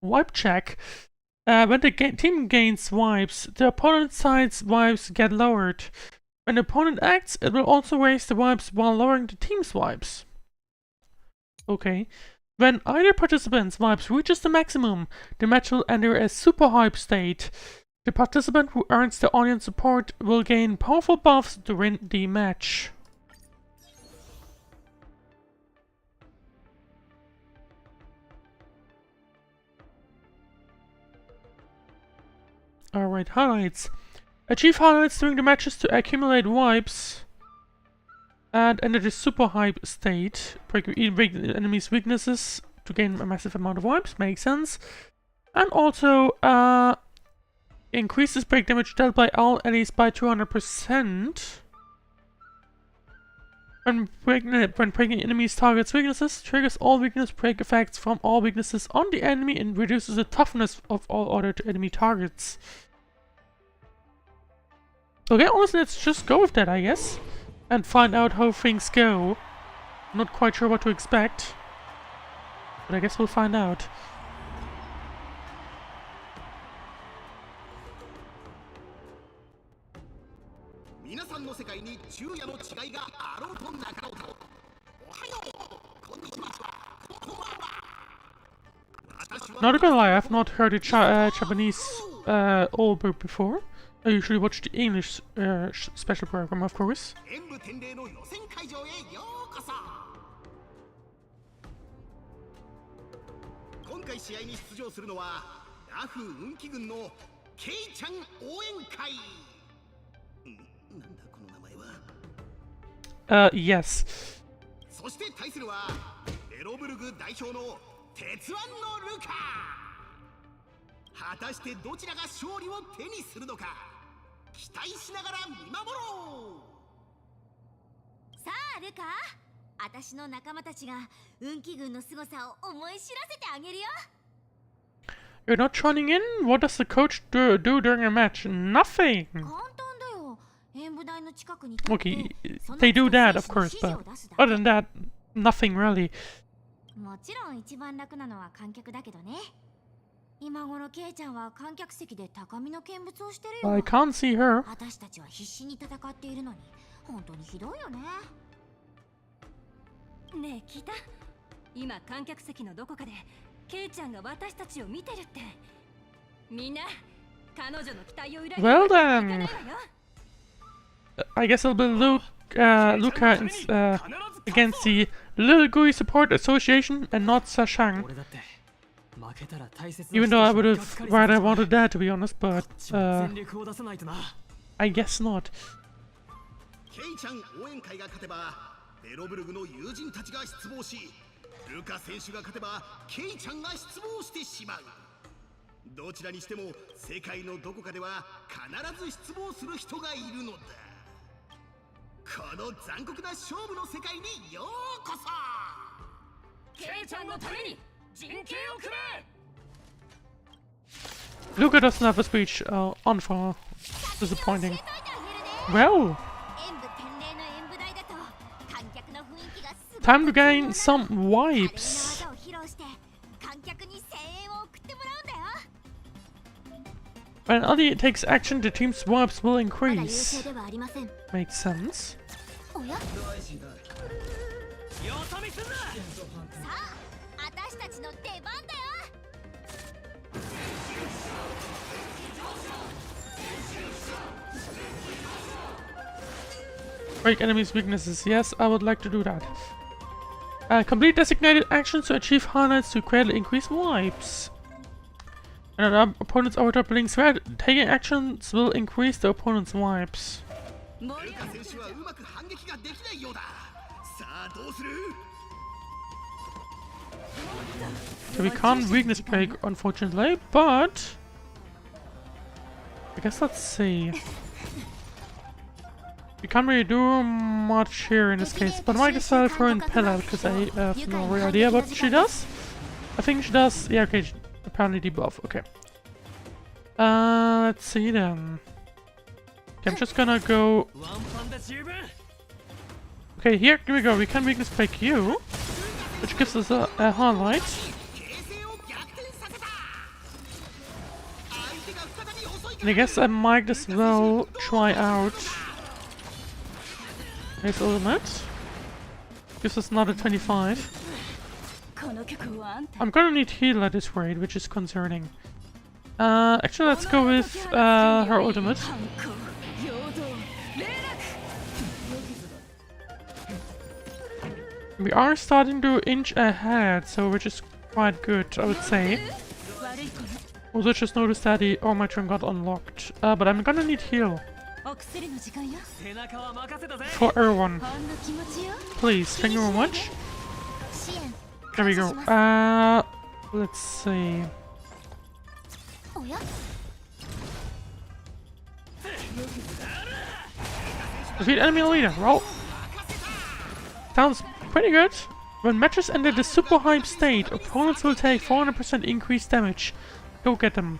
Vibe check. When the team gains vibes, the opponent's side's vibes get lowered. When the opponent acts, it will also raise the vibes while lowering the team's vibes. Okay. When either participant's vibes reaches the maximum, the match will enter a super hype state. The participant who earns the audience support will gain powerful buffs to win the match. Alright, highlights. Achieve highlights during the matches to accumulate vibes and enter the super hype state. Break enemy's weaknesses to gain a massive amount of vibes, makes sense. And also increases break damage dealt by all allies by 200%. When breaking enemies' targets' weaknesses, triggers all weakness break effects from all weaknesses on the enemy and reduces the toughness of all other enemy targets. Okay, honestly, let's just go with that, I guess. And find out how things go. I'm not quite sure what to expect. But I guess we'll find out. Not gonna lie, I've not heard the Japanese Allbird before. I usually watch the English special program, of course. 今回試合に出場するのはラフ運気軍のケイちゃん応援会。なんだこの名前は。Yes. そして対するはベロブルグ代表の鉄腕のルカ。果たしてどちらが勝利を手にするのか期待しながら見守ろう。さあルカ、私の仲間たちが運気軍の凄さを思い知らせてあげるよ。 You're not joining in? What does the coach do during a match? Nothing! 簡単だよ。演舞台の近くに Okay, they do that, of course, but other than that, nothing really. もちろん一番楽なのは観客だけどね。今頃ケイちゃんは観客席で高みの見物をしてるよ。 I can't see her. 私たちは必死に戦っているのに本当にひどいよね。ねえ聞いた？今観客席のどこかでケイちゃんが私たちを見てるって。みんな彼女の期待を裏切る Well わけにはいか then, ないわよ。 I guess it'll be Luca against the Little Gui Support Association and not Sashang. Even though I would have rather wanted that, to be honest, but I guess not. ケイちゃん応援会が勝てばベロブルグの友人たちが失望し、ルカ選手が勝てばケイちゃんが失望してしまう。どちらにしても世界のどこかでは必ず失望する人がいるのだ。この残酷な勝負の世界にようこそ。ケイちゃんのために陣形を組め。 Luca doesn't have a speech. Unfair. Disappointing. Well, time to gain some wipes. When Adi takes action, the team's wipes will increase. Makes sense. Break enemies' weaknesses. Yes, I would like to do that. Complete designated actions to achieve highlights to greatly increase wipes. And our opponent's overtop blinks red. Taking actions will increase the opponent's wipes. So we can't weakness break, unfortunately, but I guess let's see. We can't really do much here in this case, but I might as well throw in Pella because I have no real idea what she does. I think she does, yeah, okay, apparently debuff, okay. Let's see then. Okay, I'm just gonna go. Okay, here we go. We can weakness break you, which gives us a highlight. And I guess I might as well try out his ultimate. Gives us another 25. I'm gonna need heal at this rate, which is concerning. Actually, let's go with her ultimate. We are starting to inch ahead, so which is quite good, I would say. Also, just noticed that the All My Turn got unlocked, but I'm gonna need heal. For everyone. Please, thank you very much. There we go. Let's see. Defeat enemy leader. Well, sounds pretty good. When matches enter the super hype state, opponents will take 400% increased damage. Go get them.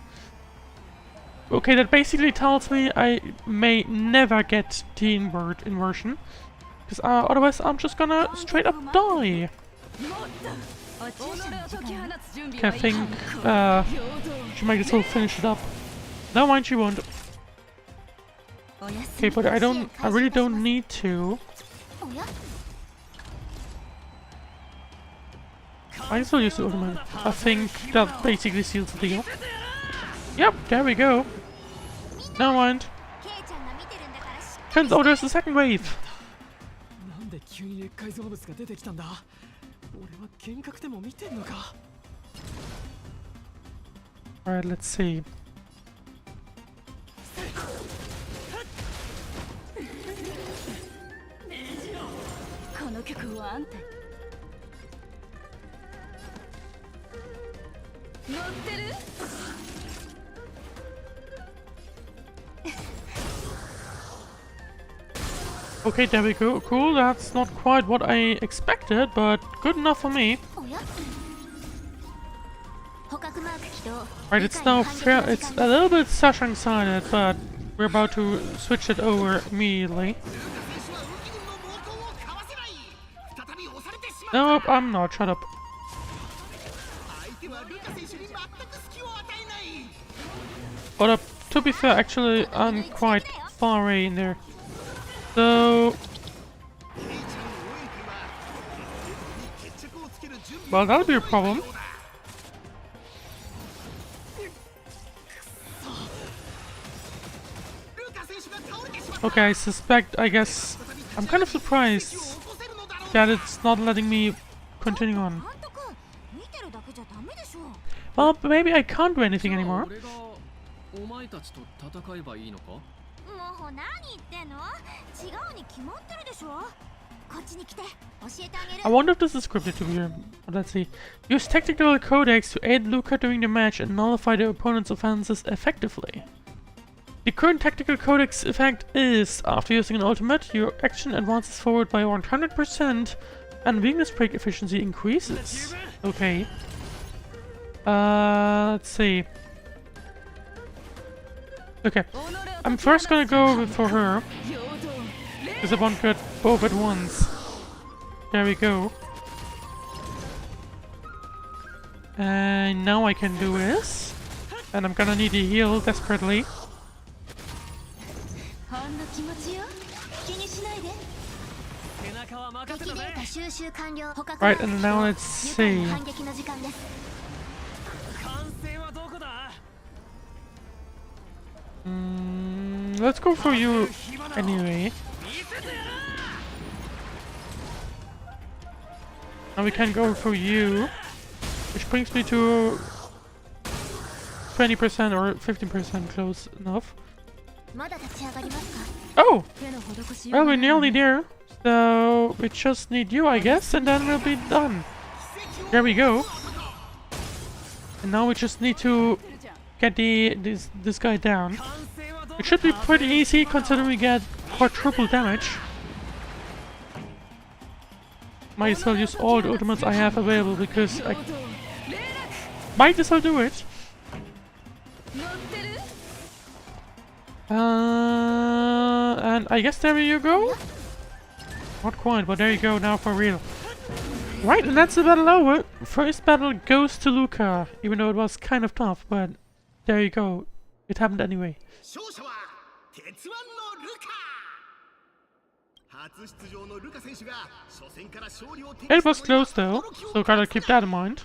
Okay, that basically tells me I may never get the inversion. Because otherwise I'm just gonna straight up die. Okay, I think she might as well finish it up. No mind, she won't. Okay, but I really don't need to. I still use the ultimate. I think that basically seals the deal. Yep, there we go. Never mind. Turns out there's the second wave. Alright, let's see. Okay, there we go. Cool, that's not quite what I expected, but good enough for me. Right, it's now fair. It's a little bit Sashang-sided, but we're about to switch it over immediately. Nope, I'm not. Shut up. But to be fair, actually, I'm quite far away in there. So... well, that'll be a problem. Okay, I suspect, I guess... I'm kind of surprised that it's not letting me continue on. Well, maybe I can't do anything anymore. I wonder if this is scripted to be here. Let's see. Use tactical codex to aid Luca during the match and nullify the opponent's offenses effectively. The current tactical codex effect is, after using an ultimate, your action advances forward by 100% and weakness break efficiency increases. Okay. Let's see. Okay. I'm first gonna go for her, because I won't get both at once. There we go. And now I can do this. And I'm gonna need a heal desperately. Right, and now let's see. Let's go for you anyway. Now we can go for you, which brings me to 20% or 15% close enough. Oh! Well, we're nearly there. So we just need you, I guess, and then we'll be done. There we go. And now we just need to get this guy down. It should be pretty easy considering we get quadruple damage. Might as well use all the ultimates I have available because I might as well do it. And I guess there you go. Not quite, but there you go now for real. Right, and that's the battle over. First battle goes to Luca, even though it was kind of tough, but there you go. It happened anyway. It was close though, so gotta keep that in mind.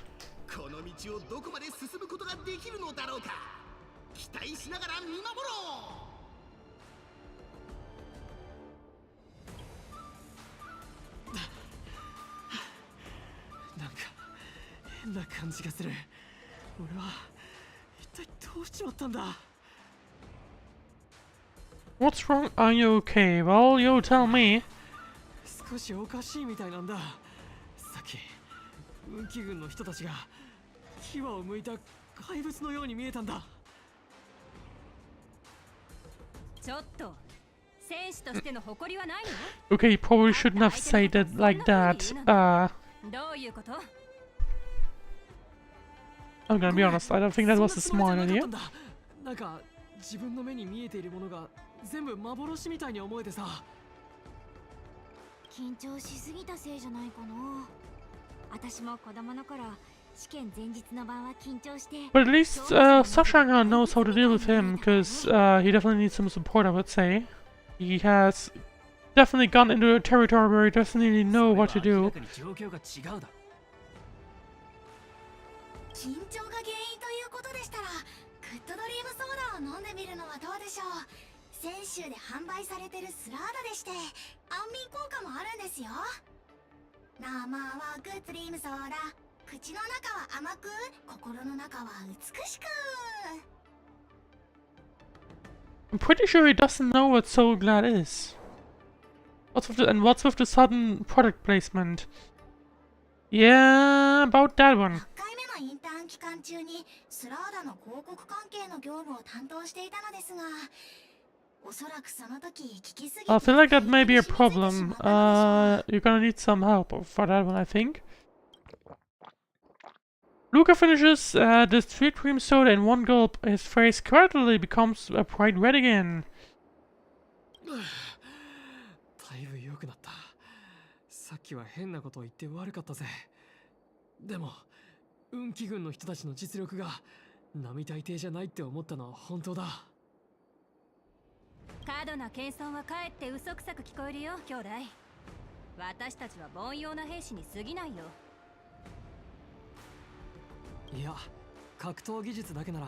What's wrong? Are you okay? Well, you tell me. Okay, you probably shouldn't have said it like that. I'm gonna be honest, I don't think that was a smart idea. But at least Sashanga knows how to deal with him, because he definitely needs some support, I would say. He has definitely gone into a territory where he doesn't really know what to do. I'm pretty sure he doesn't know what Soul Glad is. What's with the sudden product placement? Yeah, about that one. I feel like that may be a problem. You're gonna need some help for that one, I think. Luca finishes the sweet cream soda in one gulp. His face gradually becomes bright red again. だいぶ良くなった。さっきは変なことを言って悪かったぜ。でも、運気軍の人たちの実力が並大抵じゃないって思ったのは本当だ。過度な謙遜はかえって嘘くさく聞こえるよ、兄弟。私たちは凡庸な兵士に過ぎないよ。いや、格闘技術だけなら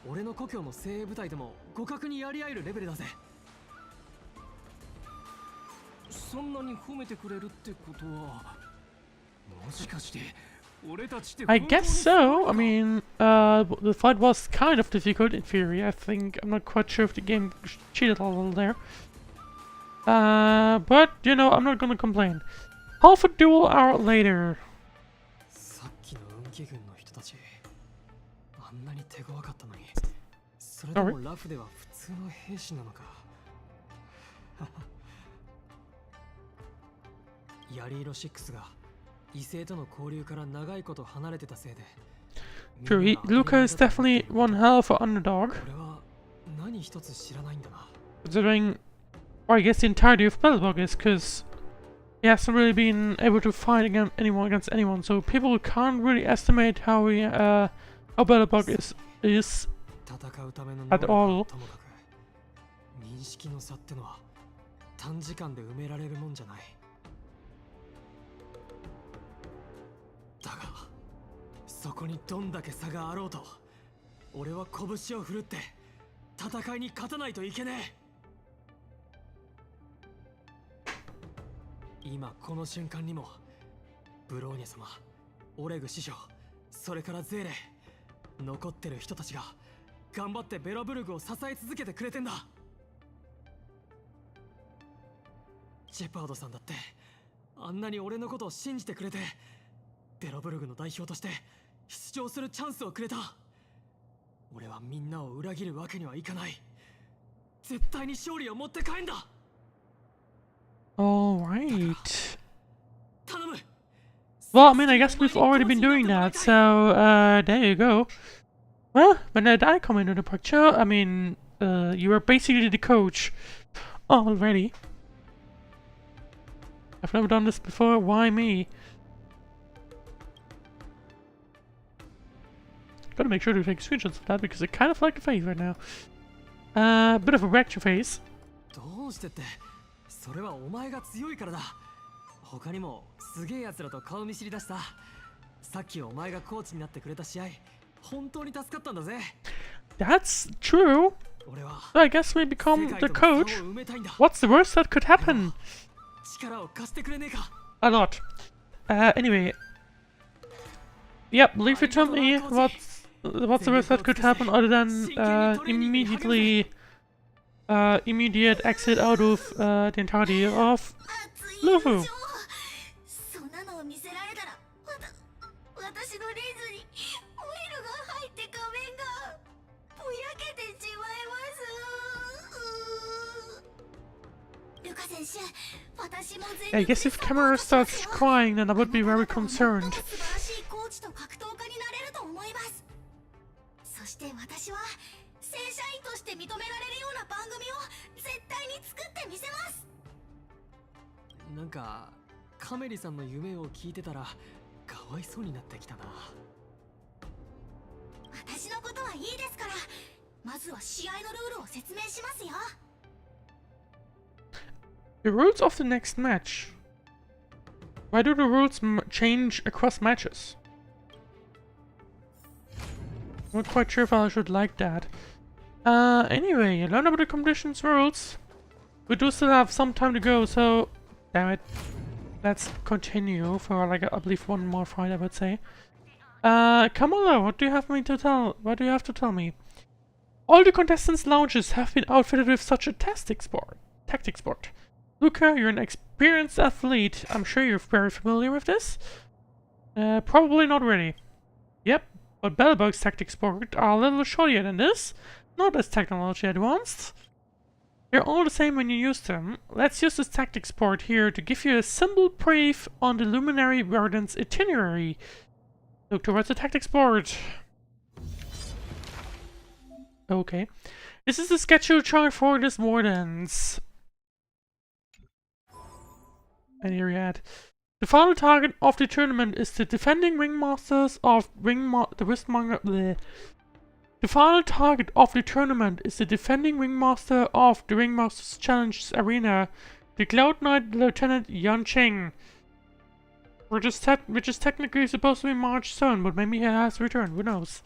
俺の故郷の精鋭部隊でも互角にやり合えるレベルだぜ。そんなに褒めてくれるってことは、もしかして俺たちって I guess so. I mean, the fight was kind of difficult in theory. I think I'm not quite sure if the game cheated a little there. But you know, I'm not gonna complain. Half a duel hour later. さっきの運気軍の人たち、あんなに手強かったのに、それでもラフでは普通の兵士なのか。槍色6が異性との交流から長いこと離れてたせいで。True, Luca is definitely one hell of an underdog. 俺は何一つ知らないんだな。Considering, or I guess the entirety of Battlebug is because he hasn't really been able to fight against anyone, so people can't really estimate how Battlebug is at all. 認識の差ってのは短時間で埋められるもんじゃない。だが、そこにどんだけ差があろうと、俺は拳を振るって戦いに勝たないといけねえ。今この瞬間にもブローニャ様、オレグ師匠、それからゼーレ、残ってる人たちが頑張ってベロブルグを支え続けてくれてんだ。ジェパードさんだってあんなに俺のことを信じてくれて、ベロブルグの代表として出場するチャンスをくれた。俺はみんなを裏切るわけにはいかない。絶対に勝利を持って帰んだ。Alright. 頼む。 Well, I mean, I guess we've already been doing that, so, there you go. Well, when did I come into the picture? I mean, you were basically the coach already. I've never done this before, why me? Gotta make sure to take screenshots of that because I kind of like the face right now. Bit of a wrecked face. どうしてって、それはお前が強いからだ。他にもすげえ奴らと顔見知りだした。さっきお前がコーチになってくれた試合、本当に助かったんだぜ。That's true. So I guess we become the coach. What's the worst that could happen? 力を貸してくれねえか。A lot. Anyway. Yep, leave it to me. What's the worst that could happen other than immediate exit out of the entirety of Lufu? そんなのを見せられたら、私のレンズにオイルが入って画面がぼやけてしまいます。ルカ選手、私も全 I guess if camera starts crying, then I would be very concerned. 素晴らしいコーチと格闘家になれると思います。そして私は正社員として認められるような番組を絶対に作ってみせます。なんかカメリさんの夢を聞いてたらかわいそうになってきたな。私のことはいいですから、まずは試合のルールを説明しますよ。The rules of the next match. Why do the rules change across matches? I'm not quite sure if I should like that. Anyway, learn about the competition's rules. We do still have some time to go, so... Damn it. Let's continue for, like, I believe one more fight, I would say. Kamala, what do you have to tell me? All the contestants' lounges have been outfitted with such a tactic sport. Luca, you're an experienced athlete. I'm sure you're very familiar with this. Probably not really. Yep, but Battlebug's tactic sport are a little shorter than this. Not as technology advanced. They're all the same when you use them. Let's use this tactics board here to give you a simple brief on the Luminary Wardance itinerary. Look towards the tactics board. Okay. This is the schedule chart for this Wardance. And here we had. The final target of the tournament is the defending ringmasters of the final target of the tournament is the defending ringmaster of the Ringmasters Challenge Arena, the Cloud Knight Lieutenant Yan Cheng. Which is technically supposed to be March soon, but maybe he has returned, who knows.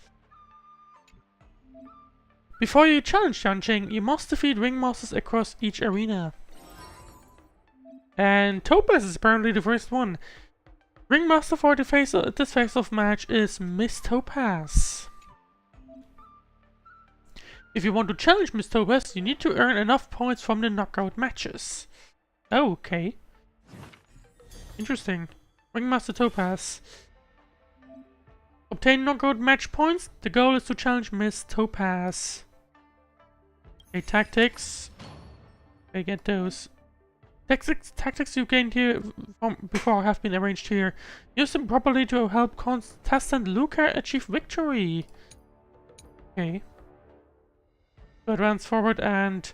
Before you challenge Yan Cheng, you must defeat ringmasters across each arena. And Topaz is apparently the first one. Ringmaster for this face-off match is Miss Topaz. If you want to challenge Miss Topaz, you need to earn enough points from the knockout matches. Oh, okay. Interesting. Ringmaster Topaz. Obtain knockout match points. The goal is to challenge Miss Topaz. Okay, tactics. Okay, get those. Tactics you gained here from before have been arranged here. Use them properly to help contestant Luca achieve victory. Okay. So advance forward and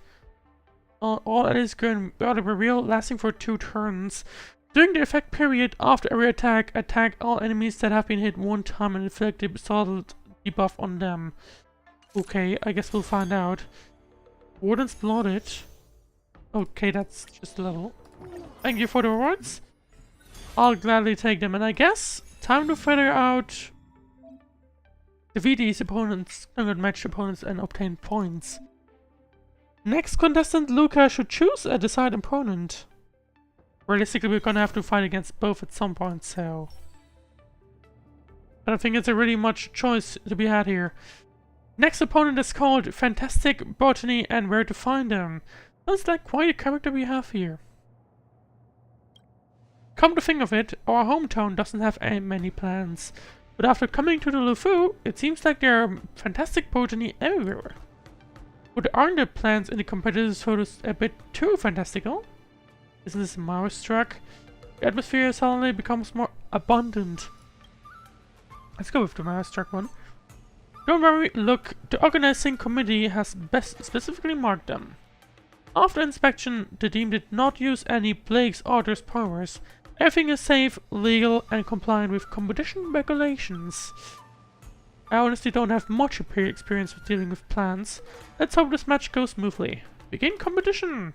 all is going to reveal lasting for 2 turns. During the effect period after every attack, attack all enemies that have been hit 1 time and inflict the startled debuff on them. Okay, I guess we'll find out. Wardance blooded. Okay, that's just a level. Thank you for the rewards. I'll gladly take them, and I guess time to figure out defeat these opponents, match opponents, and obtain points. Next contestant Luca should choose a desired opponent. Realistically, we're gonna have to fight against both at some point, so I don't think it's a really much choice to be had here. Next opponent is called Fantastic Botany and Where to Find Them. Sounds like quite a character we have here. Come to think of it, our hometown doesn't have many plants. But after coming to the Lufu, it seems like there are fantastic botany everywhere. But aren't the plants in the competitors' photos a bit too fantastical? Isn't this mouse-struck? The atmosphere suddenly becomes more abundant. Let's go with the mouse-struck one. Don't worry, look, the organizing committee has specifically marked them. After inspection, the team did not use any Blake's Orders powers. Everything is safe, legal, and compliant with competition regulations. I honestly don't have much experience with dealing with plants. Let's hope this match goes smoothly. Begin competition!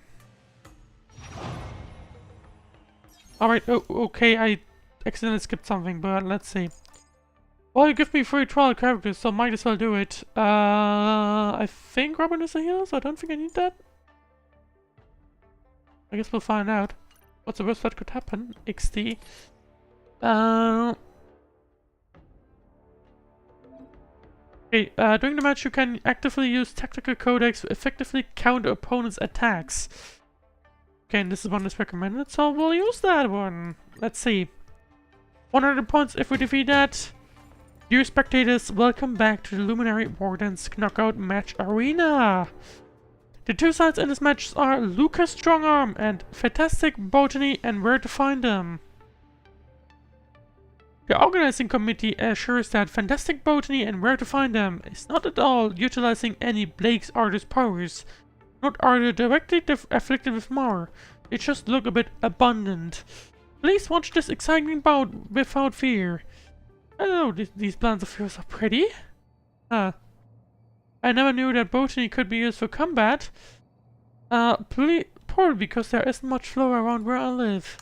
Alright, okay, I accidentally skipped something, but let's see. Well, you give me free trial characters, so might as well do it. I think Robin is a healer, so I don't think I need that. I guess we'll find out. What's the worst that could happen? XD. Okay, during the match you can actively use tactical codex to effectively counter opponents' attacks. Okay, and this is one that's recommended, so we'll use that one. Let's see. 100 points if we defeat that. Dear spectators, welcome back to the Luminary Wardance Knockout Match Arena. The 2 sides in this match are Luca's Strongarm and Fantastic Botany and Where to Find Them. The organizing committee assures that Fantastic Botany and Where to Find Them is not at all utilizing any Blake's Orders powers, not are they directly afflicted with more, they just look a bit abundant. Please watch this exciting bout without fear. Oh, these plants of yours are pretty. Huh. I never knew that botany could be used for combat. Probably because there isn't much flora around where I live.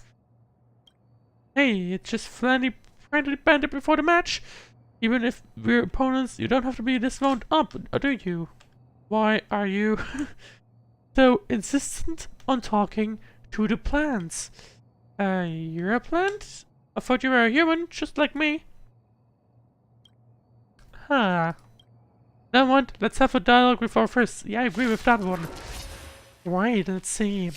Hey, it's just friendly banter before the match. Even if we're opponents, you don't have to be this wound up, do you? Why are you so insistent on talking to the plants? You're a plant? I thought you were a human, just like me. Huh. Then what? Let's have a dialogue with our first. Yeah, I agree with that one. Right, let's see.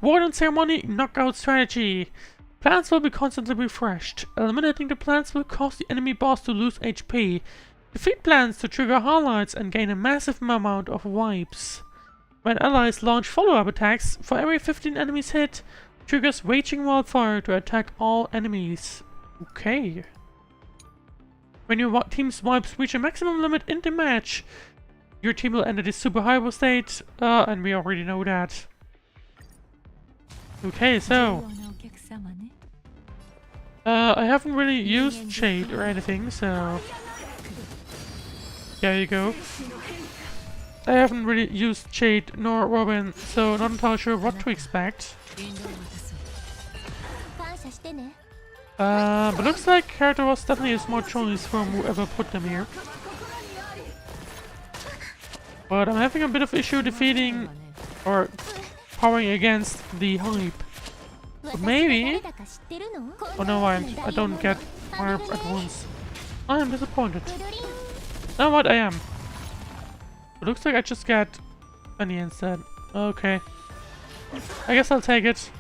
Warden Ceremony Knockout Strategy. Plants will be constantly refreshed. Eliminating the plants will cause the enemy boss to lose HP. Defeat plants to trigger highlights and gain a massive amount of wipes. When allies launch follow-up attacks, for every 15 enemies hit, triggers Raging Wildfire to attack all enemies. Okay. When your team's wipes reach a maximum limit in the match, your team will enter the super hyper state, and we already know that. Okay, so I haven't really used Shade or anything, so there you go. I haven't really used Shade nor Robin, so not entirely sure what to expect. But looks like character was definitely a smart choice from whoever put them here. But I'm having a bit of issue defeating or powering against the hype. But maybe... Oh no, I don't get fire at once. I am disappointed. Now what I am. It looks like I just get Funny instead. Okay. I guess I'll take it.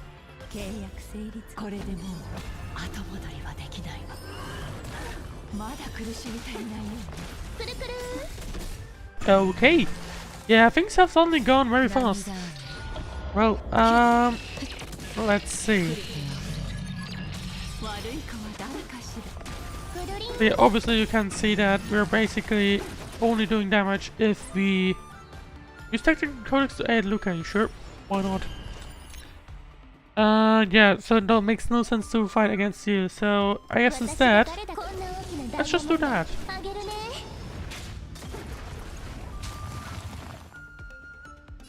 Okay. Yeah, things have suddenly gone very fast. Well, let's see. Yeah, obviously you can see that we're basically only doing damage if we use Tactical Codex to aid Luca. Sure, why not? Yeah, so it makes no sense to fight against you, so I guess instead, let's just do that.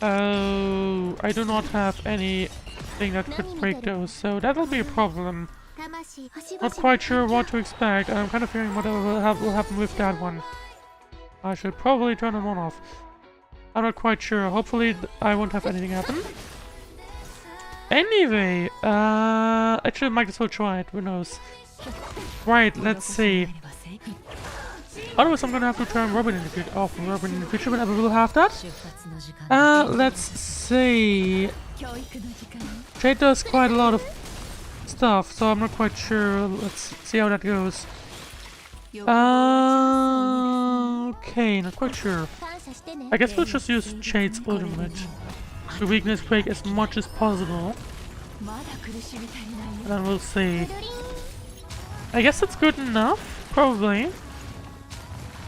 Oh, I do not have anything that could break those, so that'll be a problem. Not quite sure what to expect, and I'm kind of fearing whatever will happen with that one. I should probably turn them on off. I'm not quite sure. Hopefully I won't have anything happen. Anyway, actually I might as well try it, who knows. Right, let's see. Otherwise I'm gonna have to turn Robin in the future, off Robin in the future whenever we'll have that. Let's see. Jade does quite a lot of stuff, so I'm not quite sure. Let's see how that goes. Okay, not quite sure. I guess we'll just use Jade's ultimate to weakness Quake as much as possible. And then we'll see. I guess that's good enough, probably.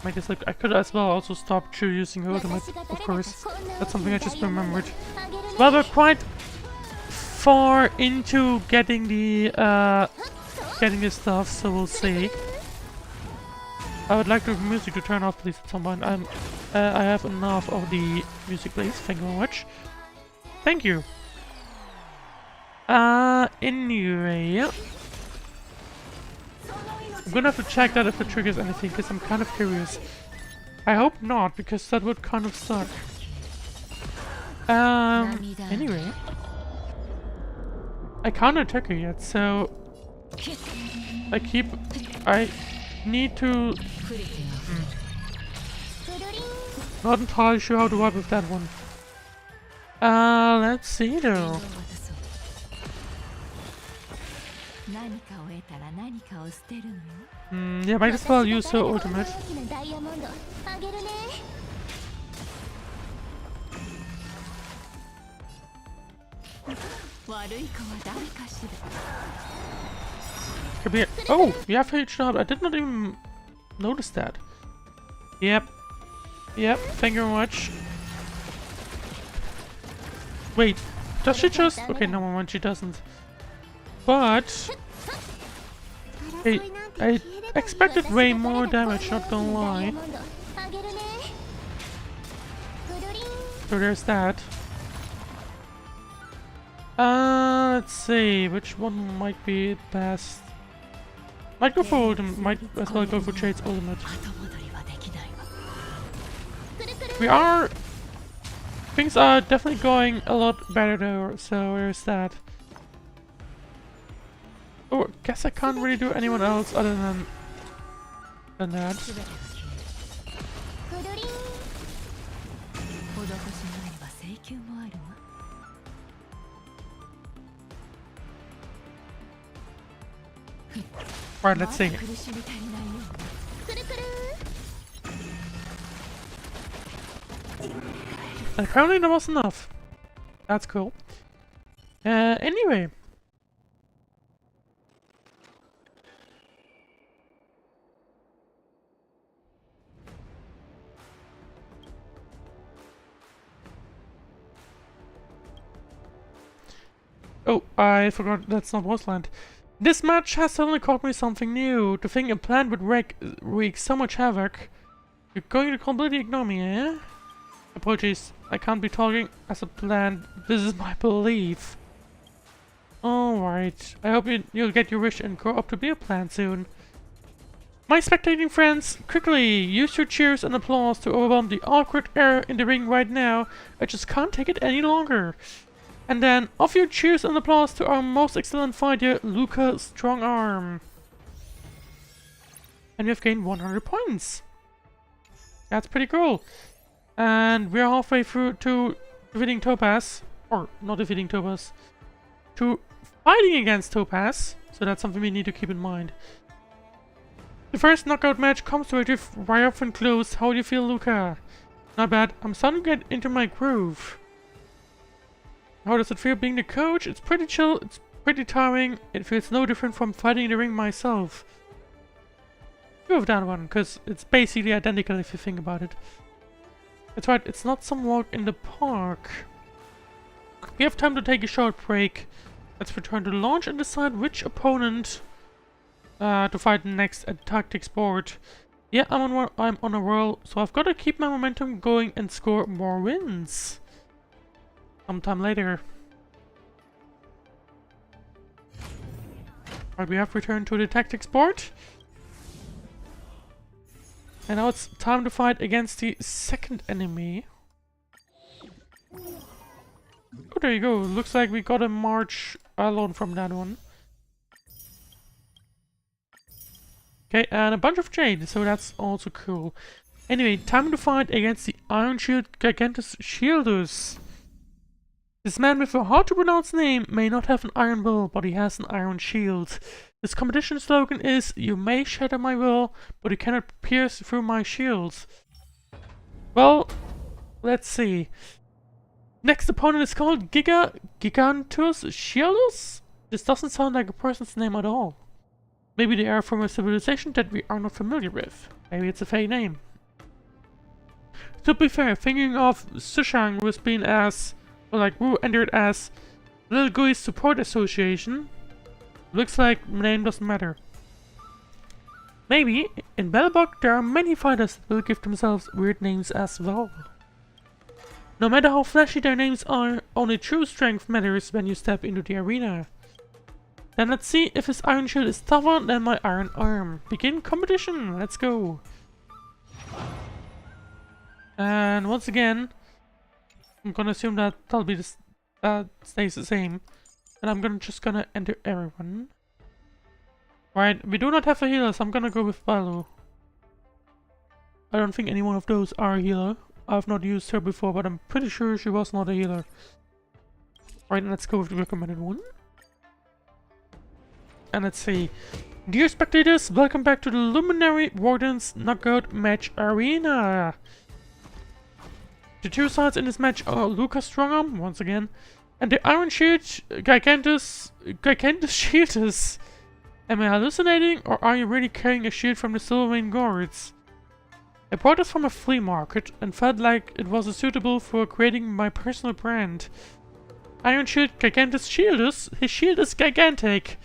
I guess I could as well also stop using her ultimate, of course. That's something I just remembered. Well, we're quite far into getting the stuff, so we'll see. I would like the music to turn off, please, at some point. I have enough of the music, please. Thank you very much. Thank you. Anyway, I'm gonna have to check that if it triggers anything, because I'm kind of curious. I hope not, because that would kind of suck. Anyway, I can't attack her yet, so I need to... Not entirely sure how to work with that one. Let's see though. Yeah, might as well use her ultimate. Could be oh, we have H up. I did not even notice that. Yep. Yep, thank you very much. Wait, does she just... Okay, no one, she doesn't. But... I expected way more damage, not gonna lie. So there's that. Let's see, which one might be best? Might go for ultimate, might as well go for Jade's ultimate. Things are definitely going a lot better though, so there's that. Oh, I guess I can't really do anyone else other than that. Right, let's see. And apparently there was enough. That's cool. Anyway. Oh, I forgot that's not Wasteland. This match has suddenly taught me something new. To think a plan would wreak so much havoc. You're going to completely ignore me, eh? Apologies, I can't be talking as a plan. This is my belief. Alright, I hope you'll get your wish and grow up to be a plan soon. My spectating friends, quickly, use your cheers and applause to overwhelm the awkward air in the ring right now. I just can't take it any longer. And then, offer your cheers and applause to our most excellent fighter, Luca Strongarm. And we've gained 100 points. That's pretty cool. And we're halfway through to defeating Topaz. Or, not defeating Topaz. To fighting against Topaz. So that's something we need to keep in mind. The first knockout match comes to a very often close. How do you feel, Luca? Not bad. I'm starting to get into my groove. How does it feel being the coach? It's pretty chill, it's pretty tiring. It feels no different from fighting in the ring myself. You have that one, because it's basically identical if you think about it. That's right, it's not some walk in the park. We have time to take a short break. Let's return to launch and decide which opponent to fight next at Tactics board. Yeah, I'm on a roll, so I've got to keep my momentum going and score more wins. Sometime later. Alright, we have returned to the tactics board. And now it's time to fight against the second enemy. Oh, there you go. Looks like we got a march alone from that one. Okay, and a bunch of jade, so that's also cool. Anyway, time to fight against the Iron Shield Gigantus Shieldus. This man with a hard to pronounce name may not have an iron will, but he has an iron shield. This competition slogan is, you may shatter my will, but you cannot pierce through my shield. Well, let's see. Next opponent is called Gigantus Shieldus? This doesn't sound like a person's name at all. Maybe they are from a civilization that we are not familiar with. Maybe it's a fake name. To be fair, thinking of Sushang was being as... like Wu entered as Little Gui's Support Association. Looks like name doesn't matter. Maybe in Belbok there are many fighters that will give themselves weird names as well. No matter how flashy their names are, only true strength matters when you step into the arena. Then let's see if his iron shield is tougher than my iron arm. Begin competition, let's go. And once again, I'm gonna assume that that'll be that stays the same, and I'm just gonna enter everyone. Right, we do not have a healer, so I'm gonna go with Balu. I don't think any one of those are a healer. I've not used her before, but I'm pretty sure she was not a healer. Right, let's go with the recommended one. And let's see. Dear spectators, welcome back to the Luminary Wardance Knockout Match Arena. The two sides in this match are Luca Strongarm, once again, and the Iron Shield Gigantus Shieldus. Am I hallucinating, or are you really carrying a shield from the Silvermane Guards? I bought this from a flea market and felt like it was suitable for creating my personal brand. Iron Shield Gigantus Shieldus? His shield is gigantic.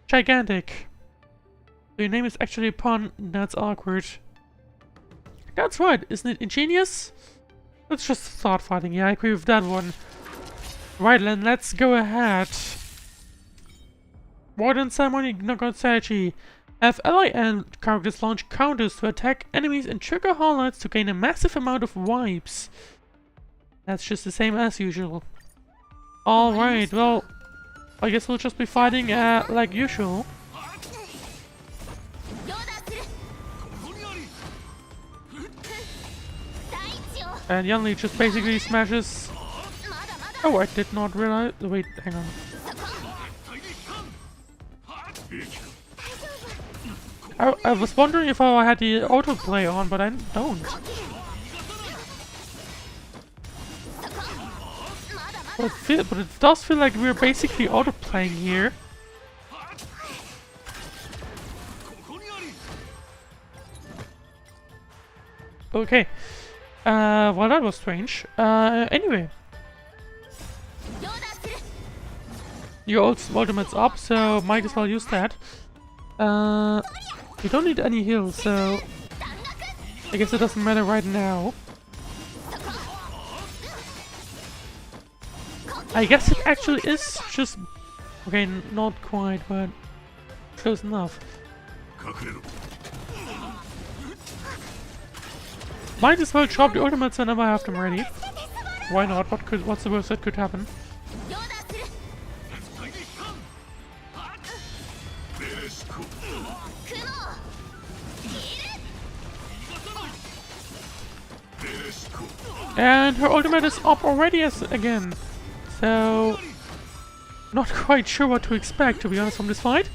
Gigantic. So your name is actually a pun? That's awkward. That's right, isn't it ingenious? Let's just start fighting. Yeah, I agree with that one. Right, then let's go ahead. Wardance Ceremony Knockout Strategy. Have ally and characters launch counters to attack enemies and trigger highlights to gain a massive amount of wipes. That's just the same as usual. Alright, well, I guess we'll just be fighting like usual. And Yanli just basically smashes... Oh, I did not realize... Wait, hang on. I was wondering if I had the autoplay on, but I don't. But it does feel like we're basically auto-playing here. Okay. Well, that was strange. Anyway. Your ultimate's up, so might as well use that. We don't need any heals, so I guess it doesn't matter right now. I guess it actually is just... Okay, not quite, but close enough. Might as well drop the ultimates whenever I have them ready. Why not? What's the worst that could happen? And her ultimate is up already again. So, not quite sure what to expect, to be honest, from this fight.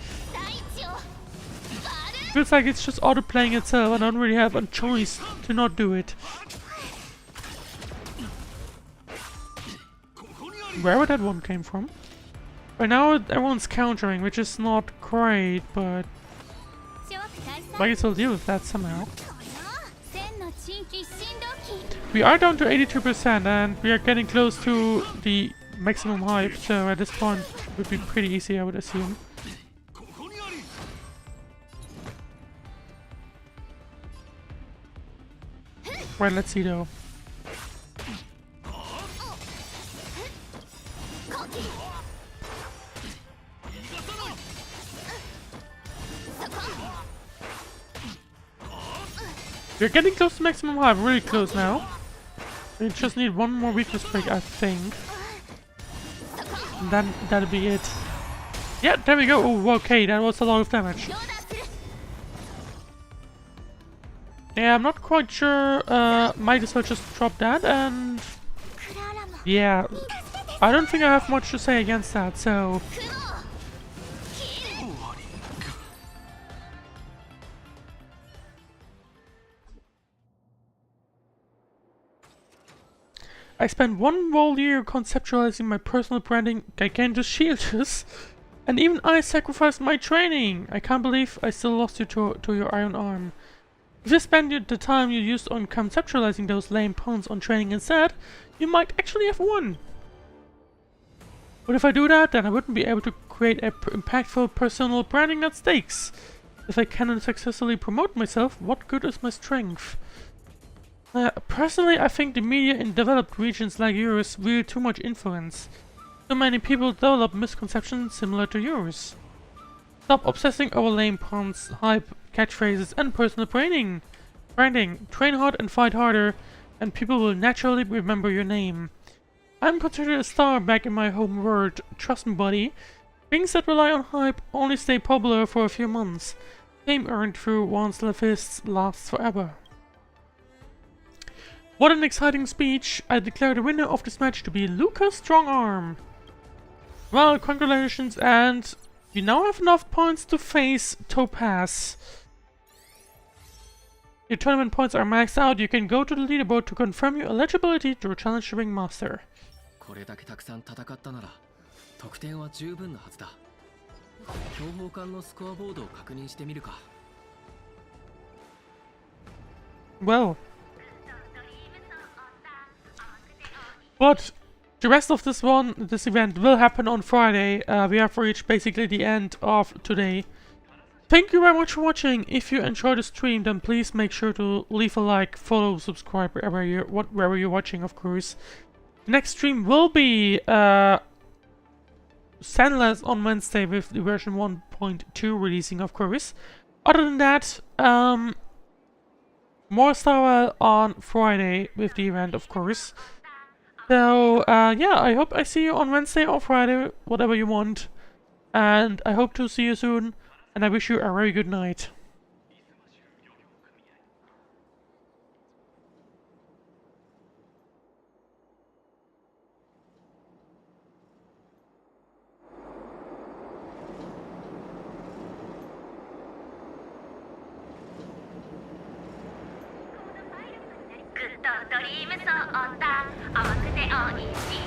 Feels like it's just auto-playing itself and I don't really have a choice to not do it. Wherever that one came from. Right now everyone's countering, which is not great, but might as well deal with that somehow. We are down to 82% and we are getting close to the maximum hype, so at this point it would be pretty easy, I would assume. Right, let's see though. We're getting close to maximum hype, really close now. We just need one more weakness break, I think. And then that'll be it. Yeah, there we go. Oh, okay, that was a lot of damage. Yeah, I'm not quite sure. Might as well just drop that and... Yeah, I don't think I have much to say against that, so... I spent one whole year conceptualizing my personal branding gigantic shields, and even I sacrificed my training! I can't believe I still lost you to your iron arm. If you spend the time you used on conceptualizing those lame puns on training instead, you might actually have won! But if I do that, then I wouldn't be able to create a impactful personal branding at stakes. If I cannot successfully promote myself, what good is my strength? Personally, I think the media in developed regions like yours wield too much influence. So many people develop misconceptions similar to yours. Stop obsessing over lame puns, hype, catchphrases, and personal branding. Train hard and fight harder, and people will naturally remember your name. I'm considered a star back in my home world, trust me buddy. Things that rely on hype only stay popular for a few months. Fame earned through one's fists lasts forever. What an exciting speech! I declare the winner of this match to be Lucas Strongarm. Well, congratulations, and we now have enough points to face Topaz. Your tournament points are maxed out. You can go to the leaderboard to confirm your eligibility to challenge the Ringmaster. Well, but the rest of this event will happen on Friday. We have reached basically the end of today. Thank you very much for watching. If you enjoyed the stream, then please make sure to leave a like, follow, subscribe wherever you're watching, of course. The next stream will be Sandless on Wednesday with the version 1.2 releasing, of course. Other than that, more Starwell on Friday with the event, of course. So, yeah, I hope I see you on Wednesday or Friday, whatever you want. And I hope to see you soon, and I wish you a very good night. Good ドリームソーダ甘くておいしい